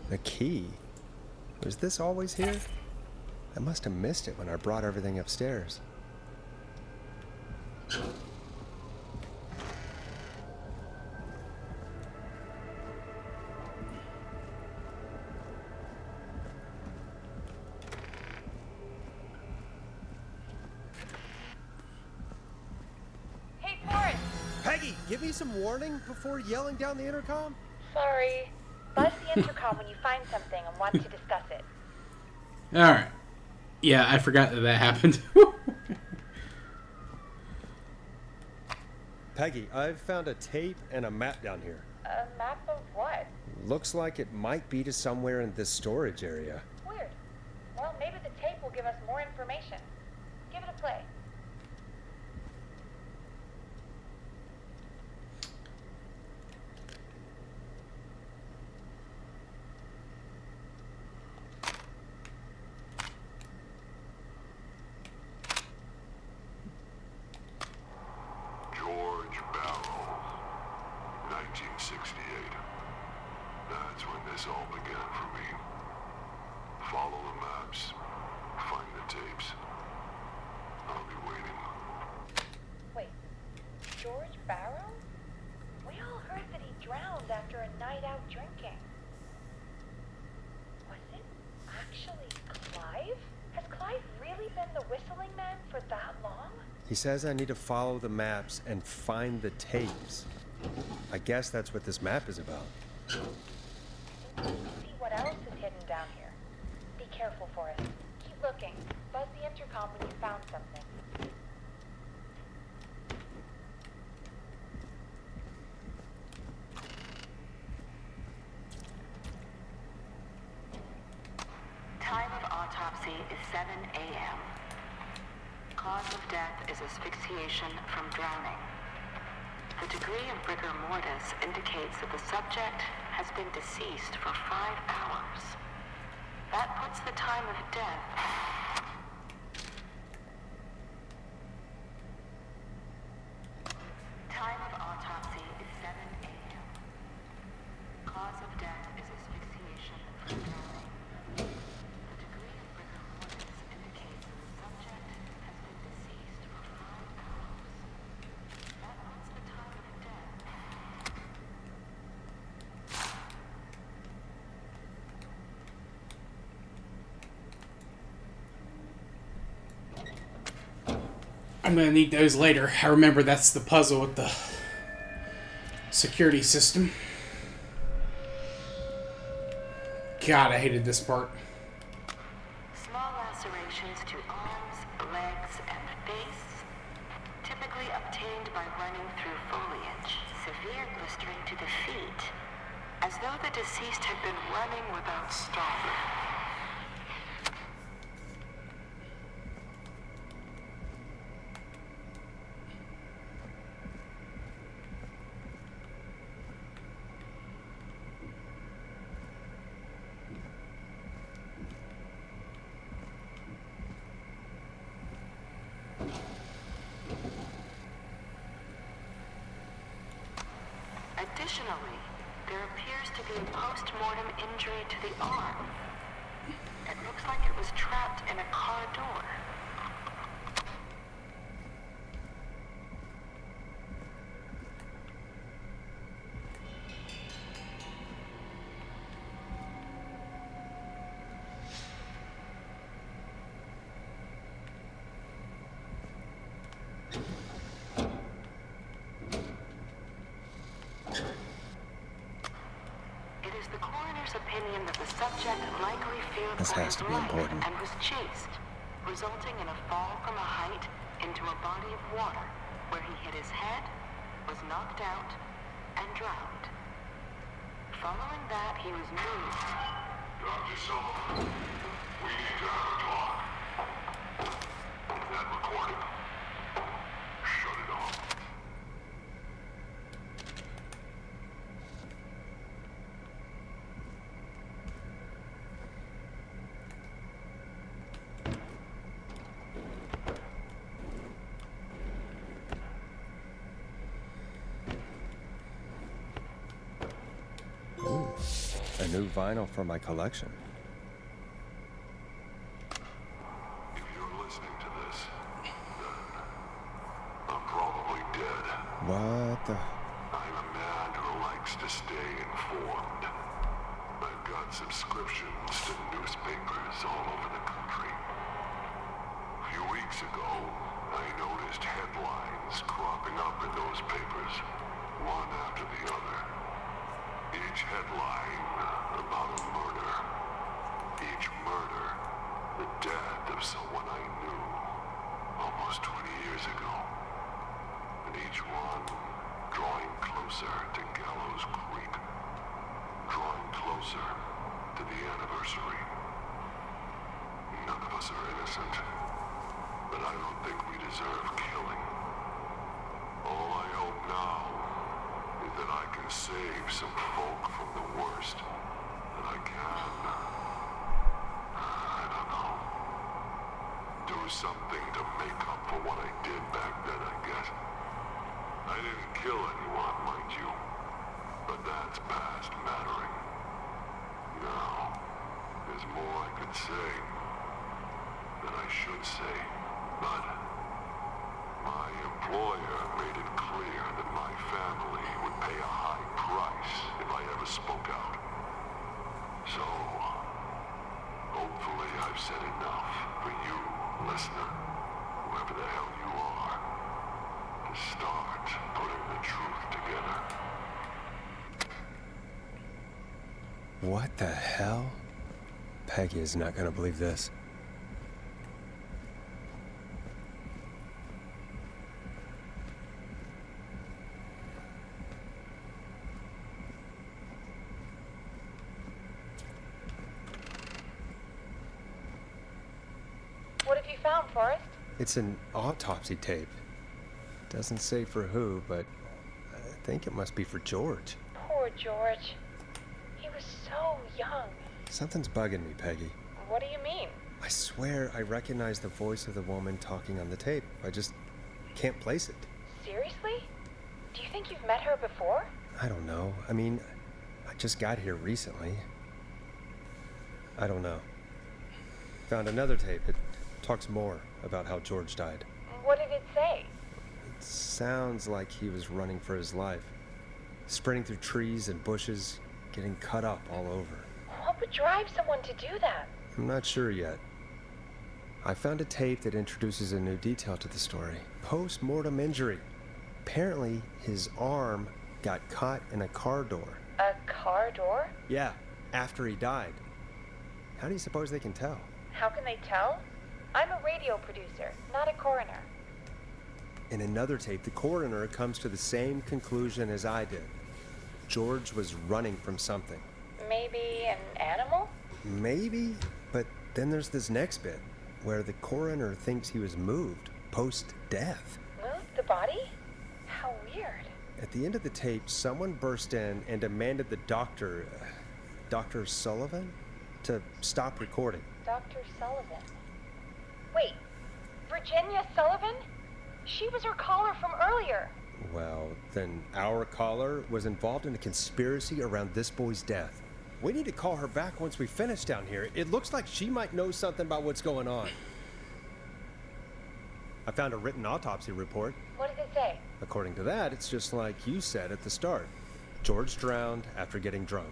The key. Was this always here? I must have missed it when I brought everything upstairs. Hey, Forrest! Peggy, give me some warning before yelling down the intercom? Sorry. Buzz the intercom when you find something and want to discuss it. Alright. Yeah, I forgot that happened. Peggy, I've found a tape and a map down here. A map of what? Looks like it might be to somewhere in this storage area. Weird. Well, maybe the tape will give us more information. Give it a play. George Barrow, 1968. all began for me. Follow the maps. Find the tapes. I'll be waiting. Wait, George Barrow? We all heard that he drowned after a night out drinking. Was it actually Clive? Has Clive really been the Whistling Man for that long? He says I need to follow the maps and find the tapes. I guess that's what this map is about. See what else is hidden down here. Be careful, Forrest. Keep looking. Buzz the intercom when you found something. Time of autopsy is 7 a.m. Cause of death is asphyxiation from drowning. The degree of rigor mortis indicates that the subject has been deceased for 5 hours. That puts the time of death. Time of autopsy is 7 a.m. Cause of death is asphyxiation from drowning. The degree of rigor mortis indicates that the subject has been deceased for 5 hours. That puts the time of death. I'm gonna need those later. I remember that's the puzzle with the security system. God, I hated this part. Small lacerations to arms, legs, and face, typically obtained by running through foliage. Severe blistering to the feet, as though the deceased had been running without stopping. Additionally, there appears to be a post-mortem injury to the arm. It looks like it was trapped in a car door. Opinion that the subject likely feared This for has his to be life important. and was chased, resulting in a fall from a height into a body of water where he hit his head, was knocked out, and drowned. Following that, he was moved. Dr. Sullivan, we need to have a talk. That recording. Shut it off. Ooh, a new vinyl for my collection. If you're listening to this, then I'm probably dead. What the? I'm a man who likes to stay informed. I've got subscriptions to newspapers all over the country. A few weeks ago, I noticed headlines cropping up in those papers, one after the other. Each headline about a murder. Each murder, the death of someone I knew almost 20 years ago. And each one drawing closer to Gallows Creek. Drawing closer to the anniversary. None of us are innocent, but I don't think we deserve killing. All I hope now is that I can save some folk from the worst that I can. I don't know. Do something to make up for what I did back then, I guess. I didn't kill anyone, mind you, but that's past mattering. there's more I could say than I should say, but my employer made it clear that my family would pay a high price if I ever spoke out. So, hopefully I've said enough for you, listener, whoever the hell you are, to start putting the truth together. What the hell? Peggy is not gonna believe this. What have you found, Forrest? It's an autopsy tape. Doesn't say for who, but I think it must be for George. Poor George. He was so young. Something's bugging me, Peggy. What do you mean? I swear I recognize the voice of the woman talking on the tape. I just can't place it. Seriously? Do you think you've met her before? I don't know. I mean, I just got here recently. I don't know. Found another tape. It talks more about how George died. What did it say? It sounds like he was running for his life. Sprinting through trees and bushes, getting cut up all over. What would drive someone to do that? I'm not sure yet. I found a tape that introduces a new detail to the story. Post-mortem injury. Apparently, his arm got caught in a car door. A car door? Yeah, after he died. How do you suppose they can tell? How can they tell? I'm a radio producer, not a coroner. In another tape, the coroner comes to the same conclusion as I did. George was running from something. Maybe an animal? Maybe, but then there's this next bit, where the coroner thinks he was moved post-death. Moved the body? How weird. At the end of the tape, someone burst in and demanded the doctor, Dr. Sullivan, to stop recording. Dr. Sullivan. Wait, Virginia Sullivan? She was her caller from earlier. Well, then our caller was involved in a conspiracy around this boy's death. We need to call her back once we finish down here. It looks like she might know something about what's going on. I found a written autopsy report. What does it say? According to that, it's just like you said at the start. George drowned after getting drunk.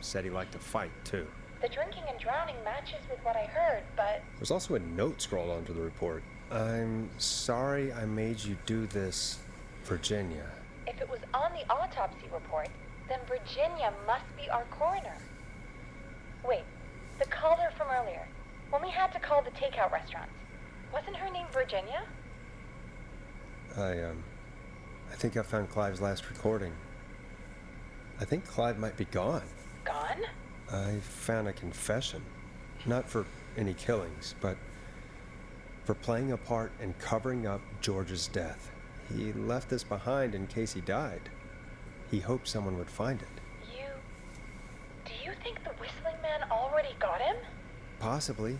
Said he liked to fight, too. The drinking and drowning matches with what I heard, but... There's also a note scrawled onto the report. I'm sorry I made you do this, Virginia. if it was on the autopsy report, then Virginia must be our coroner. Wait, the caller from earlier, when we had to call the takeout restaurants, wasn't her name Virginia? I think I found Clive's last recording. I think Clive might be gone. Gone? I found a confession. Not for any killings, but for playing a part in covering up George's death. He left this behind in case he died. He hoped someone would find it. Do you think the Whistling Man already got him? Possibly.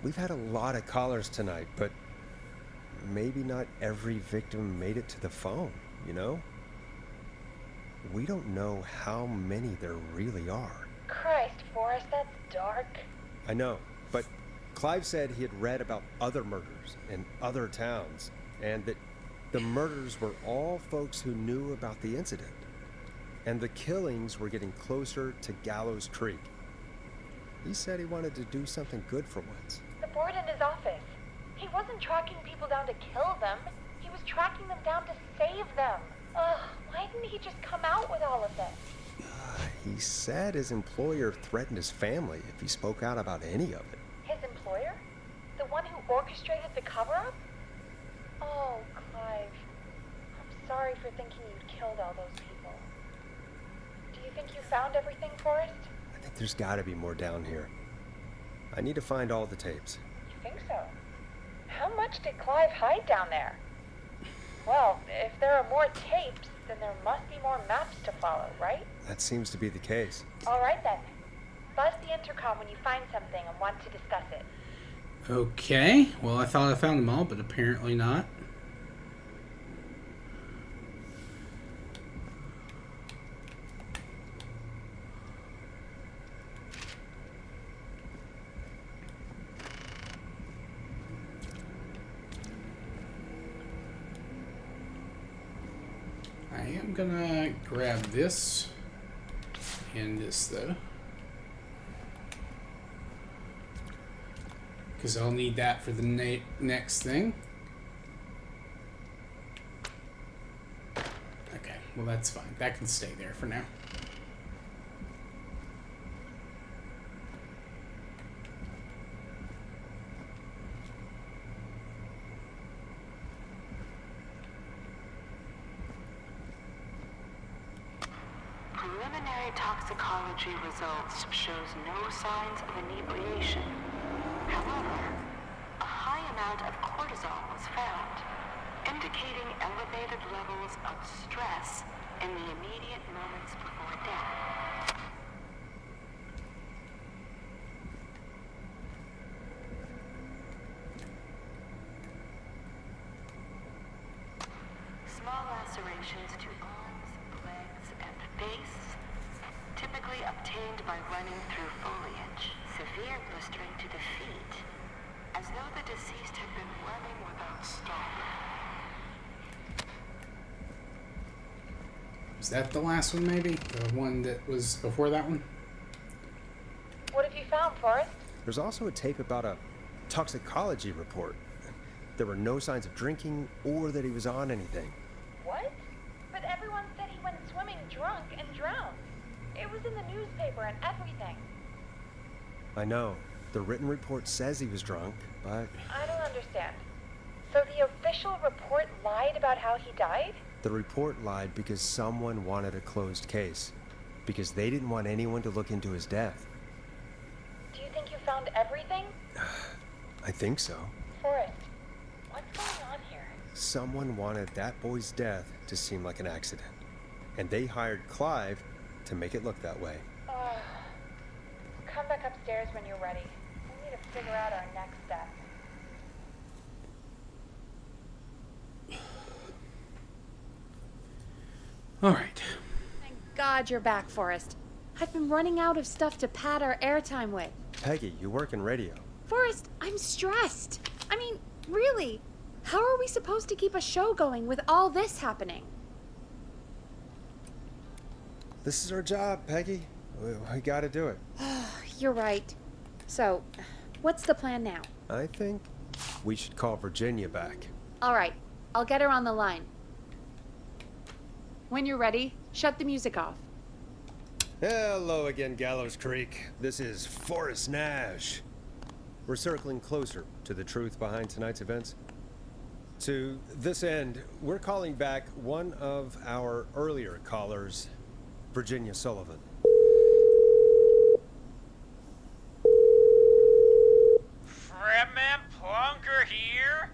We've had a lot of callers tonight, but maybe not every victim made it to the phone, you know? We don't know how many there really are. Christ, Forrest, that's dark. I know, but Clive said he had read about other murders in other towns, and that the murders were all folks who knew about the incident. And the killings were getting closer to Gallows Creek. He said he wanted to do something good for once. The board in his office. He wasn't tracking people down to kill them. He was tracking them down to save them. Ugh, why didn't he just come out with all of this? He said his employer threatened his family if he spoke out about any of it. His employer? The one who orchestrated the cover-up? Oh, Clive. I'm sorry for thinking you'd killed all those people. Do you think you found everything, Forrest? I think there's gotta be more down here. I need to find all the tapes. You think so? How much did Clive hide down there? Well, if there are more tapes, then there must be more maps to follow, right? That seems to be the case. All right, then. Buzz the intercom when you find something and want to discuss it. Okay, well, I thought I found them all, but apparently not. gonna grab this and this though, because I'll need that for the next thing. Okay, well that's fine. That can stay there for now. Preliminary toxicology results shows no signs of inebriation. However, a high amount of cortisol was found, indicating elevated levels of stress in the immediate moments before death. Small lacerations to arms, legs, and face, typically obtained by running through foliage. Severe blistering to the feet, as though the deceased had been running without stopping. Is that the last one, maybe? The one that was before that one? What have you found, Forrest? There's also a tape about a toxicology report. There were no signs of drinking or that he was on anything. What? But everyone said he went swimming drunk and drowned. It was in the newspaper and everything. I know. The written report says he was drunk, but I don't understand. So the official report lied about how he died? the report lied because someone wanted a closed case. Because they didn't want anyone to look into his death. Do you think you found everything? I think so. Forrest, what's going on here? Someone wanted that boy's death to seem like an accident. And they hired Clive to make it look that way. Come back upstairs when you're ready. We need to figure out our next step. All right. Thank God you're back, Forrest. I've been running out of stuff to pad our airtime with. Peggy, you work in radio. Forrest, I'm stressed. I mean, really, how are we supposed to keep a show going with all this happening? This is our job, Peggy. We gotta do it. You're right. So, what's the plan now? I think we should call Virginia back. All right, I'll get her on the line. When you're ready, shut the music off. Hello again, Gallows Creek. This is Forrest Nash. We're circling closer to the truth behind tonight's events. To this end, we're calling back one of our earlier callers, Virginia Sullivan. Fredman Plunker here?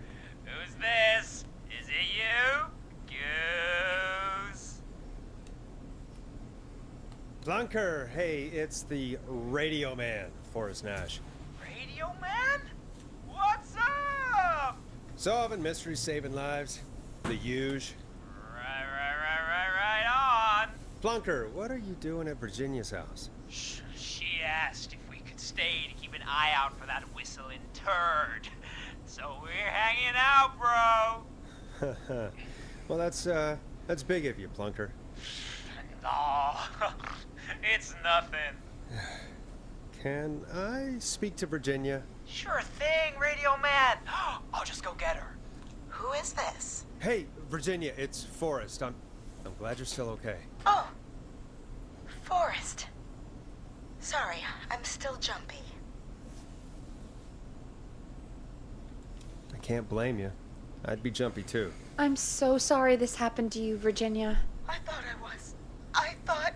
Who's this? Is it you? Goose? Plunker, hey, it's the Radio Man, Forrest Nash. Radio Man? What's up? Solving mysteries, saving lives. The huge. Right on. Plunker, what are you doing at Virginia's house? She asked if we could stay to keep an eye out for that whistling turd. So we're hanging out, bro. Well, that's big of you, Plunker. Oh, it's nothing. Can I speak to Virginia? Sure thing, Radio Man. I'll just go get her. Who is this? Hey, Virginia, it's Forrest. I'm glad you're still okay. Oh, Forrest. Sorry, I'm still jumpy. I can't blame you. I'd be jumpy too. I'm so sorry this happened to you, Virginia. I thought I was. I thought...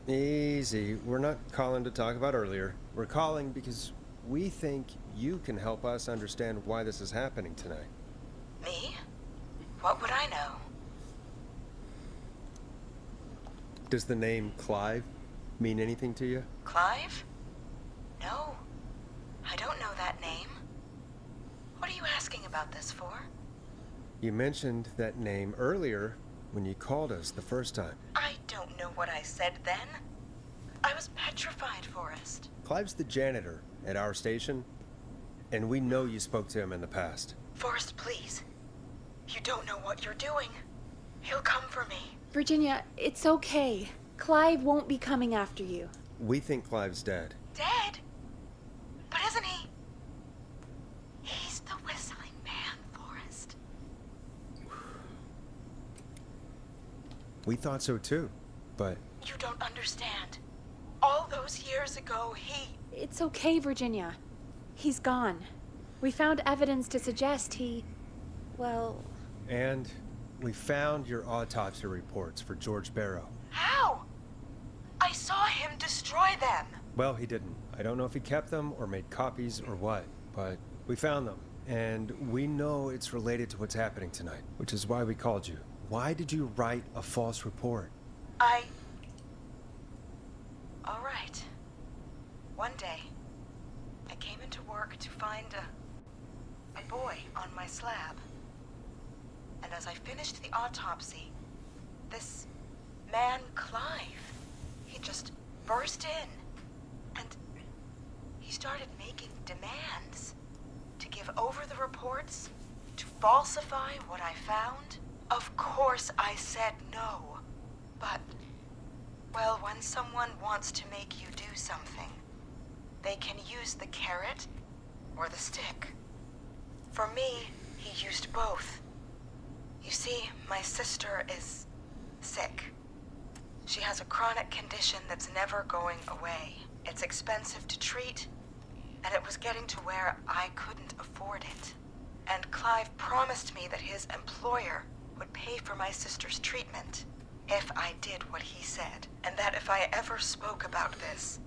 Easy. We're not calling to talk about earlier. We're calling because we think you can help us understand why this is happening tonight. Me? What would I know? Does the name Clive mean anything to you? Clive? No. I don't know that name. What are you asking about this for? You mentioned that name earlier when you called us the first time. I don't know what I said then. I was petrified, Forrest. Clive's the janitor at our station, and we know you spoke to him in the past. Forrest, please. You don't know what you're doing. He'll come for me. Virginia, it's okay. Clive won't be coming after you. We think Clive's dead. Dead? But isn't he? He's the Whistling Man, Forrest. We thought so too, but... You don't understand. All those years ago, It's okay, Virginia. He's gone. We found evidence to suggest well... And we found your autopsy reports for George Barrow. How? I saw him destroy them. Well, he didn't. I don't know if he kept them or made copies or what, but we found them. And we know it's related to what's happening tonight, which is why we called you. Why did you write a false report? All right. One day, I came into work to find a boy on my slab. And as I finished the autopsy, this man, Clive, he just burst in. And he started making demands to give over the reports, to falsify what I found. Of course I said no. But, well, when someone wants to make you do something, they can use the carrot or the stick. For me, he used both. You see, my sister is sick. She has a chronic condition that's never going away. It's expensive to treat, and it was getting to where I couldn't afford it. And Clive promised me that his employer would pay for my sister's treatment if I did what he said, and that if I ever spoke about this,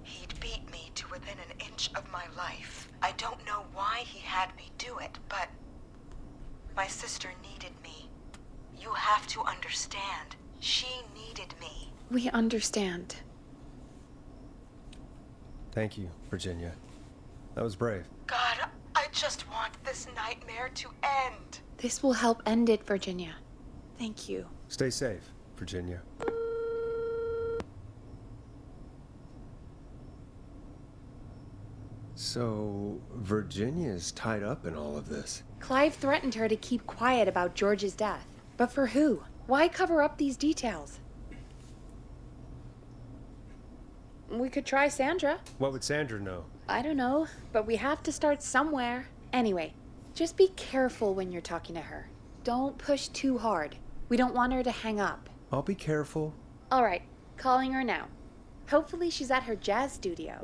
he'd beat me to within an inch of my life. I don't know why he had me do it, but my sister needed me. You have to understand. She needed me. We understand. Thank you, Virginia. That was brave. God, I just want this nightmare to end. This will help end it, Virginia. Thank you. Stay safe, Virginia. So, Virginia's tied up in all of this. Clive threatened her to keep quiet about George's death. But for who? Why cover up these details? We could try Sandra. What would Sandra know? I don't know, but we have to start somewhere. Anyway, just be careful when you're talking to her. Don't push too hard. We don't want her to hang up. I'll be careful. All right, calling her now. Hopefully she's at her jazz studio.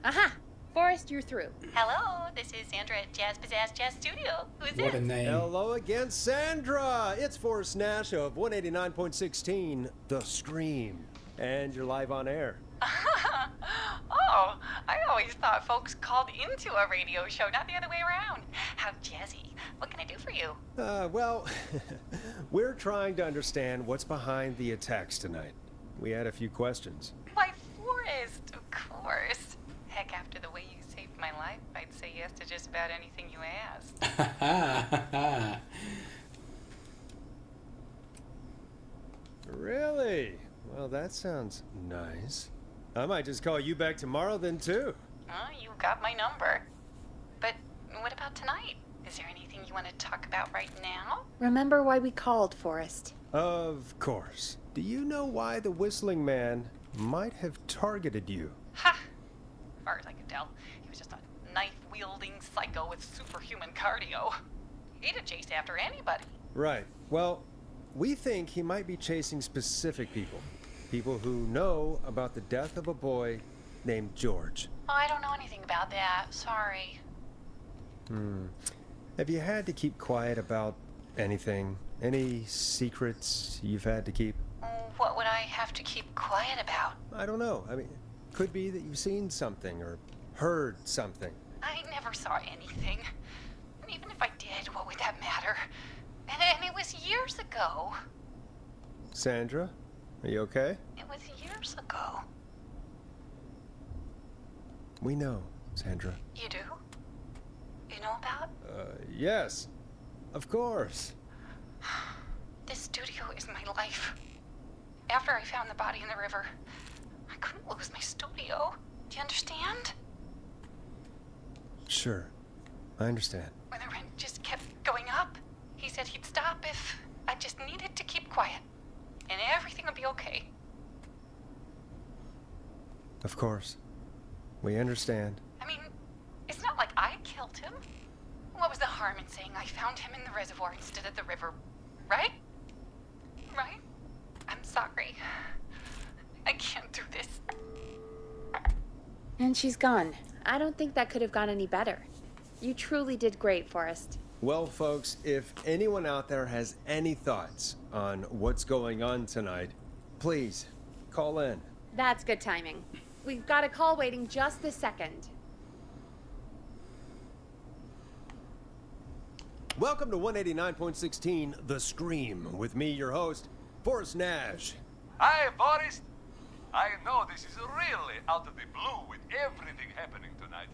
Aha! Forrest, you're through. Hello, this is Sandra at Jazz Pizzazz Jazz Studio. Who is What a this? name. Hello again, Sandra! It's Forrest Nash of 189.16, The Scream. And you're live on air. Oh, I always thought folks called into a radio show, not the other way around. How jazzy. What can I do for you? Well, we're trying to understand what's behind the attacks tonight. We had a few questions. Why, Forrest, of course. Heck, after the way you saved my life, I'd say yes to just about anything you asked. Really? Well, that sounds nice. I might just call you back tomorrow then, too. You got my number. But what about tonight? Is there anything you want to talk about right now? Remember why we called, Forrest. Of course. Do you know why the Whistling Man might have targeted you? Ha! As far as I could tell, he was just a knife-wielding psycho with superhuman cardio. He'd have chased after anybody. Right. Well, we think he might be chasing specific people. People who know about the death of a boy named George. Oh, I don't know anything about that. Sorry. Have you had to keep quiet about anything? Any secrets you've had to keep? What would I have to keep quiet about? I don't know. I mean, could be that you've seen something or heard something. I never saw anything. And even if I did, what would that matter? And it was years ago. Sandra, are you okay? It was years ago. We know, Sandra. You do? You know about? Yes. Of course. This studio is my life. After I found the body in the river, I couldn't lose my studio. Do you understand? Sure. I understand. When the rent just kept going up, he said he'd stop if I just needed to keep quiet. And everything would be okay. Of course. We understand. I mean, it's not like I killed him. What was the harm in saying I found him in the reservoir instead of the river? Right? Right? I'm sorry. I can't do this. And she's gone. I don't think that could have gone any better. You truly did great, Forrest. Well, folks, if anyone out there has any thoughts on what's going on tonight, please call in. That's good timing. We've got a call waiting just this second. Welcome to 189.16 The Scream, with me, your host, Forrest Nash. Hi, Boris. I know this is really out of the blue with everything happening tonight.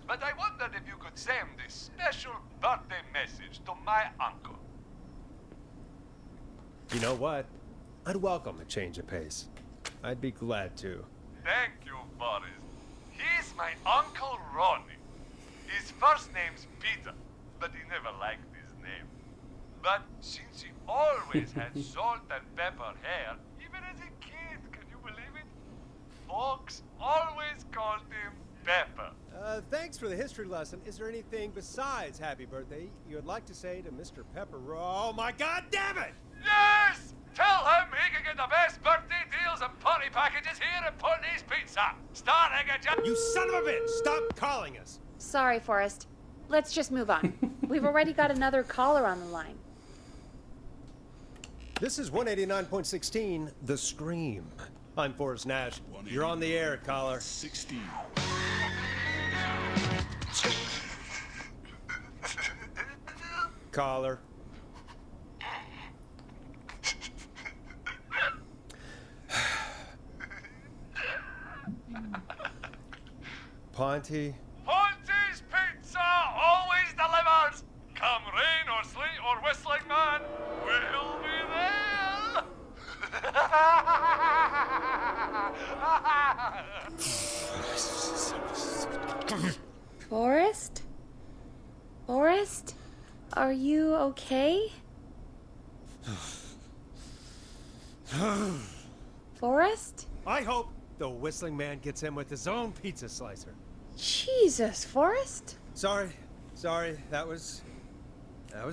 But I wondered if you could send this special birthday message to my uncle. You know what? I'd welcome a change of pace. I'd be glad to. Thank you, Boris. He's my Uncle Ronnie. His first name's Peter, but he never liked his name. But since he always had salt and pepper hair, even as a kid, can you believe it? Folks always called him Pepper. Thanks for the history lesson. Is there anything besides happy birthday you would like to say to Mr. Pepper? Oh my god damn it! Yes! Tell him he can get the best birthday deals and party packages here at Putney's Pizza. Starting at You son of a bitch! Stop calling us! Sorry, Forrest. Let's just move on. We've already got another caller on the line. This is 189.16 The Scream. I'm Forrest Nash. You're on the air, caller. 16. Caller. Ponty. Ponty's Pizza always delivers. Come rain or sleet or whistling man, we'll be there. Forrest? Forrest? Are you okay? Forrest? I hope the whistling man gets in with his own pizza slicer. Jesus, Forrest? Sorry. That was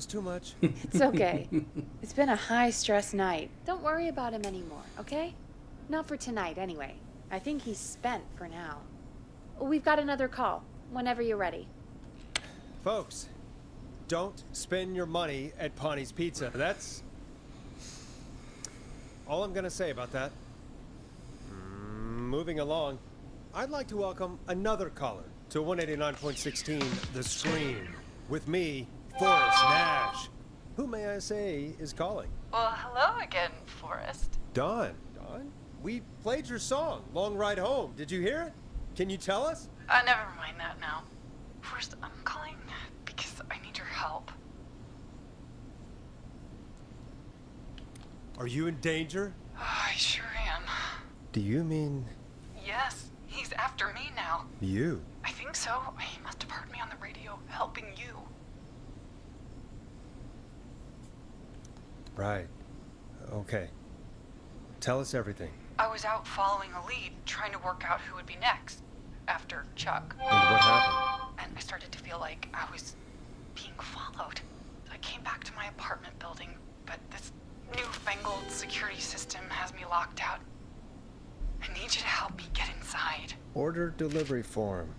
too much. It's okay. It's been a high-stress night. Don't worry about him anymore, okay? Not for tonight, anyway. I think he's spent for now. We've got another call, whenever you're ready. Folks, don't spend your money at Ponty's Pizza. That's all I'm gonna say about that. Moving along, I'd like to welcome another caller to 189.16 The Scream. With me, Forrest Nash. Who, may I say, is calling? Well, hello again, Forrest. Dawn. Dawn? We played your song, Long Ride Home. Did you hear it? Can you tell us? Never mind that now. First, I'm calling because I need your help. Are you in danger? I sure am. Do you mean Yes, he's after me now. you? I think so. He must have heard me on the radio helping you. Right. Okay. Tell us everything. I was out following a lead, trying to work out who would be next after Chuck. And what happened? And I started to feel like I was being followed. I came back to my apartment building, but this newfangled security system has me locked out. I need you to help me get inside. Order delivery form.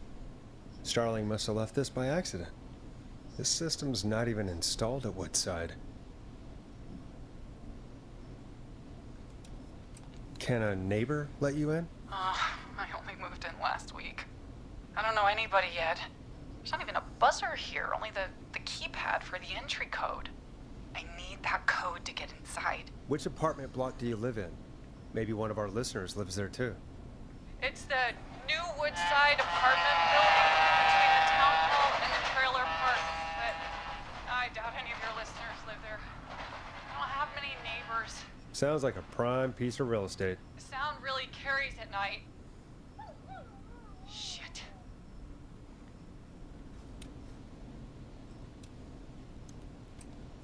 Starling must have left this by accident. This system's not even installed at Woodside. Can a neighbor let you in? I only moved in last week. I don't know anybody yet. There's not even a buzzer here, only the keypad for the entry code. I need that code to get inside. Which apartment block do you live in? Maybe one of our listeners lives there too. It's the new Woodside apartment building between the town hall and the trailer park, but I doubt any of your listeners live there. I don't have many neighbors. Sounds like a prime piece of real estate. The sound really carries at night. Shit.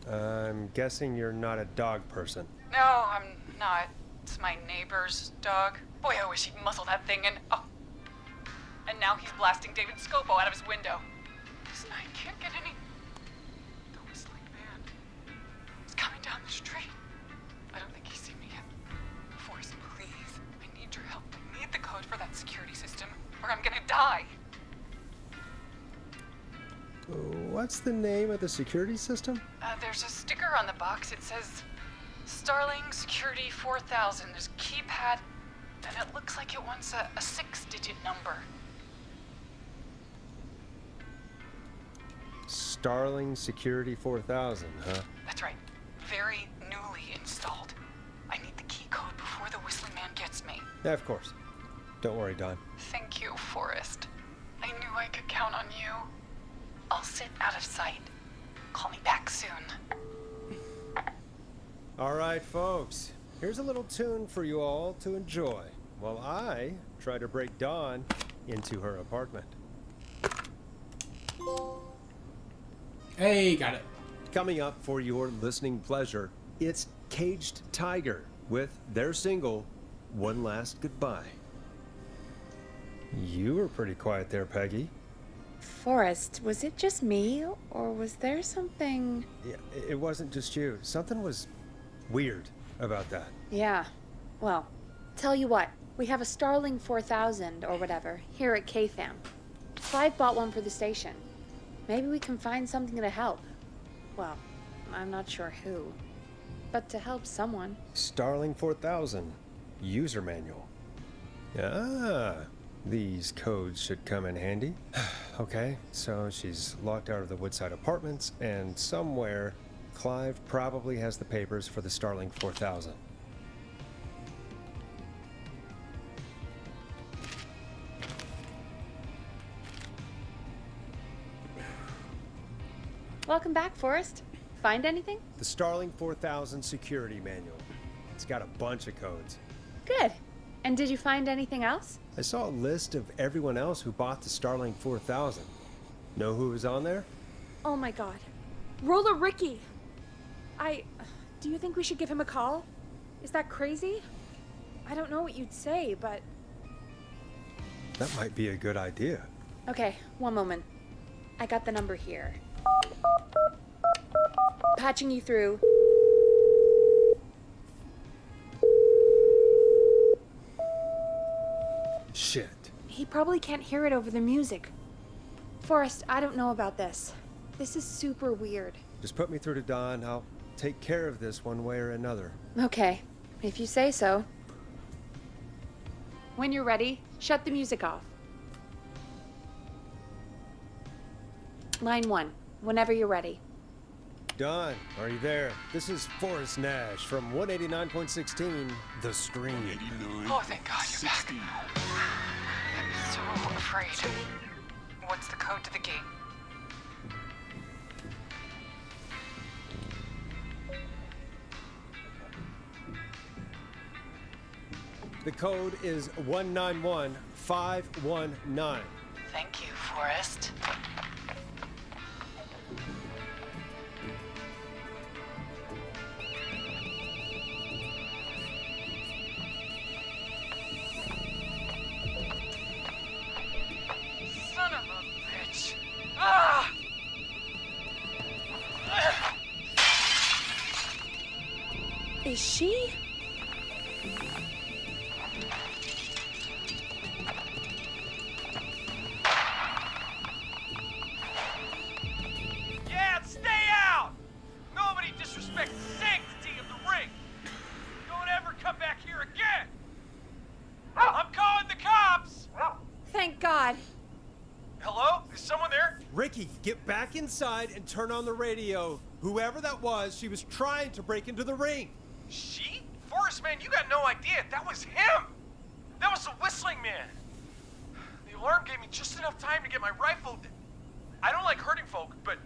I'm guessing you're not a dog person. No, I'm not. It's my neighbor's dog. Boy, I wish he'd muzzle that thing and... Oh. And now he's blasting David Scopo out of his window. This night can't get any... The whistling man is coming down the street. I don't think he's seen me yet. Forrest, please. I need your help. I need the code for that security system, or I'm gonna die. What's the name of the security system? There's a sticker on the box. It says Starling Security 4000. There's a keypad, and it looks like it wants a 6-digit number. Starling Security 4000, huh? That's right. Very newly installed. I need the key code before the whistling man gets me. Yeah, of course. Don't worry, Don. Thank you, Forrest. I knew I could count on you. I'll sit out of sight. Call me back soon. All right, folks. Here's a little tune for you all to enjoy while I try to break Dawn into her apartment. Hey, got it. Coming up for your listening pleasure, it's Caged Tiger with their single, One Last Goodbye. You were pretty quiet there, Peggy. Forrest, was it just me, or was there something... Yeah, it wasn't just you. Something was weird about that. Yeah. Well, tell you what, we have a Starling 4000 or whatever here at KFAM. Clive bought one for the station. Maybe we can find something to help. Well, I'm not sure who, but to help someone. Starling 4000 user manual. Ah, these codes should come in handy. Okay, so she's locked out of the Woodside Apartments, and somewhere Clive probably has the papers for the Starling 4000. Welcome back, Forrest. Find anything? The Starling 4000 security manual. It's got a bunch of codes. Good. And did you find anything else? I saw a list of everyone else who bought the Starling 4000. Know who was on there? Oh my god. Roller Ricky! Do you think we should give him a call? Is that crazy? I don't know what you'd say, but... That might be a good idea. Okay, one moment. I got the number here. Patching you through. Shit. He probably can't hear it over the music. Forrest, I don't know about this. This is super weird. Just put me through to Don. I'll take care of this one way or another. Okay, if you say so. When you're ready, shut the music off. Line 1, whenever you're ready. Don, are you there? This is Forrest Nash from 189.16, The Screen. Oh, thank God you're back. I'm so afraid. What's the code to the gate? The code is 191519. Thank you, Forrest. Son of a bitch. Ah! Is she? Yeah, stay out! Nobody disrespects the sanctity of the ring! Don't ever come back here again! I'm calling the cops! Thank God. Hello? Is someone there? Ricky, get back inside and turn on the radio. Whoever that was, she was trying to break into the ring. She? Forrest, man, you got no idea. That was him! That was the whistling man! The alarm gave me just enough time to get my rifle. I don't like hurting folk, but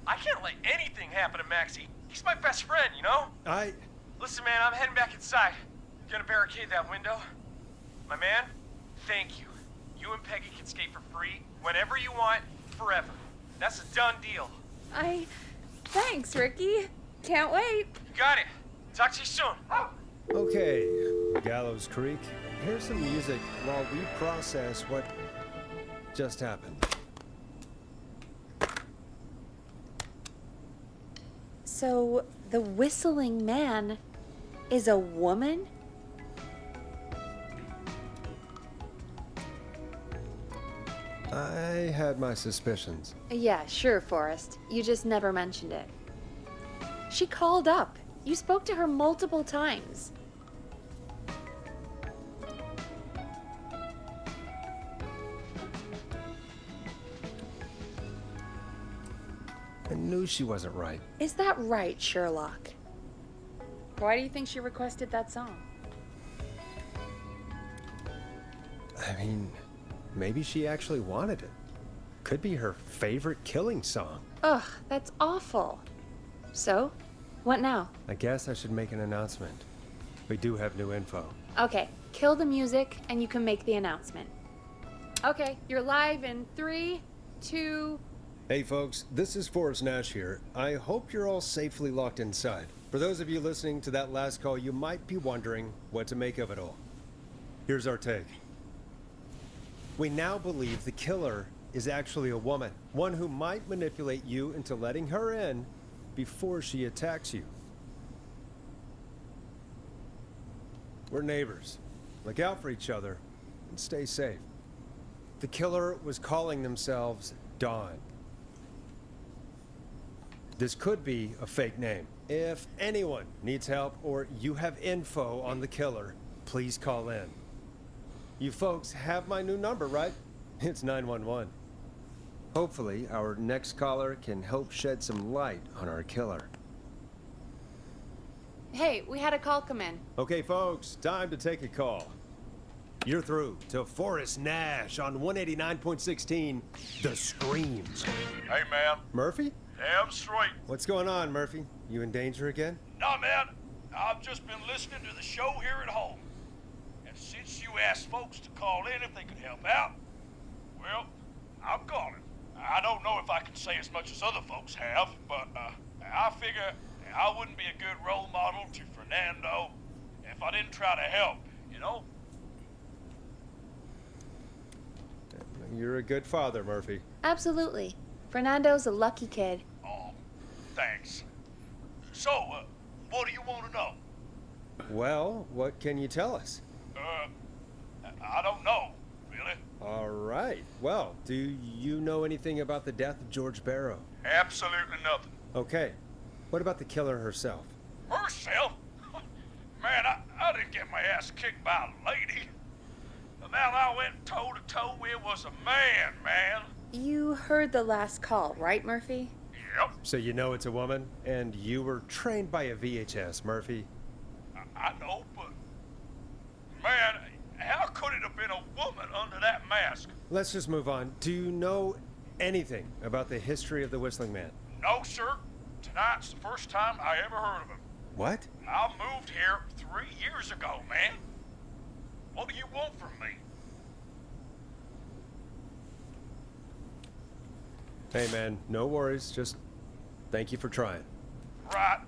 I can't let anything happen to Maxie. He's my best friend, you know? Listen, man, I'm heading back inside. Gonna barricade that window. My man, thank you. You and Peggy can skate for free, whenever you want, forever. That's a done deal. Thanks, Ricky. Can't wait. Got it. Talk to you soon. Okay, Gallows Creek, here's some music while we process what just happened. So, the whistling man is a woman? I had my suspicions. Yeah, sure, Forrest. You just never mentioned it. She called up. You spoke to her multiple times. I knew she wasn't right. Is that right, Sherlock? Why do you think she requested that song? I mean, maybe she actually wanted it. Could be her favorite killing song. Ugh, that's awful. So, what now? I guess I should make an announcement. We do have new info. Okay, kill the music and you can make the announcement. Okay, you're live in 3, 2... Hey folks, this is Forrest Nash here. I hope you're all safely locked inside. For those of you listening to that last call, you might be wondering what to make of it all. Here's our take. We now believe the killer is actually a woman, one who might manipulate you into letting her in before she attacks you. We're neighbors. Look out for each other and stay safe. The killer was calling themselves Dawn. This could be a fake name. If anyone needs help or you have info on the killer, please call in. You folks have my new number, right? It's 911. Hopefully, our next caller can help shed some light on our killer. Hey, we had a call come in. Okay, folks, time to take a call. You're through to Forrest Nash on 189.16, The Screams. Hey, man. Murphy? Damn straight. What's going on, Murphy? You in danger again? Nah, man. I've just been listening to the show here at home. And since you asked folks to call in if they could help out, well, I'm calling. I don't know if I can say as much as other folks have, but I figure I wouldn't be a good role model to Fernando if I didn't try to help, you know? You're a good father, Murphy. Absolutely. Fernando's a lucky kid. Oh, thanks. So, what do you want to know? Well, what can you tell us? I don't know, really. All right. Well, do you know anything about the death of George Barrow? Absolutely nothing. Okay. What about the killer herself? Herself? Man, I didn't get my ass kicked by a lady. The man I went toe-to-toe with was a man. You heard the last call, right, Murphy? Yep. So you know it's a woman, and you were trained by a VHS, Murphy. I know, but... Man, how could it have been a woman under that mask? Let's just move on. Do you know anything about the history of the Whistling Man? No, sir. Tonight's the first time I ever heard of him. What? I moved here 3 years ago, man. What do you want from me? Hey, man, no worries. Just thank you for trying. Right.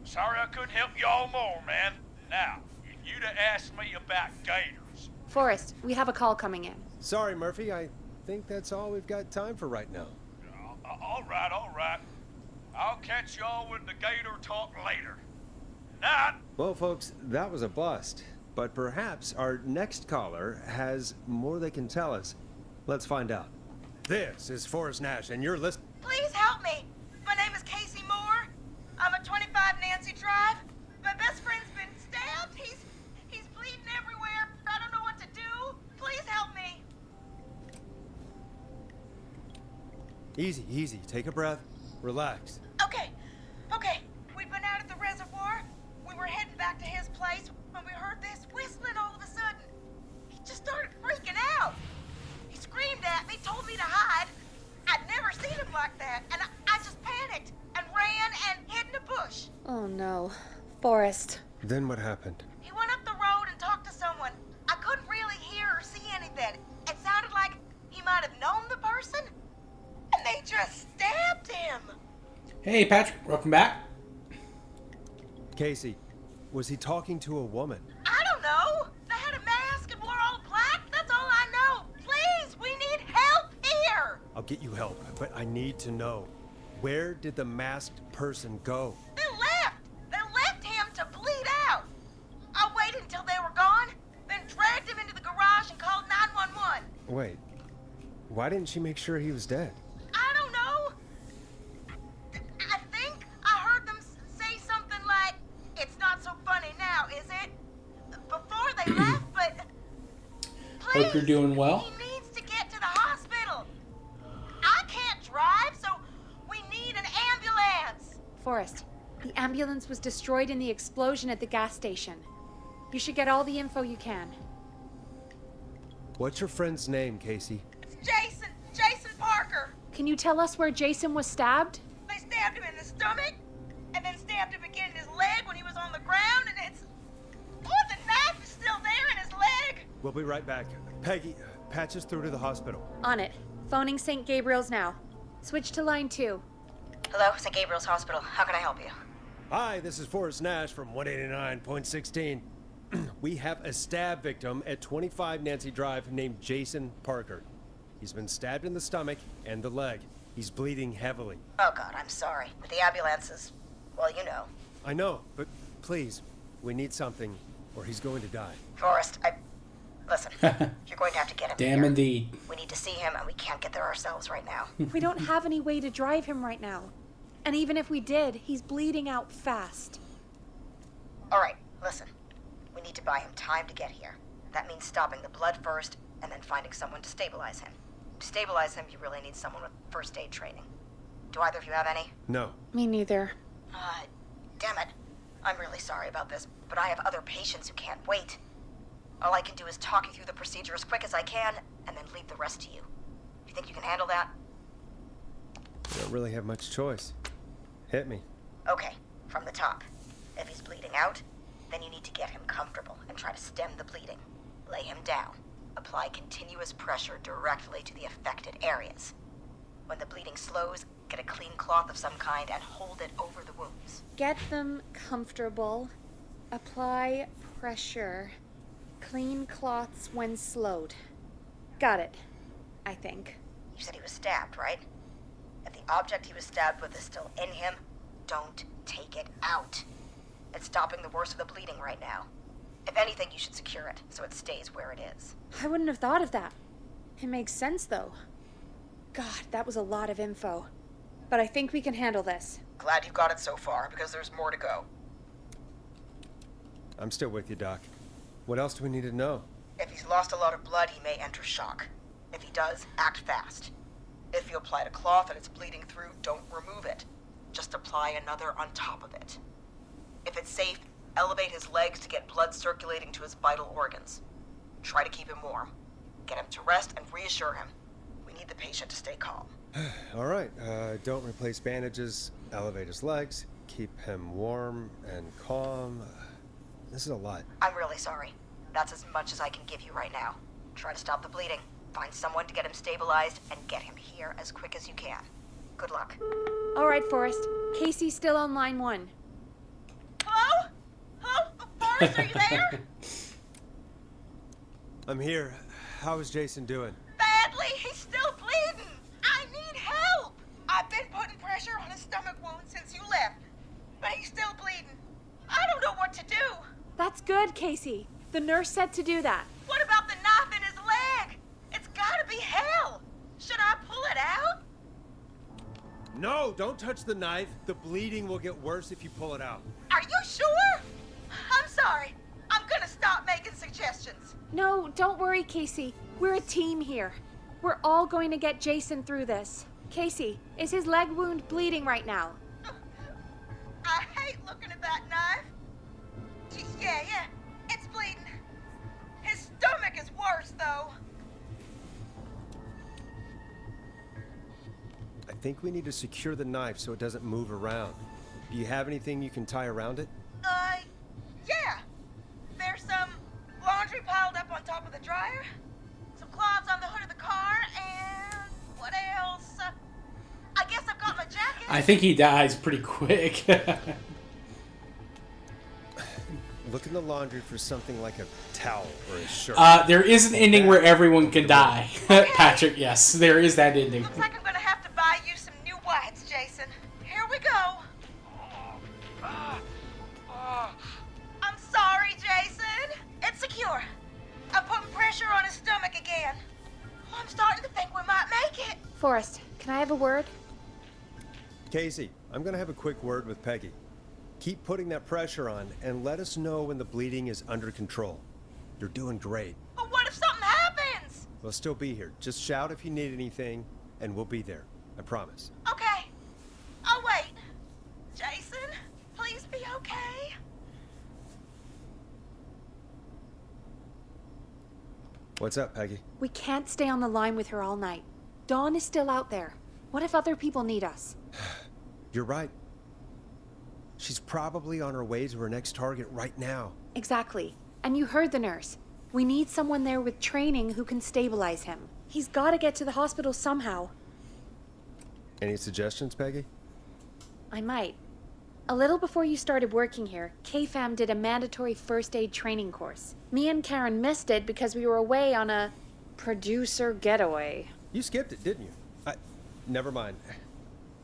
Sorry I couldn't help y'all more, man. Now, if you'd have asked me about gators... Forrest, we have a call coming in. Sorry, Murphy. I think that's all we've got time for right now. All right. I'll catch y'all with the gator talk later. Night. Well, folks, that was a bust. But perhaps our next caller has more they can tell us. Let's find out. This is Forrest Nash, and you're listening. Please help me. My name is Casey Moore. I'm at 25 Nancy Drive. My best friend's been stabbed. He's bleeding everywhere. I don't know what to do. Please help me. Easy. Take a breath. Relax. Okay. We'd been out at the reservoir. We were heading back to his place when we heard this whistling all of a sudden. He just started freaking out. He screamed at me, told me to hide. I'd never seen him like that, and I just panicked and ran and hid in a bush. Oh no. Forrest. Then what happened? He went up the road and talked to someone. I couldn't really hear or see anything. It sounded like he might have known the person, and they just stabbed him. Hey, Patrick. Welcome back. Casey, was he talking to a woman? I don't know. They had a mask and wore all black. That's all I know. Please, we need help here. I'll get you help, but I need to know. Where did the masked person go? They left. They left him to bleed out. I waited until they were gone, then dragged him into the garage and called 911. Wait, why didn't she make sure he was dead? I don't know. I think I heard them say something like, "It's not so funny now, is it?" Before they left, but please, Hope you're doing well. he needs to get to the hospital. I can't drive, so we need an ambulance. Forrest, the ambulance was destroyed in the explosion at the gas station. You should get all the info you can. What's your friend's name, Casey? It's Jason Parker. Can you tell us where Jason was stabbed? They stabbed him in the stomach, and then stabbed him again in his leg when he was on the ground, and it's... Oh, the knife is still there in his leg. We'll be right back. Peggy, patch us through to the hospital. On it. Phoning St. Gabriel's now. Switch to line 2. Hello, St. Gabriel's Hospital. How can I help you? Hi, this is Forrest Nash from 189.16. We have a stab victim at 25 Nancy Drive named Jason Parker. He's been stabbed in the stomach and the leg. He's bleeding heavily. Oh, God, I'm sorry. But the ambulance is... Well, you know. I know, but please, we need something or he's going to die. Forrest, Listen, you're going to have to get him Damn here. indeed. We need to see him, and we can't get there ourselves right now. We don't have any way to drive him right now. And even if we did, he's bleeding out fast. All right, listen. We need to buy him time to get here. That means stopping the blood first, and then finding someone to stabilize him. To stabilize him, you really need someone with first aid training. Do either of you have any? No. Me neither. Damn it. I'm really sorry about this, but I have other patients who can't wait. All I can do is talk you through the procedure as quick as I can, and then leave the rest to you. You think you can handle that? We don't really have much choice. Hit me. Okay, from the top. If he's bleeding out, then you need to get him comfortable and try to stem the bleeding. Lay him down. Apply continuous pressure directly to the affected areas. When the bleeding slows, get a clean cloth of some kind and hold it over the wounds. Get them comfortable. Apply pressure. Clean cloths when slowed. Got it, I think. You said he was stabbed, right? If the object he was stabbed with is still in him, don't take it out. It's stopping the worst of the bleeding right now. If anything, you should secure it so it stays where it is. I wouldn't have thought of that. It makes sense, though. God, that was a lot of info. But I think we can handle this. Glad you got it so far, because there's more to go. I'm still with you, Doc. What else do we need to know? If he's lost a lot of blood, he may enter shock. If he does, act fast. If you applied a cloth and it's bleeding through, don't remove it. Just apply another on top of it. If it's safe, elevate his legs to get blood circulating to his vital organs. Try to keep him warm. Get him to rest and reassure him. We need the patient to stay calm. All right, don't replace bandages, elevate his legs, keep him warm and calm. This is a lot. I'm really sorry. That's as much as I can give you right now. Try to stop the bleeding. Find someone to get him stabilized and get him here as quick as you can. Good luck. All right, Forrest. Casey's still on line 1. Hello? Hello? Forrest, are you there? I'm here. How is Jason doing? Badly. He's still bleeding. I need help. I've been putting pressure on his stomach wound since you left, but he's still bleeding. I don't know what to do. That's good, Casey. The nurse said to do that. What about the knife in his leg? It's gotta be hell. Should I pull it out? No, don't touch the knife. The bleeding will get worse if you pull it out. Are you sure? I'm sorry. I'm gonna stop making suggestions. No, don't worry, Casey. We're a team here. We're all going to get Jason through this. Casey, is his leg wound bleeding right now? I hate looking at that knife. Yeah, it's bleeding. His stomach is worse, though. I think we need to secure the knife so it doesn't move around. Do you have anything you can tie around it? Yeah. There's some laundry piled up on top of the dryer, some cloths on the hood of the car, and what else? I guess I've got my jacket. I think he dies pretty quick. look in the laundry for something like a towel or a shirt. There is an ending where everyone can die. Patrick, yes, there is that ending. Looks like I'm gonna have to buy you some new whites, Jason. Here we go. I'm sorry, Jason. It's secure. I'm putting pressure on his stomach again. Oh, I'm starting to think we might make it. Forrest, can I have a word? Casey, I'm gonna have a quick word with Peggy. Keep putting that pressure on and let us know when the bleeding is under control. You're doing great. But what if something happens? We'll still be here. Just shout if you need anything, and we'll be there. I promise. Okay. I'll wait. Jason, please be okay. What's up, Peggy? We can't stay on the line with her all night. Dawn is still out there. What if other people need us? You're right. She's probably on her way to her next target right now. Exactly. And you heard the nurse. We need someone there with training who can stabilize him. He's got to get to the hospital somehow. Any suggestions, Peggy? I might. A little before you started working here, KFAM did a mandatory first aid training course. Me and Karen missed it because we were away on a producer getaway. You skipped it, didn't you? Never mind.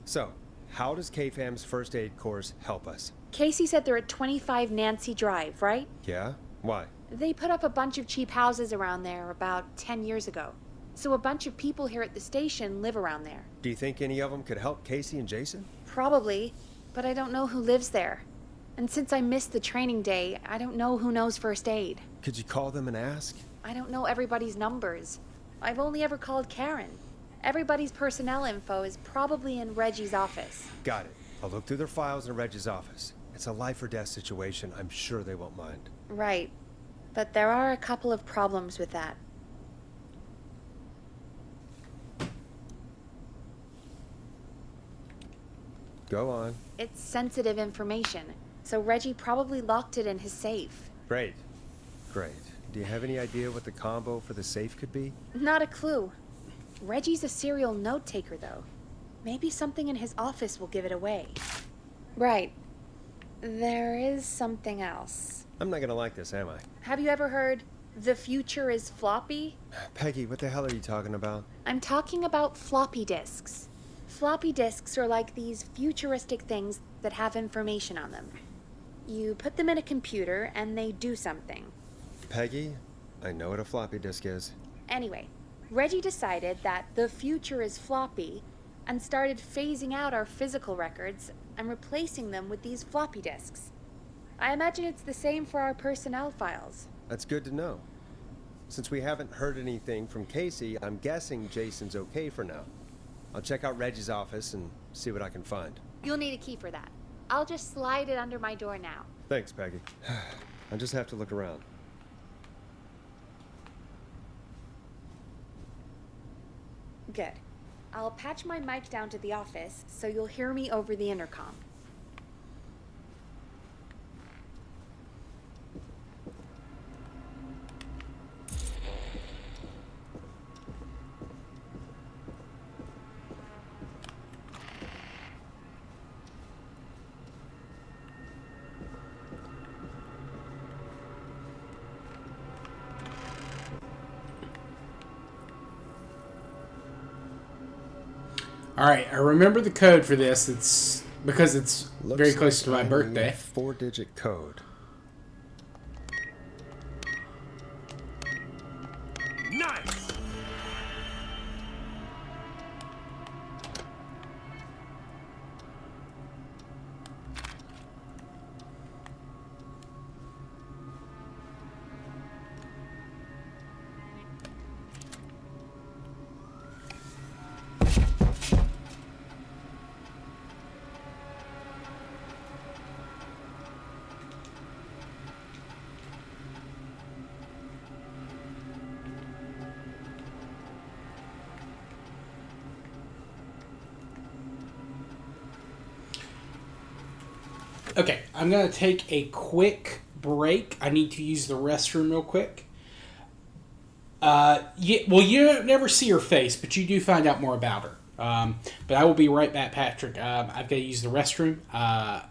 So, how does KFAM's first aid course help us? Casey said they're at 25 Nancy Drive, right? Yeah? Why? They put up a bunch of cheap houses around there about 10 years ago. So a bunch of people here at the station live around there. Do you think any of them could help Casey and Jason? Probably, but I don't know who lives there. And since I missed the training day, I don't know who knows first aid. Could you call them and ask? I don't know everybody's numbers. I've only ever called Karen. Everybody's personnel info is probably in Reggie's office. Got it. I'll look through their files in Reggie's office. It's a life or death situation. I'm sure they won't mind. Right. But there are a couple of problems with that. Go on. It's sensitive information, so Reggie probably locked it in his safe. Great. Great. Do you have any idea what the combo for the safe could be? Not a clue. Reggie's a serial note taker, though. Maybe something in his office will give it away. Right. There is something else. I'm not gonna like this, am I? Have you ever heard, the future is floppy? Peggy, what the hell are you talking about? I'm talking about floppy disks. Floppy disks are like these futuristic things that have information on them. You put them in a computer and they do something. Peggy, I know what a floppy disk is. Anyway, Reggie decided that the future is floppy and started phasing out our physical records and replacing them with these floppy disks. I imagine it's the same for our personnel files. That's good to know. Since we haven't heard anything from Casey, I'm guessing Jason's okay for now. I'll check out Reggie's office and see what I can find. You'll need a key for that. I'll just slide it under my door now. Thanks, Peggy. I'll just have to look around. Good. I'll patch my mic down to the office so you'll hear me over the intercom. All right, I remember the code for this. It's because it's very close to my birthday. 4-digit code. Nice! Okay, I'm going to take a quick break. I need to use the restroom real quick. You never see her face, but you do find out more about her. But I will be right back, Patrick. I've got to use the restroom. I'm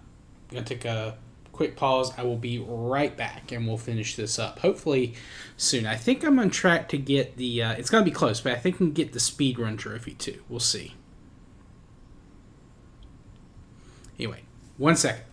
going to take a quick pause. I will be right back, and we'll finish this up, hopefully soon. I think I'm on track to get the... it's going to be close, but I think I can get the speedrun trophy, too. We'll see. Anyway, 1 second.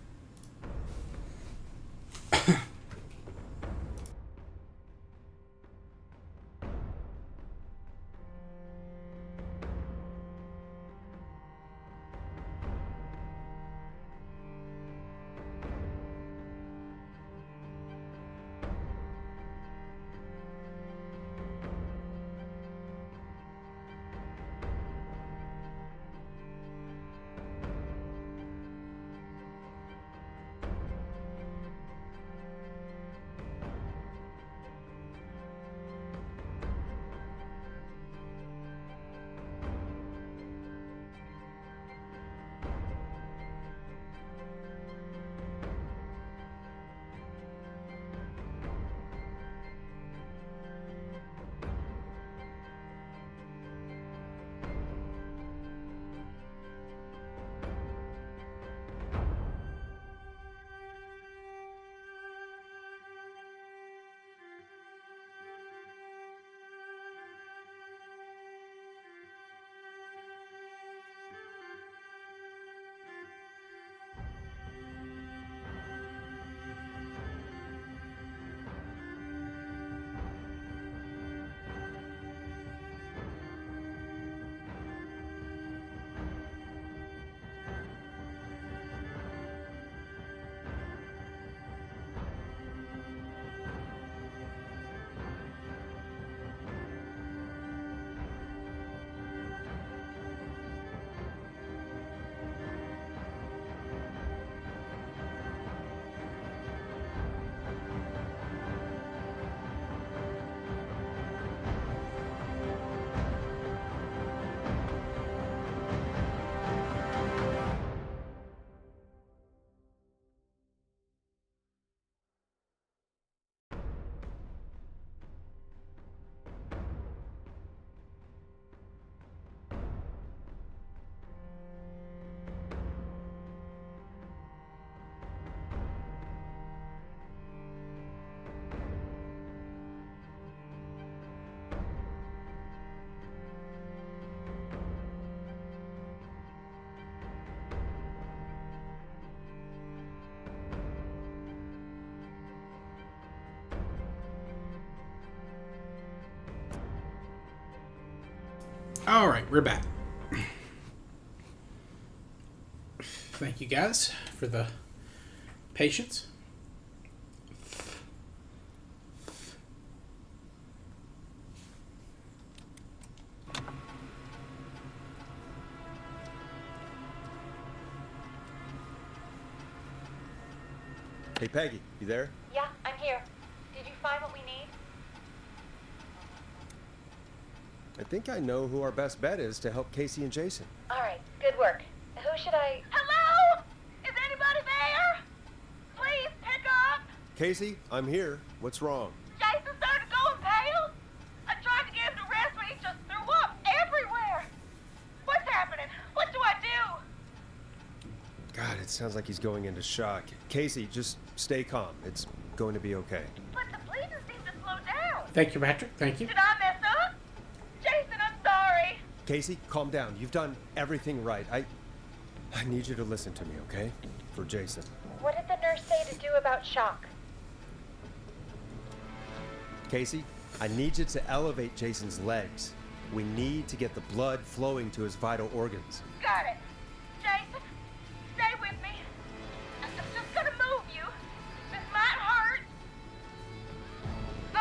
All right, we're back. Thank you guys for the patience. Hey, Peggy, you there? Yeah, I'm here. Did you find what we need? I think I know who our best bet is to help Casey and Jason. All right, good work. Who should I... Hello? Is anybody there? Please pick up. Casey, I'm here. What's wrong? Jason started going pale. I tried to get him to rest, but he just threw up everywhere. What's happening? What do I do? God, it sounds like he's going into shock. Casey, just stay calm. It's going to be okay. But the bleeding seemed to slow down. Thank you, Patrick. Thank you. Did I mess up? Jason, I'm sorry. Casey, calm down. You've done everything right. I need you to listen to me, okay? For Jason. What did the nurse say to do about shock? Casey, I need you to elevate Jason's legs. We need to get the blood flowing to his vital organs. Got it. Jason, stay with me. I'm just gonna move you. This might hurt.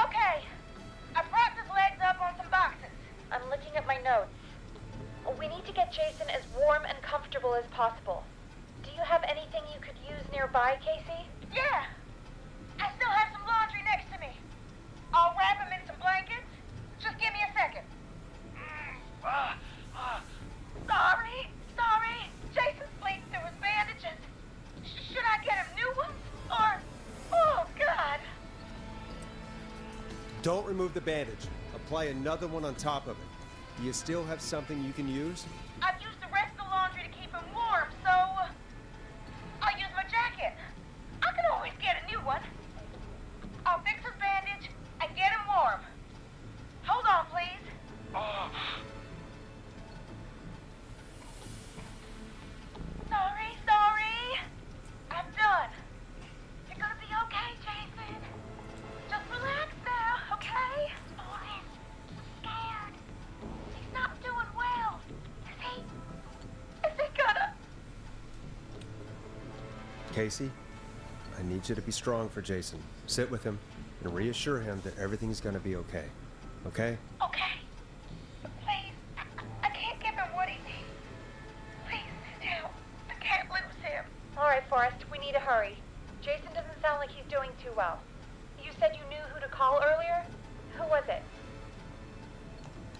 Okay. I propped his legs up on some boxes. I'm looking at my notes. We need to get Jason as warm and comfortable as possible. Do you have anything you could use nearby, Casey? Yeah. I still have some laundry next to me. I'll wrap him in some blankets. Just give me a second. Sorry. Jason's bleeding through his bandages. Should I get him new ones? Or... Oh, God. Don't remove the bandage. Apply another one on top of it. Do you still have something you can use? I've used the rest of the laundry to keep him warm, so... I'll use my jacket. I can Casey, I need you to be strong for Jason. Sit with him and reassure him that everything's gonna be okay. Okay? Okay. Please. I can't give him what he needs. Please, still. I can't lose him. All right, Forrest, we need to hurry. Jason doesn't sound like he's doing too well. You said you knew who to call earlier? Who was it?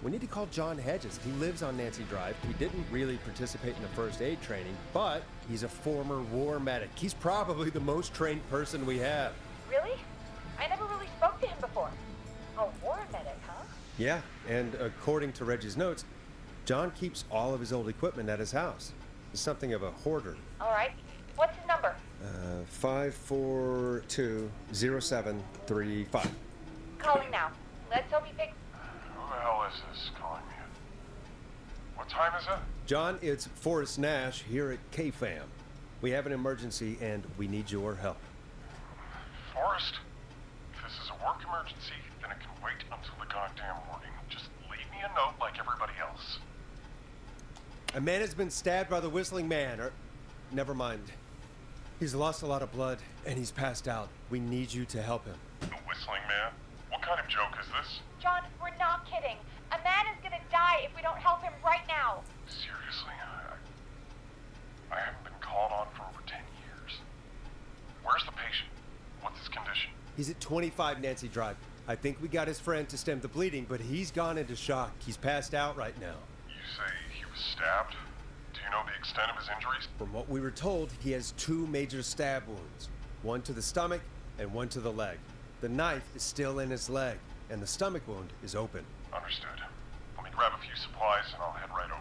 We need to call John Hedges. He lives on Nancy Drive. He didn't really participate in the first aid training, but he's a former war medic. He's probably the most trained person we have. Really? I never really spoke to him before. A war medic, huh? Yeah, and according to Reggie's notes, John keeps all of his old equipment at his house. He's something of a hoarder. All right. What's his number? 5420735. Calling now. Let's hope he picks. Who the hell is this calling me? What time is it? John, it's Forrest Nash here at KFAM. We have an emergency and we need your help. Forrest, if this is a work emergency, then it can wait until the goddamn morning. Just leave me a note like everybody else. A man has been stabbed by the Whistling Man, or... Never mind. He's lost a lot of blood, and he's passed out. We need you to help him. The Whistling Man? What kind of joke is this? John, we're not kidding. A man is gonna die if we don't help him right now. Seriously? I haven't been called on for over 10 years. Where's the patient? What's his condition? He's at 25 Nancy Drive. I think we got his friend to stem the bleeding, but he's gone into shock. He's passed out right now. You say he was stabbed? Do you know the extent of his injuries? From what we were told, he has 2 major stab wounds. One to the stomach and one to the leg. The knife is still in his leg, and the stomach wound is open. Understood. Let me grab a few supplies and I'll head right over.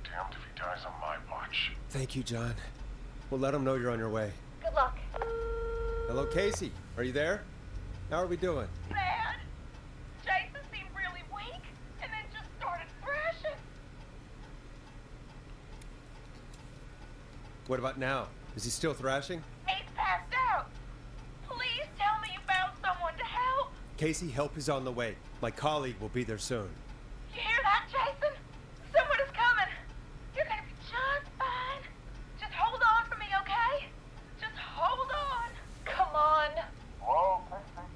Damned if he dies on my watch. Thank you, John. We'll let him know you're on your way. Good luck. Hello, Casey. Are you there? How are we doing? Bad. Jason seemed really weak and then just started thrashing. What about now? Is he still thrashing? He's passed out. Please tell me you found someone to help. Casey, help is on the way. My colleague will be there soon. You hear that, Jason? Someone is coming. You're gonna be just fine. Just hold on for me, okay? Just hold on. Come on. Hello, Casey.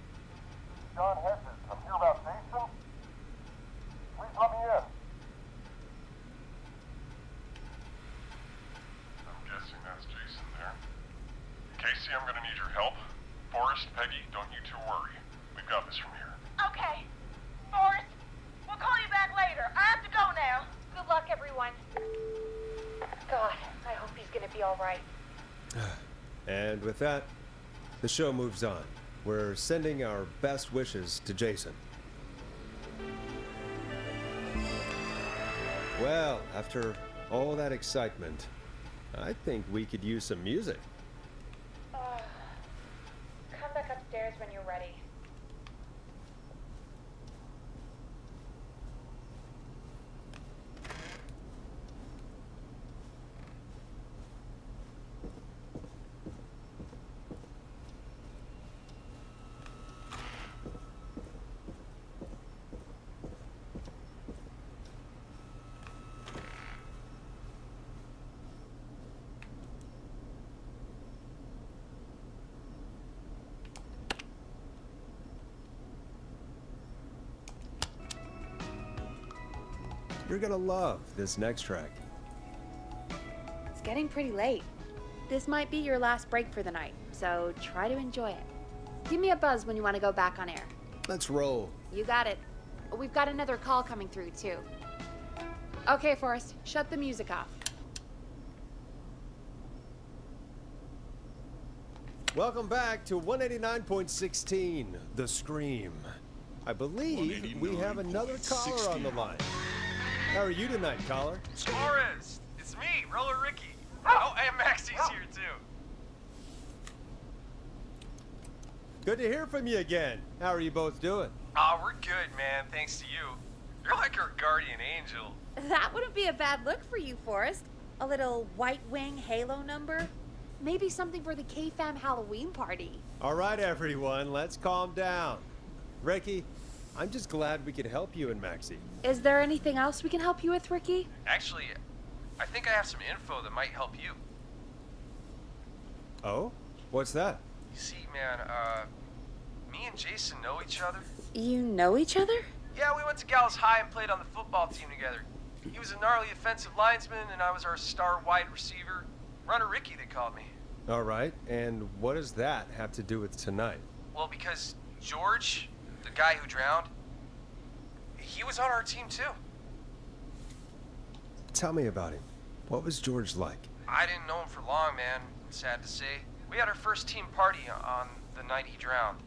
John Hedges. I'm here about Jason. Please let me in. I'm guessing that's Jason there. Casey, I'm gonna need your help. Forrest, Peggy, don't you two worry. We've got this from here. Okay. Forrest, we'll call you back later. I have to go now. Good luck, everyone. God, I hope he's gonna be all right. And with that, the show moves on. We're sending our best wishes to Jason. Well, after all that excitement, I think we could use some music. Come back upstairs when you're ready. You're gonna love this next track. It's getting pretty late. This might be your last break for the night, so try to enjoy it. Give me a buzz when you want to go back on air. Let's roll. You got it. We've got another call coming through, too. Okay, Forrest, shut the music off. Welcome back to 189.16, The Scream. I believe we have another caller on the line. How are you tonight, caller? Torres! It's me, Roller Ricky. Oh, and Maxie's here too. Good to hear from you again. How are you both doing? Oh, we're good, man, thanks to you. You're like our guardian angel. That wouldn't be a bad look for you, Forrest. A little White Wing Halo number? Maybe something for the KFAM Halloween party. All right, everyone, let's calm down. Ricky, I'm just glad we could help you and Maxie. Is there anything else we can help you with, Ricky? Actually, I think I have some info that might help you. Oh? What's that? You see, man, me and Jason know each other. You know each other? Yeah, we went to Gallows High and played on the football team together. He was a gnarly offensive linesman, and I was our star wide receiver. Runner Ricky, they called me. All right, and what does that have to do with tonight? Well, because George, the guy who drowned, he was on our team too. Tell me about him. What was George like? I didn't know him for long, man. Sad to say. We had our first team party on the night he drowned.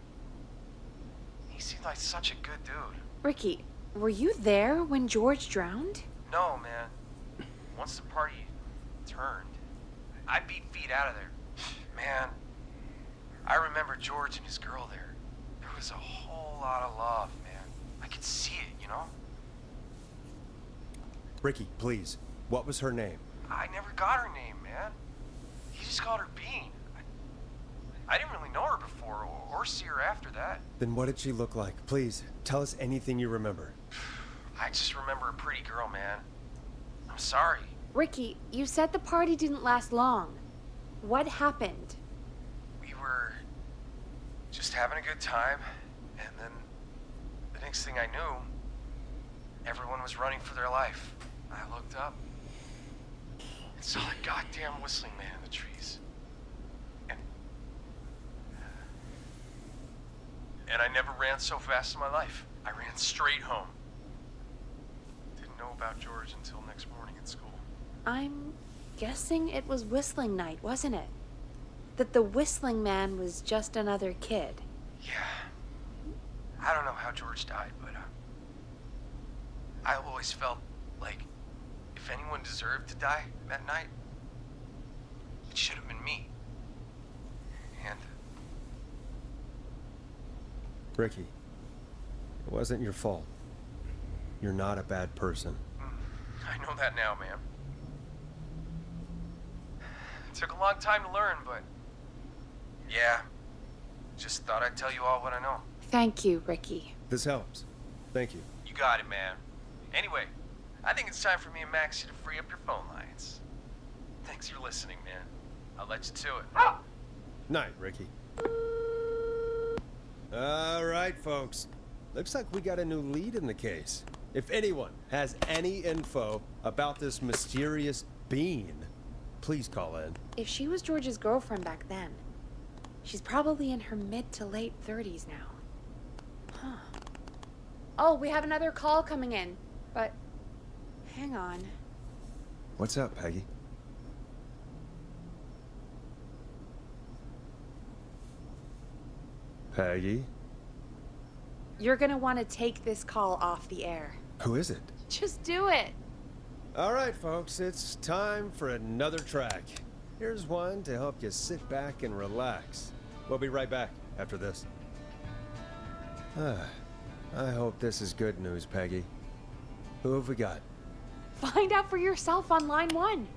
He seemed like such a good dude. Ricky, were you there when George drowned? No, man. Once the party turned, I beat feet out of there. Man, I remember George and his girl there. There was a whole lot of love, man. I could see it, you know? Ricky, please. What was her name? I never got her name, man. He just called her Bean. I didn't really know her before or see her after that. Then what did she look like? Please, tell us anything you remember. I just remember a pretty girl, man. I'm sorry. Ricky, you said the party didn't last long. What happened? We were just having a good time, and then the next thing I knew, everyone was running for their life. I looked up and saw a goddamn whistling man in the trees. And I never ran so fast in my life. I ran straight home. Didn't know about George until next morning at school. I'm guessing it was whistling night, wasn't it? That the whistling man was just another kid. Yeah. I don't know how George died, but I always felt like if anyone deserved to die that night, it should have been me. And Ricky, it wasn't your fault. You're not a bad person. I know that now, man. It took a long time to learn, but yeah, just thought I'd tell you all what I know. Thank you, Ricky. This helps. Thank you. You got it, man. Anyway, I think it's time for me and Maxie to free up your phone lines. Thanks for listening, man. I'll let you to it. Night, Ricky. All right, folks. Looks like we got a new lead in the case. If anyone has any info about this mysterious bean, please call in. If she was George's girlfriend back then, she's probably in her mid to late 30s now. Huh. Oh, we have another call coming in, but hang on. What's up, Peggy? Peggy? You're gonna want to take this call off the air. Who is it? Just do it. All right, folks, it's time for another track. Here's one to help you sit back and relax. We'll be right back after this. I hope this is good news, Peggy. Who have we got? Find out for yourself on line 1.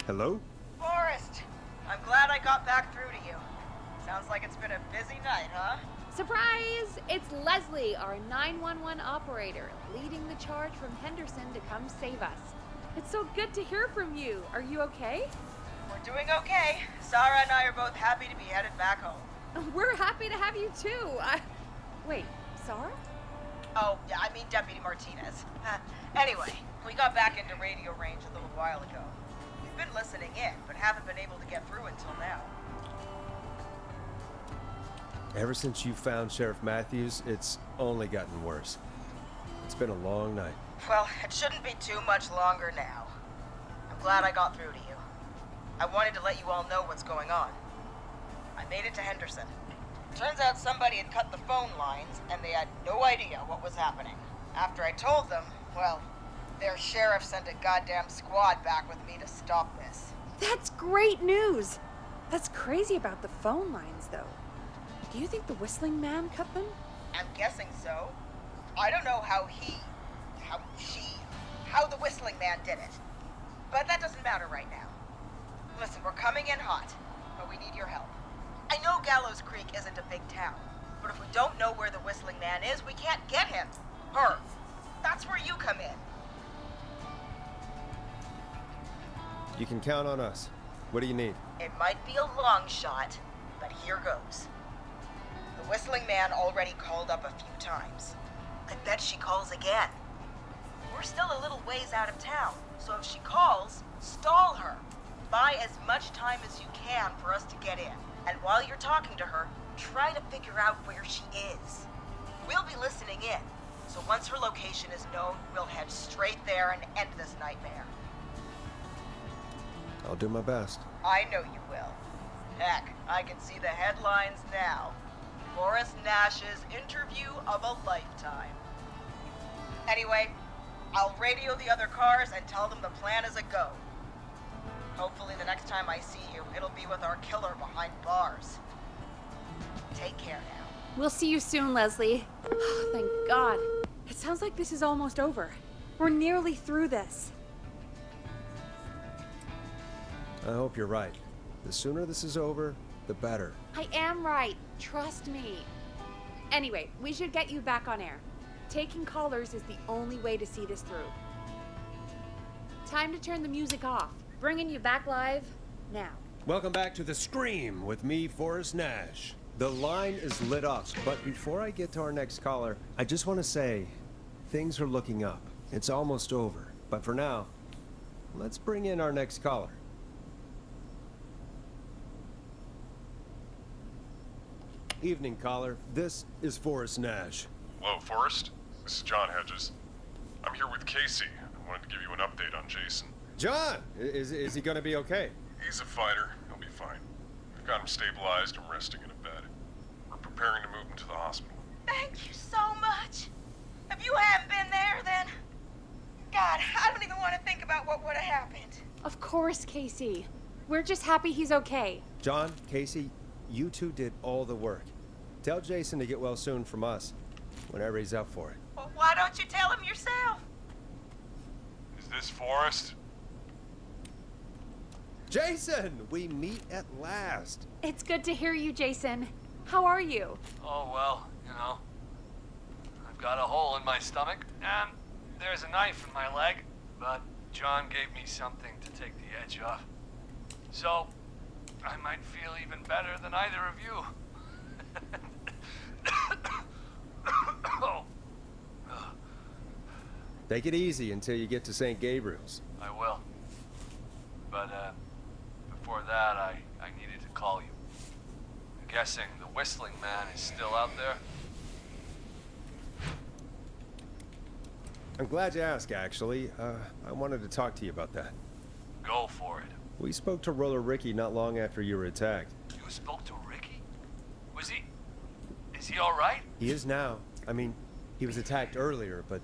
Hello? Forrest, I'm glad I got back through to you. Sounds like it's been a busy night, huh? Surprise! It's Leslie, our 911 operator, leading the charge from Henderson to come save us. It's so good to hear from you. Are you okay? We're doing okay. Sarah and I are both happy to be headed back home. We're happy to have you too. Wait, Sarah? Oh, yeah, I mean Deputy Martinez. Anyway, we got back into radio range a little while ago. We've been listening in, but haven't been able to get through until now. Ever since you found Sheriff Matthews, it's only gotten worse. It's been a long night. Well, it shouldn't be too much longer now. I'm glad I got through to you. I wanted to let you all know what's going on. I made it to Henderson. Turns out somebody had cut the phone lines, and they had no idea what was happening. After I told them, well, their sheriff sent a goddamn squad back with me to stop this. That's great news. That's crazy about the phone lines, though. Do you think the whistling man cut them? I'm guessing so. I don't know how the whistling man did it. But that doesn't matter right now. Listen, we're coming in hot, but we need your help. I know Gallows Creek isn't a big town, but if we don't know where the whistling man is, we can't get him. Her. That's where you come in. You can count on us. What do you need? It might be a long shot, but here goes. The Whistling Man already called up a few times. I bet she calls again. We're still a little ways out of town, so if she calls, stall her. Buy as much time as you can for us to get in. And while you're talking to her, try to figure out where she is. We'll be listening in, so once her location is known, we'll head straight there and end this nightmare. I'll do my best. I know you will. Heck, I can see the headlines now. Forrest Nash's interview of a lifetime. Anyway, I'll radio the other cars and tell them the plan is a go. Hopefully the next time I see you, it'll be with our killer behind bars. Take care now. We'll see you soon, Leslie. Thank God. It sounds like this is almost over. We're nearly through this. I hope you're right. The sooner this is over, the better. I am right. Trust me. Anyway, we should get you back on air. Taking callers is the only way to see this through. Time to turn the music off. Bringing you back live now. Welcome back to The Scream with me, Forrest Nash. The line is lit up, but before I get to our next caller, I just want to say, things are looking up. It's almost over. But for now, let's bring in our next caller. Evening, caller. This is Forrest Nash. Hello, Forrest. This is John Hedges. I'm here with Casey. I wanted to give you an update on Jason. John! Is he gonna be okay? He's a fighter. He'll be fine. We've got him stabilized and resting in a bed. We're preparing to move him to the hospital. Thank you so much. If you hadn't been there, then... God, I don't even want to think about what would have happened. Of course, Casey. We're just happy he's okay. John, Casey, you two did all the work. Tell Jason to get well soon from us, whenever he's up for it. Well, why don't you tell him yourself? Is this Forrest? Jason! We meet at last. It's good to hear you, Jason. How are you? Oh, well, you know. I've got a hole in my stomach, and there's a knife in my leg, but John gave me something to take the edge off. So, I might feel even better than either of you. Oh. Take it easy until you get to St. Gabriel's. I will. But, before that, I needed to call you. I'm guessing the Whistling Man is still out there? I'm glad you asked, actually. I wanted to talk to you about that. Go for it. We spoke to Roller Ricky not long after you were attacked. You spoke to Ricky? Is he alright? He is now. I mean, he was attacked earlier, but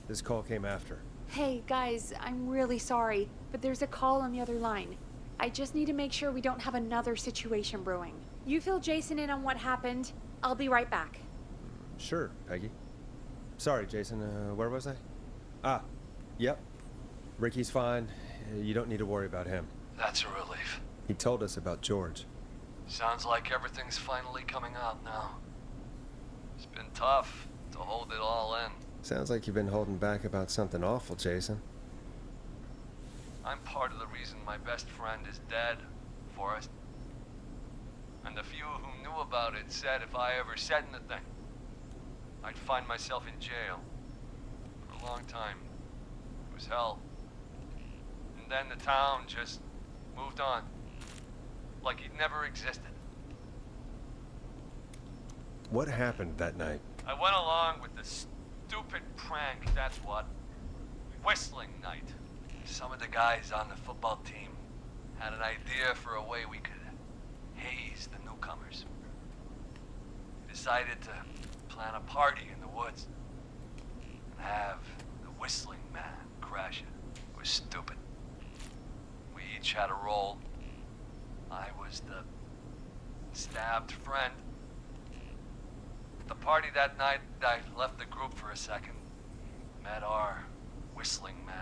this call came after. Hey, guys, I'm really sorry, but there's a call on the other line. I just need to make sure we don't have another situation brewing. You fill Jason in on what happened. I'll be right back. Sure, Peggy. Sorry, Jason. Where was I? Yep. Ricky's fine. You don't need to worry about him. That's a relief. He told us about George. Sounds like everything's finally coming out now. It's been tough to hold it all in. Sounds like you've been holding back about something awful, Jason. I'm part of the reason my best friend is dead, Forrest. And the few who knew about it said if I ever said anything, I'd find myself in jail. For a long time. It was hell. And then the town just moved on. Like he'd never existed. What happened that night? I went along with the stupid prank, that's what. Whistling night. Some of the guys on the football team had an idea for a way we could haze the newcomers. We decided to plan a party in the woods and have the Whistling Man crash it. It was stupid. We each had a role. I was the stabbed friend. At the party that night, I left the group for a second. Met our Whistling Man.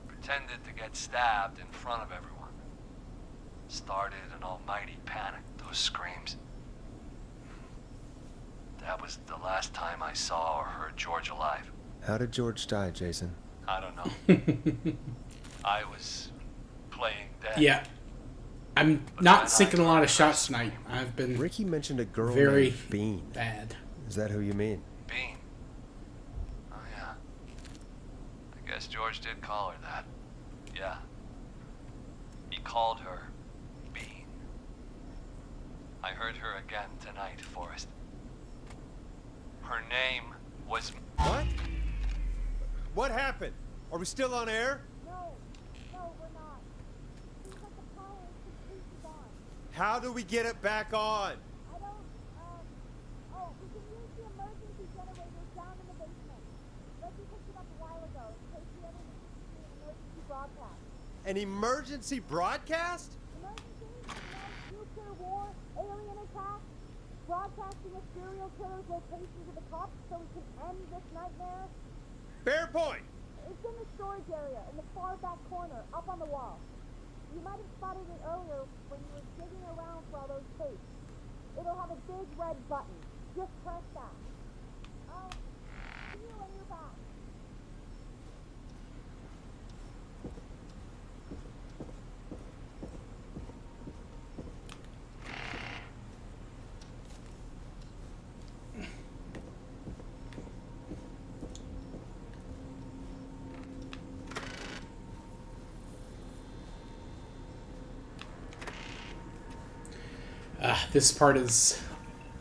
Pretended to get stabbed in front of everyone. Started an almighty panic, those screams. That was the last time I saw or heard George alive. How did George die, Jason? I don't know. I was playing dead. Yeah. I'm not sinking a lot of shots tonight. I've been Ricky mentioned a girl very named Bean. bad. Is that who you mean? Bean. Oh, yeah. I guess George did call her that. Yeah. He called her Bean. I heard her again tonight, Forrest. Her name was... What? What happened? Are we still on air? No, we're not. Seems like the power is completely gone. How do we get it back on? I don't, we can use the emergency generators down in the basement. Reggie picked it up a while ago in case we ever need to do an emergency broadcast. An emergency broadcast? Emergency? Nuclear war, alien attack, broadcasting a serial killer's location to the cops so we can end this nightmare. Fair point. It's in the storage area in the far back corner, up on the wall. You might have spotted it earlier when you were digging around for all those tapes. It'll have a big red button. Just press that. I'll see you when you're back. This part is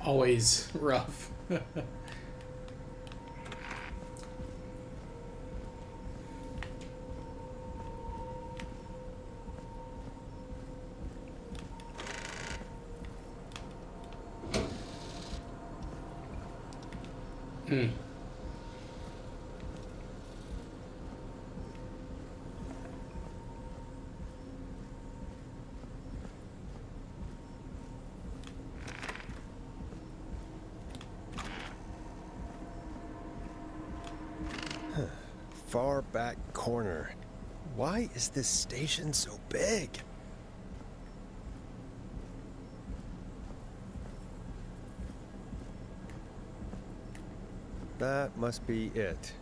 always rough. Far back corner. Why is this station so big? That must be it.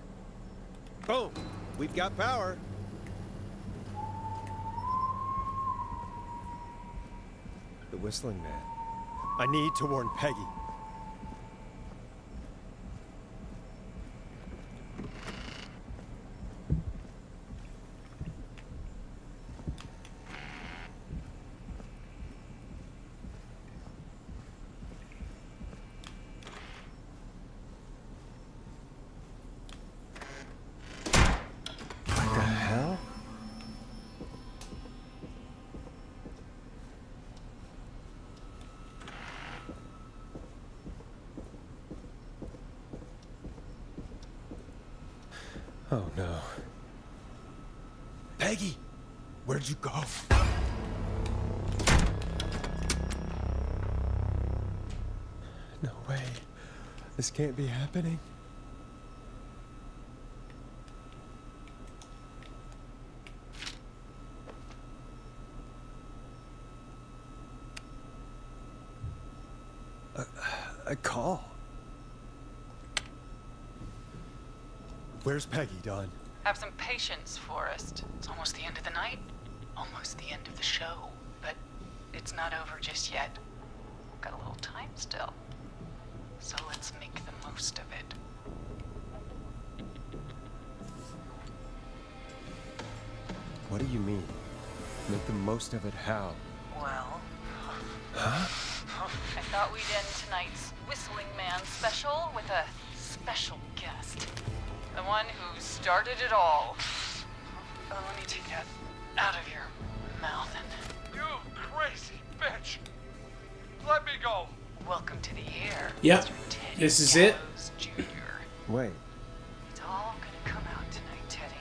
Boom! We've got power. The Whistling Man. I need to warn Peggy. What the hell? Oh no. Peggy, where'd you go? No way. This can't be happening. A call. Where's Peggy, Don? Have some patience, Forrest. It's almost the end of the night. Almost the end of the show. But it's not over just yet. We've got a little time still. So let's make the most of it. What do you mean? Make the most of it how? Well, Huh? I thought we'd end tonight's Whistling Man special with a special guest. The one who started it all. Let me take that out of your mouth and... You crazy bitch! Let me go! Welcome to the air. Yep. Mr. Teddy This is it. Gallows Jr. Wait. It's all gonna come out tonight, Teddy.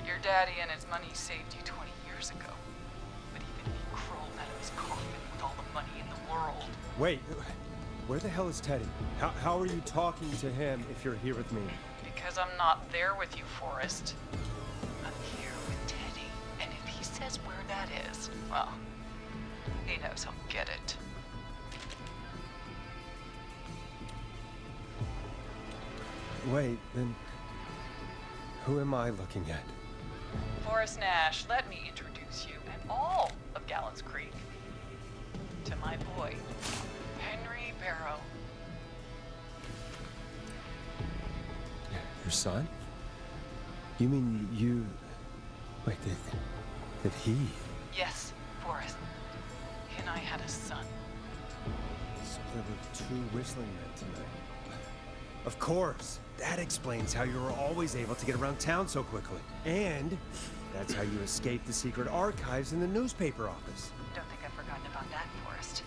Your daddy and his money saved you 20 years ago. But even he crawled out of his coffin with all the money in the world. Wait, where the hell is Teddy? How are you talking to him if you're here with me? Because I'm not there with you, Forrest. I'm here with Teddy. And if he says where that is, well, he knows I'll get it. Wait, then who am I looking at? Forrest Nash, let me introduce introduce you and all of Gallows Creek to my boy, Henry Barrow. Your son? You mean you... Wait, did he... Yes, Forrest. He and I had a son. So there were two whistling men tonight. Of course. That explains how you were always able to get around town so quickly. And that's how you escaped the secret archives in the newspaper office. Don't think I've forgotten about that, Forrest.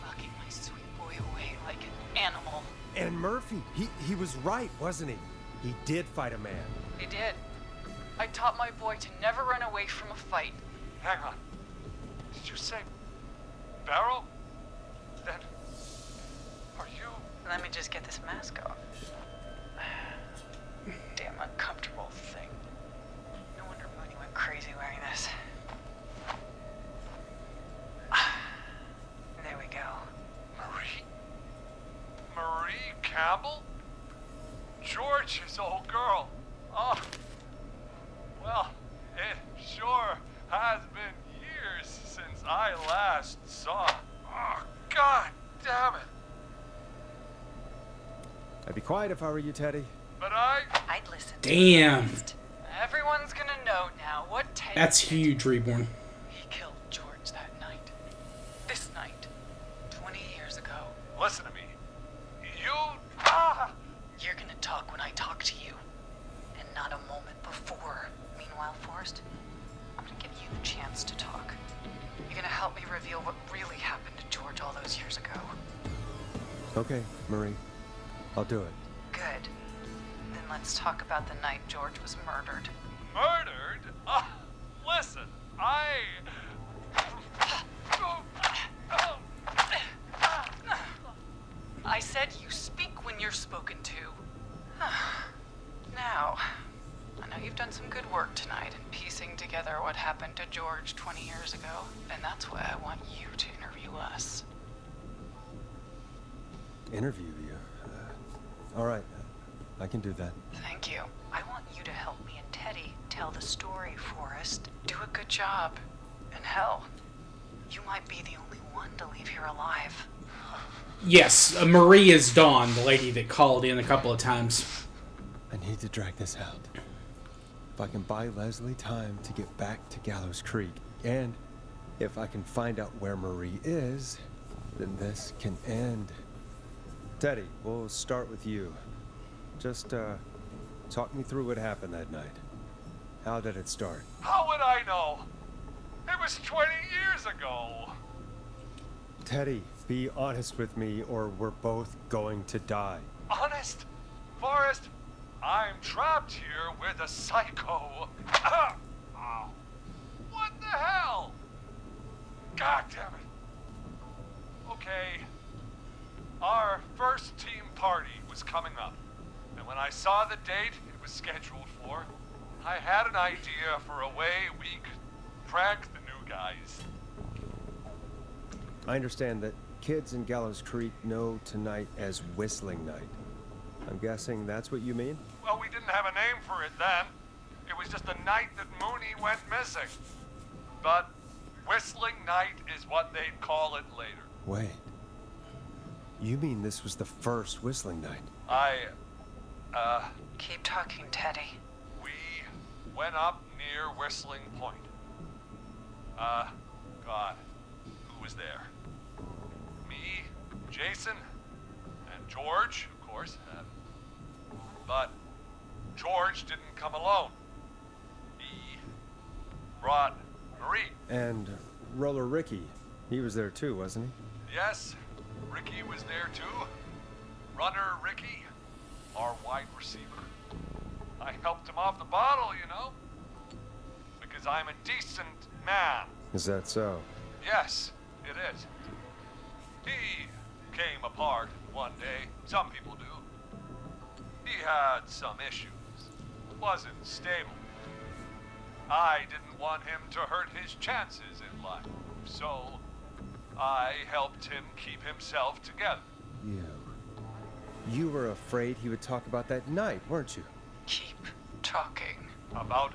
Locking my sweet boy away like an animal. And Murphy, he was right, wasn't he? He did fight a man. He did. I taught my boy to never run away from a fight. Hang on. Did you say Barrow? Then are you... Let me just get this mask off. Damn uncomfortable thing. No wonder Mooney went crazy wearing this. There we go. Marie Campbell? George's old girl. Oh. Well, it sure has been years since I last saw. Oh, God damn it. I'd be quiet if I were you, Teddy. But I'd listen. Damn. Everyone's gonna know now what Teddy That's did. huge, Reborn. He killed George that night. This night. 20 years ago. Listen to me. You're gonna talk when I talk to you. And not a moment before. Meanwhile, Forrest, I'm gonna give you the chance to talk. You're gonna help me reveal what really happened to George all those years ago. Okay, Marie. I'll do it. Good. Then let's talk about the night George was murdered. Murdered? Listen, I said you speak when you're spoken to. Now, I know you've done some good work tonight in piecing together what happened to George 20 years ago, and that's why I want you to interview us. Interview you? All right. I can do that. Thank you. I want you to help me and Teddy tell the story, Forrest. Do a good job. And hell, you might be the only one to leave here alive. Yes, Marie is Dawn, the lady that called in a couple of times. I need to drag this out. If I can buy Leslie time to get back to Gallows Creek, and if I can find out where Marie is, then this can end. Teddy, we'll start with you. Just, talk me through what happened that night. How did it start? how would I know? It was 20 years ago. Teddy, be honest with me or we're both going to die. Honest? Forrest, I'm trapped here with a psycho. Oh, what the hell? God damn it. Okay. Our first team party was coming up. And when I saw the date it was scheduled for, I had an idea for a way we could prank the new guys. I understand that kids in Gallows Creek know tonight as Whistling Night. I'm guessing that's what you mean? Well, we didn't have a name for it then. It was just the night that Mooney went missing. But Whistling Night is what they'd call it later. Wait. You mean this was the first Whistling Night? Keep talking, Teddy. We went up near Whistling Point. God, who was there? Me, Jason, and George, of course. But George didn't come alone. He brought Marie. And Roller Ricky, he was there too, wasn't he? Yes, Ricky was there too. Runner Ricky, our wide receiver. I helped him off the bottle, you know. Because I'm a decent man. Is that so? Yes, it is. He came apart one day. Some people do. He had some issues. Wasn't stable. I didn't want him to hurt his chances in life. So I helped him keep himself together. You were afraid he would talk about that night, weren't you? Keep talking. About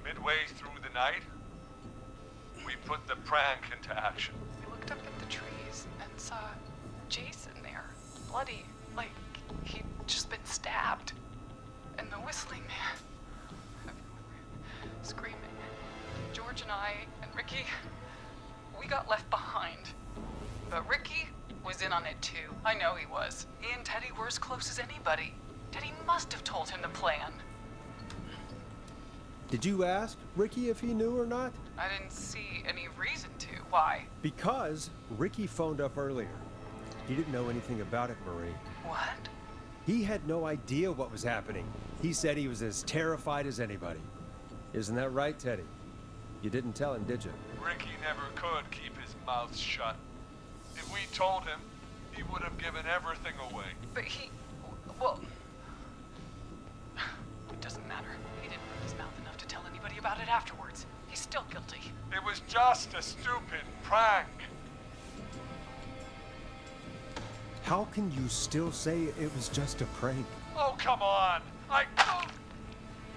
midway through the night, we put the prank into action. I looked up at the trees and saw Jason there, bloody, like he'd just been stabbed. And the whistling man, screaming. George and I and Ricky, we got left behind. But Ricky was in on it too. I know he was. He and Teddy were as close as anybody. Teddy must have told him the plan. Did you ask Ricky if he knew or not? I didn't see any reason to. Why? Because Ricky phoned up earlier. He didn't know anything about it, Marie. What? He had no idea what was happening. He said he was as terrified as anybody. Isn't that right, Teddy? You didn't tell him, did you? Ricky never could keep his mouth shut. If we told him, he would have given everything away. But he... well... it doesn't matter. He didn't run his mouth enough to tell anybody about it afterwards. He's still guilty. It was just a stupid prank. How can you still say it was just a prank? Oh, come on.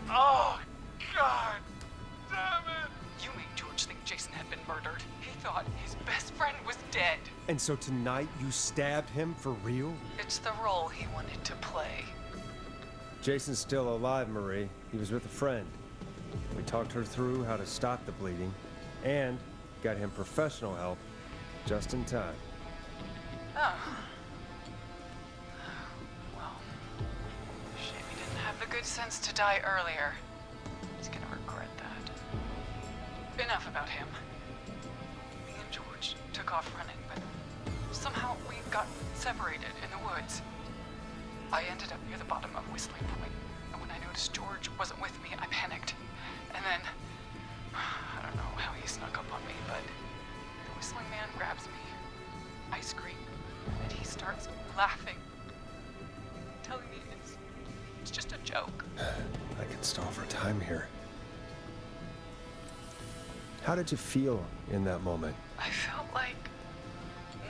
Oh, God damn it. You made George think Jason had been murdered. He thought his best friend was dead. And so tonight you stabbed him for real? It's the role he wanted to play. Jason's still alive, Marie. He was with a friend. We talked her through how to stop the bleeding and got him professional help just in time. Oh. Well, shame he didn't have the good sense to die earlier. He's gonna regret that. Enough about him. Me and George took off running, but somehow we got separated in the woods. I ended up near the bottom of Whistling Point, and when I noticed George wasn't with me, I panicked. And then, I don't know how he snuck up on me, but the Whistling Man grabs me. I scream, and he starts laughing, telling me it's just a joke. I can stall for time here. How did you feel in that moment? I felt like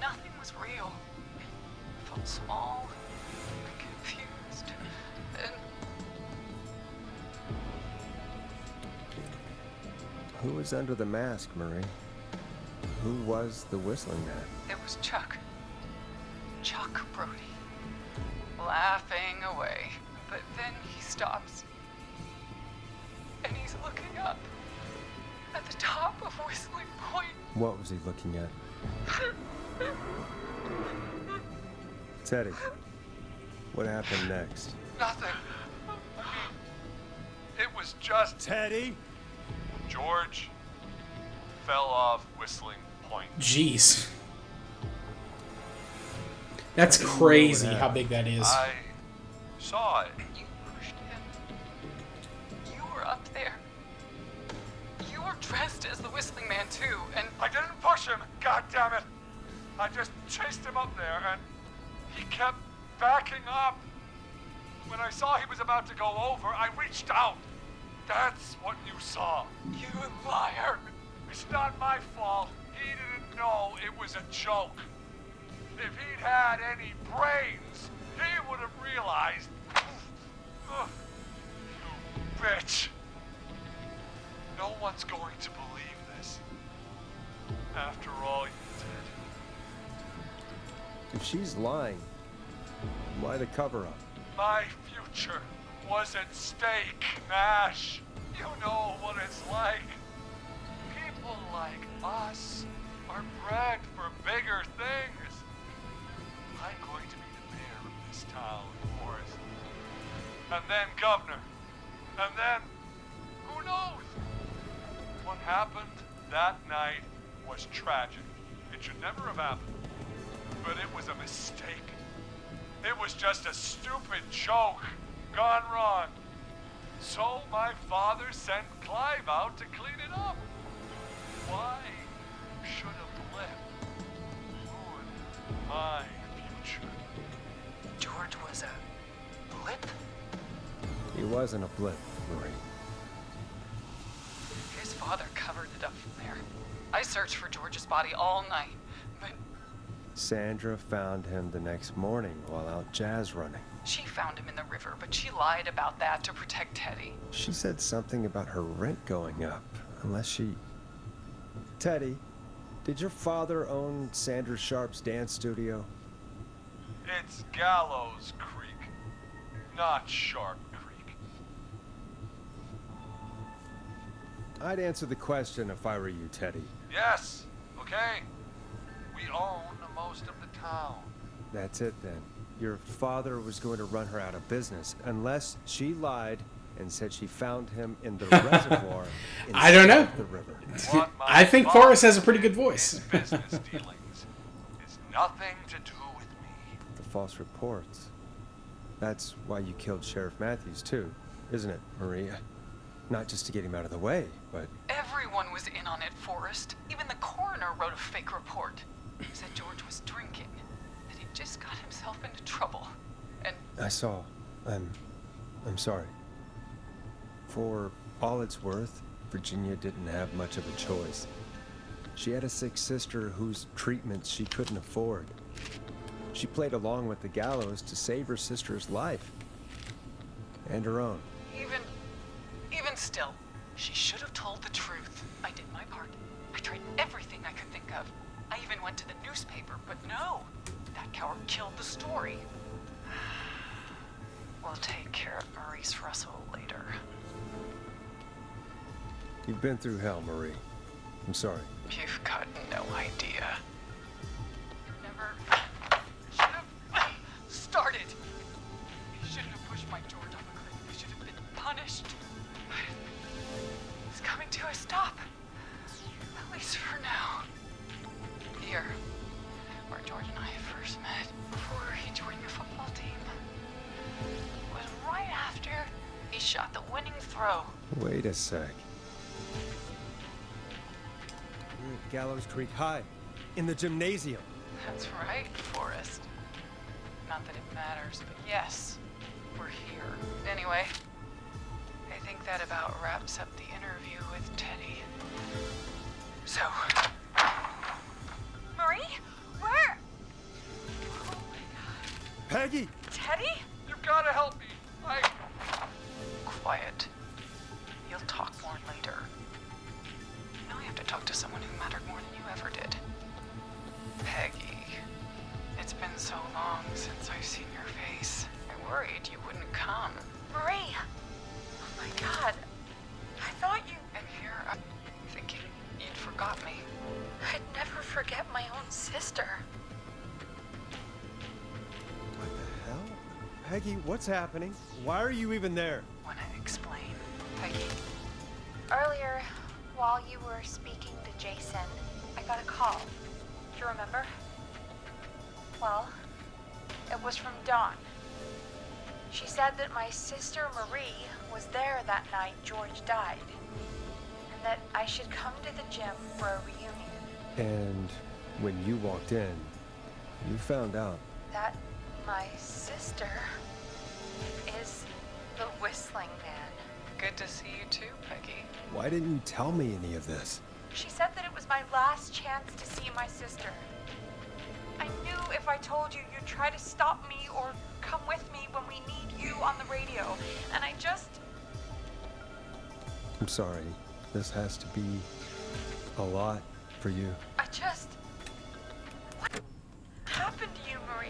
nothing was real. I felt small and confused. And Who was under the mask, Marie? Who was the Whistling Man? it was Chuck. Chuck Brody. Laughing away. But then he stops. And he's looking up at the top of Whistling Point. What was he looking at? Teddy, what happened next? Nothing. I mean, it was just... Teddy? George fell off Whistling Point. Jeez. That's crazy how big that is. I saw it. You pushed him. You were up there. You were dressed as the Whistling Man too, and I didn't push him, God damn it! I just chased him up there, and he kept backing up. When I saw he was about to go over, I reached out. That's what you saw. You liar! It's not my fault. He didn't know it was a joke. If he'd had any brains, he would have realized. Ugh, you bitch. No one's going to believe this. After all you did. If she's lying, why the cover-up? My future was at stake, Nash. You know what it's like. People like us are bred for bigger things. I'm going to be the mayor of this town, Forrest. And then governor. And then, who knows? What happened that night was tragic. It should never have happened. But it was a mistake. It was just a stupid joke gone wrong. So my father sent Clive out to clean it up. Why should a blip ruin my future? George was a blip? He wasn't a blip, Marie. His father covered it up from there. I searched for George's body all night, but Sandra found him the next morning while out jazz running. she found him in the river, but she lied about that to protect Teddy. She said something about her rent going up, unless she... Teddy, did your father own Sandra Sharp's dance studio? It's Gallows Creek, not Sharp Creek. I'd answer the question if I were you, Teddy. Yes, okay. We own most of the town. That's it then. Your father was going to run her out of business unless she lied and said she found him in the reservoir I don't know. instead of the river. I think Forrest has a pretty good voice. Business dealings is nothing to do with me. The false reports. That's why you killed Sheriff Matthews too, isn't it, Maria? Not just to get him out of the way, but... Everyone was in on it, Forrest. Even the coroner wrote a fake report. He said George was drinking, that he just got himself into trouble. And I saw. I'm sorry. For all it's worth, Virginia didn't have much of a choice. She had a sick sister whose treatments she couldn't afford. She played along with the gallows to save her sister's life. And her own. even still, she should have told the truth. I did my part. I tried everything I could think of. I even went to the newspaper, but no. That coward killed the story. We'll take care of Maurice Russell later. You've been through hell, Marie. I'm sorry. You've got no idea. Never should have started. You shouldn't have pushed my George off a cliff. You should have been punished. It's coming to a stop. At least for now. Here, where George and I first met, before he joined your football team, was right after he shot the winning throw. Wait a sec. We're at Gallows Creek High, in the gymnasium. That's right, Forrest. Not that it matters, but yes, we're here. Anyway, I think that about wraps up the interview with Teddy. So, Marie? Where? Peggy! Teddy? You've got to help me. Quiet. You'll talk more later. Now I have to talk to someone who mattered more than you ever did. Peggy. It's been so long since I've seen your face. I worried you wouldn't come. Marie! Oh my god. I thought you... And here I'm thinking you'd forgot me. I'd never forget my own sister. What the hell? Peggy, what's happening? Why are you even there? Wanna explain, Peggy? Earlier, while you were speaking to Jason, I got a call. Do you remember? Well, it was from Dawn. She said that my sister Marie was there that night George died, and that I should come to the gym for a reunion. And when you walked in, you found out. That my sister is the Whistling Man. Good to see you too, Peggy. Why didn't you tell me any of this? She said that it was my last chance to see my sister. I knew if I told you, you'd try to stop me or come with me when we need you on the radio. And I just... I'm sorry. This has to be a lot for you. What happened to you, Marie?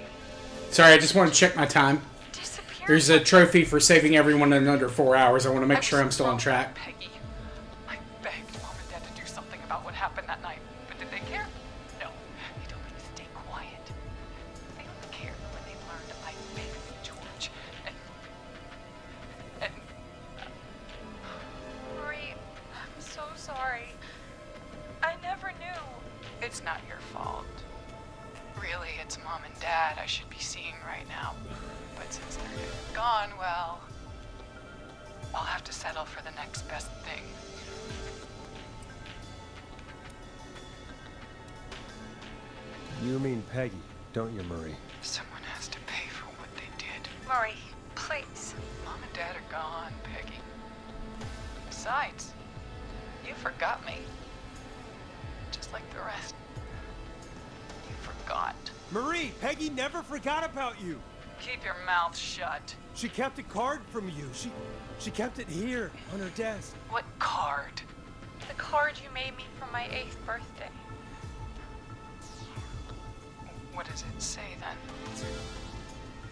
Sorry, I just want to check my time. Disappeared. There's a trophy for saving everyone in under 4 hours. I want to make sure I'm still on track. Peggy, I begged Mom and Dad to do something about what happened that night, but did they care? No. They told me to stay quiet. They only cared when they learned I begged George. And Marie, I'm so sorry. I never knew. it's not your fault. Really, it's Mom and Dad I should be seeing right now. But since they're gone, well, I'll have to settle for the next best thing. You mean Peggy, don't you, Marie? Someone has to pay for what they did. Marie, please. Mom and Dad are gone, Peggy. Besides, you forgot me. Just like the rest. You forgot. Marie, Peggy never forgot about you. Keep your mouth shut. She kept a card from you. She kept it here on her desk. What card? The card you made me for my 8th birthday. What does it say then?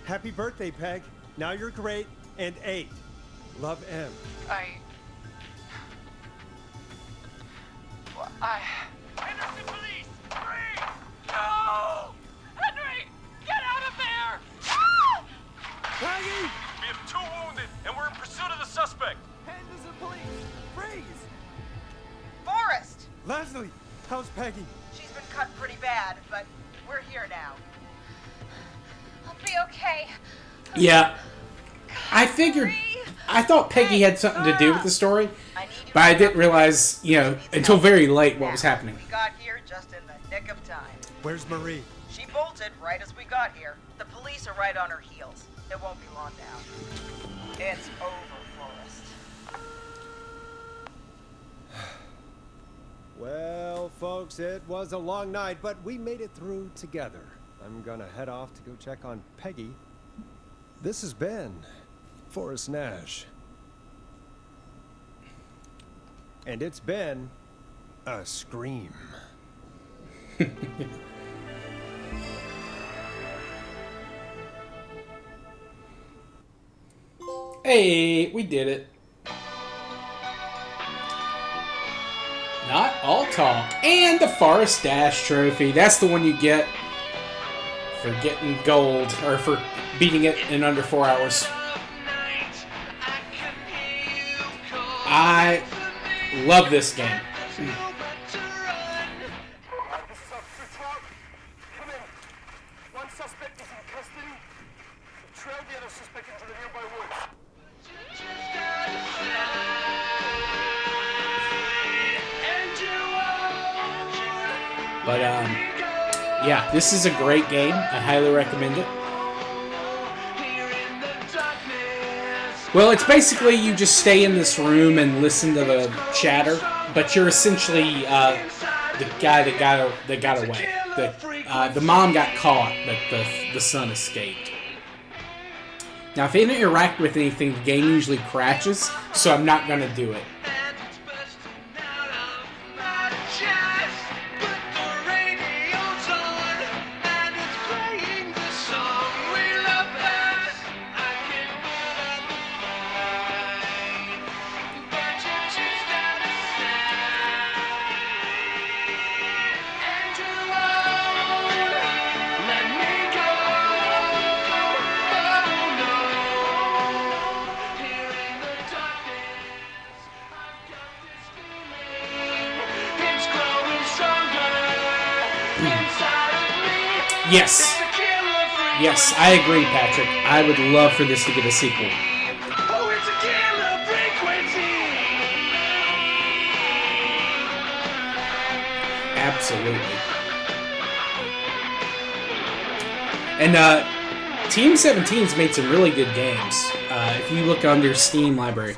Happy birthday, Peg. Now you're great and 8. Love, M. Henderson police! Free! No! Henry! Get out of there! Ah! Peggy! We have 2 wounded, and we're in pursuit of the suspect. Henderson police! Freeze! Forrest! Leslie, how's Peggy? She's been cut pretty bad, but we're here now. I'll be okay. Yeah. I figured... I thought Peggy had something to do with the story, but I didn't realize, until very late what was happening. We got here just in the nick of time. Where's Marie? She bolted right as we got here. The police are right on her heels. It won't be long now. It's over, Forrest. Well, folks, it was a long night, but we made it through together. I'm gonna head off to go check on Peggy. This has been Forrest Nash. And it's been a scream. Hey, we did it. Not all talk. And the Forrest Dash trophy. That's the one you get for getting gold, or for beating it in under 4 hours. I love this game. This is Officer Clark. Come in. One suspect is in custody. Trail the other suspect into the nearby woods. But, yeah, this is a great game. I highly recommend it. Well, it's basically you just stay in this room and listen to the chatter, but you're essentially the guy that got away. The mom got caught, but the son escaped. Now, if you interact with anything, the game usually crashes, so I'm not going to do it. Yes. Yes, I agree, Patrick. I would love for this to get a sequel. Oh, it's a killer frequency! Absolutely. And Team 17's made some really good games. If you look under Steam library.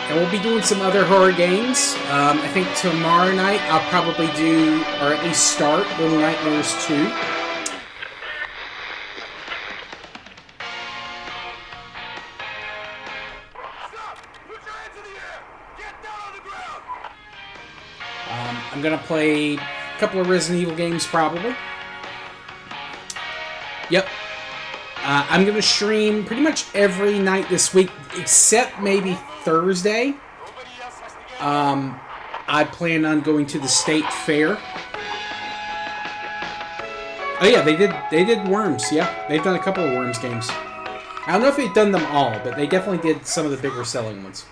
And we'll be doing some other horror games. I think tomorrow night I'll probably do, or at least start, Little Nightmares 2. I'm going to play a couple of Resident Evil games probably. Yep. I'm going to stream pretty much every night this week, except maybe Thursday. I plan on going to the state fair. Oh yeah, they did Worms. Yeah, they've done a couple of Worms games. I don't know if they've done them all, but they definitely did some of the bigger selling ones.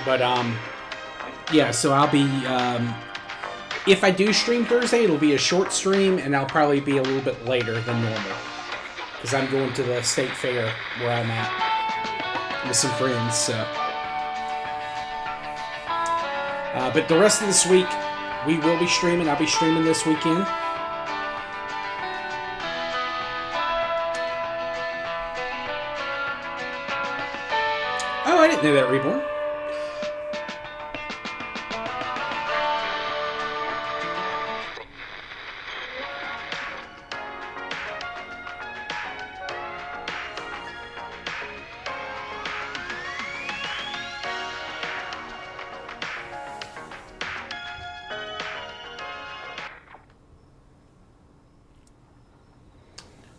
But, yeah, so I'll be, if I do stream Thursday, it'll be a short stream, and I'll probably be a little bit later than normal. Because I'm going to the state fair where I'm at. with some friends. So, but the rest of this week, we will be streaming. I'll be streaming this weekend. Oh, I didn't know that, Reborn.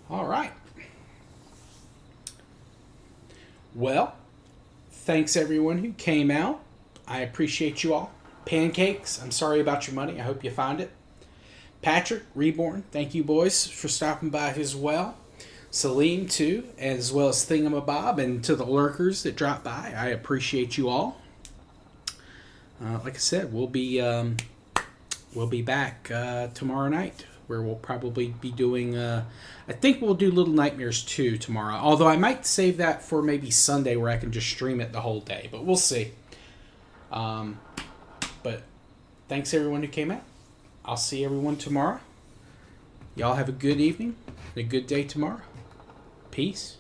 All right. Well, thanks everyone who came out. I appreciate you all. Pancakes, I'm sorry about your money. I hope you find it. Patrick, Reborn, thank you boys for stopping by as well. Salim too, as well as Thingamabob, and to the lurkers that dropped by. I appreciate you all. Like I said, we'll be back tomorrow night, where we'll probably be doing, I think we'll do Little Nightmares 2 tomorrow. Although I might save that for maybe Sunday, where I can just stream it the whole day. But we'll see. But thanks everyone who came out. I'll see everyone tomorrow. Y'all have a good evening and a good day tomorrow. Peace.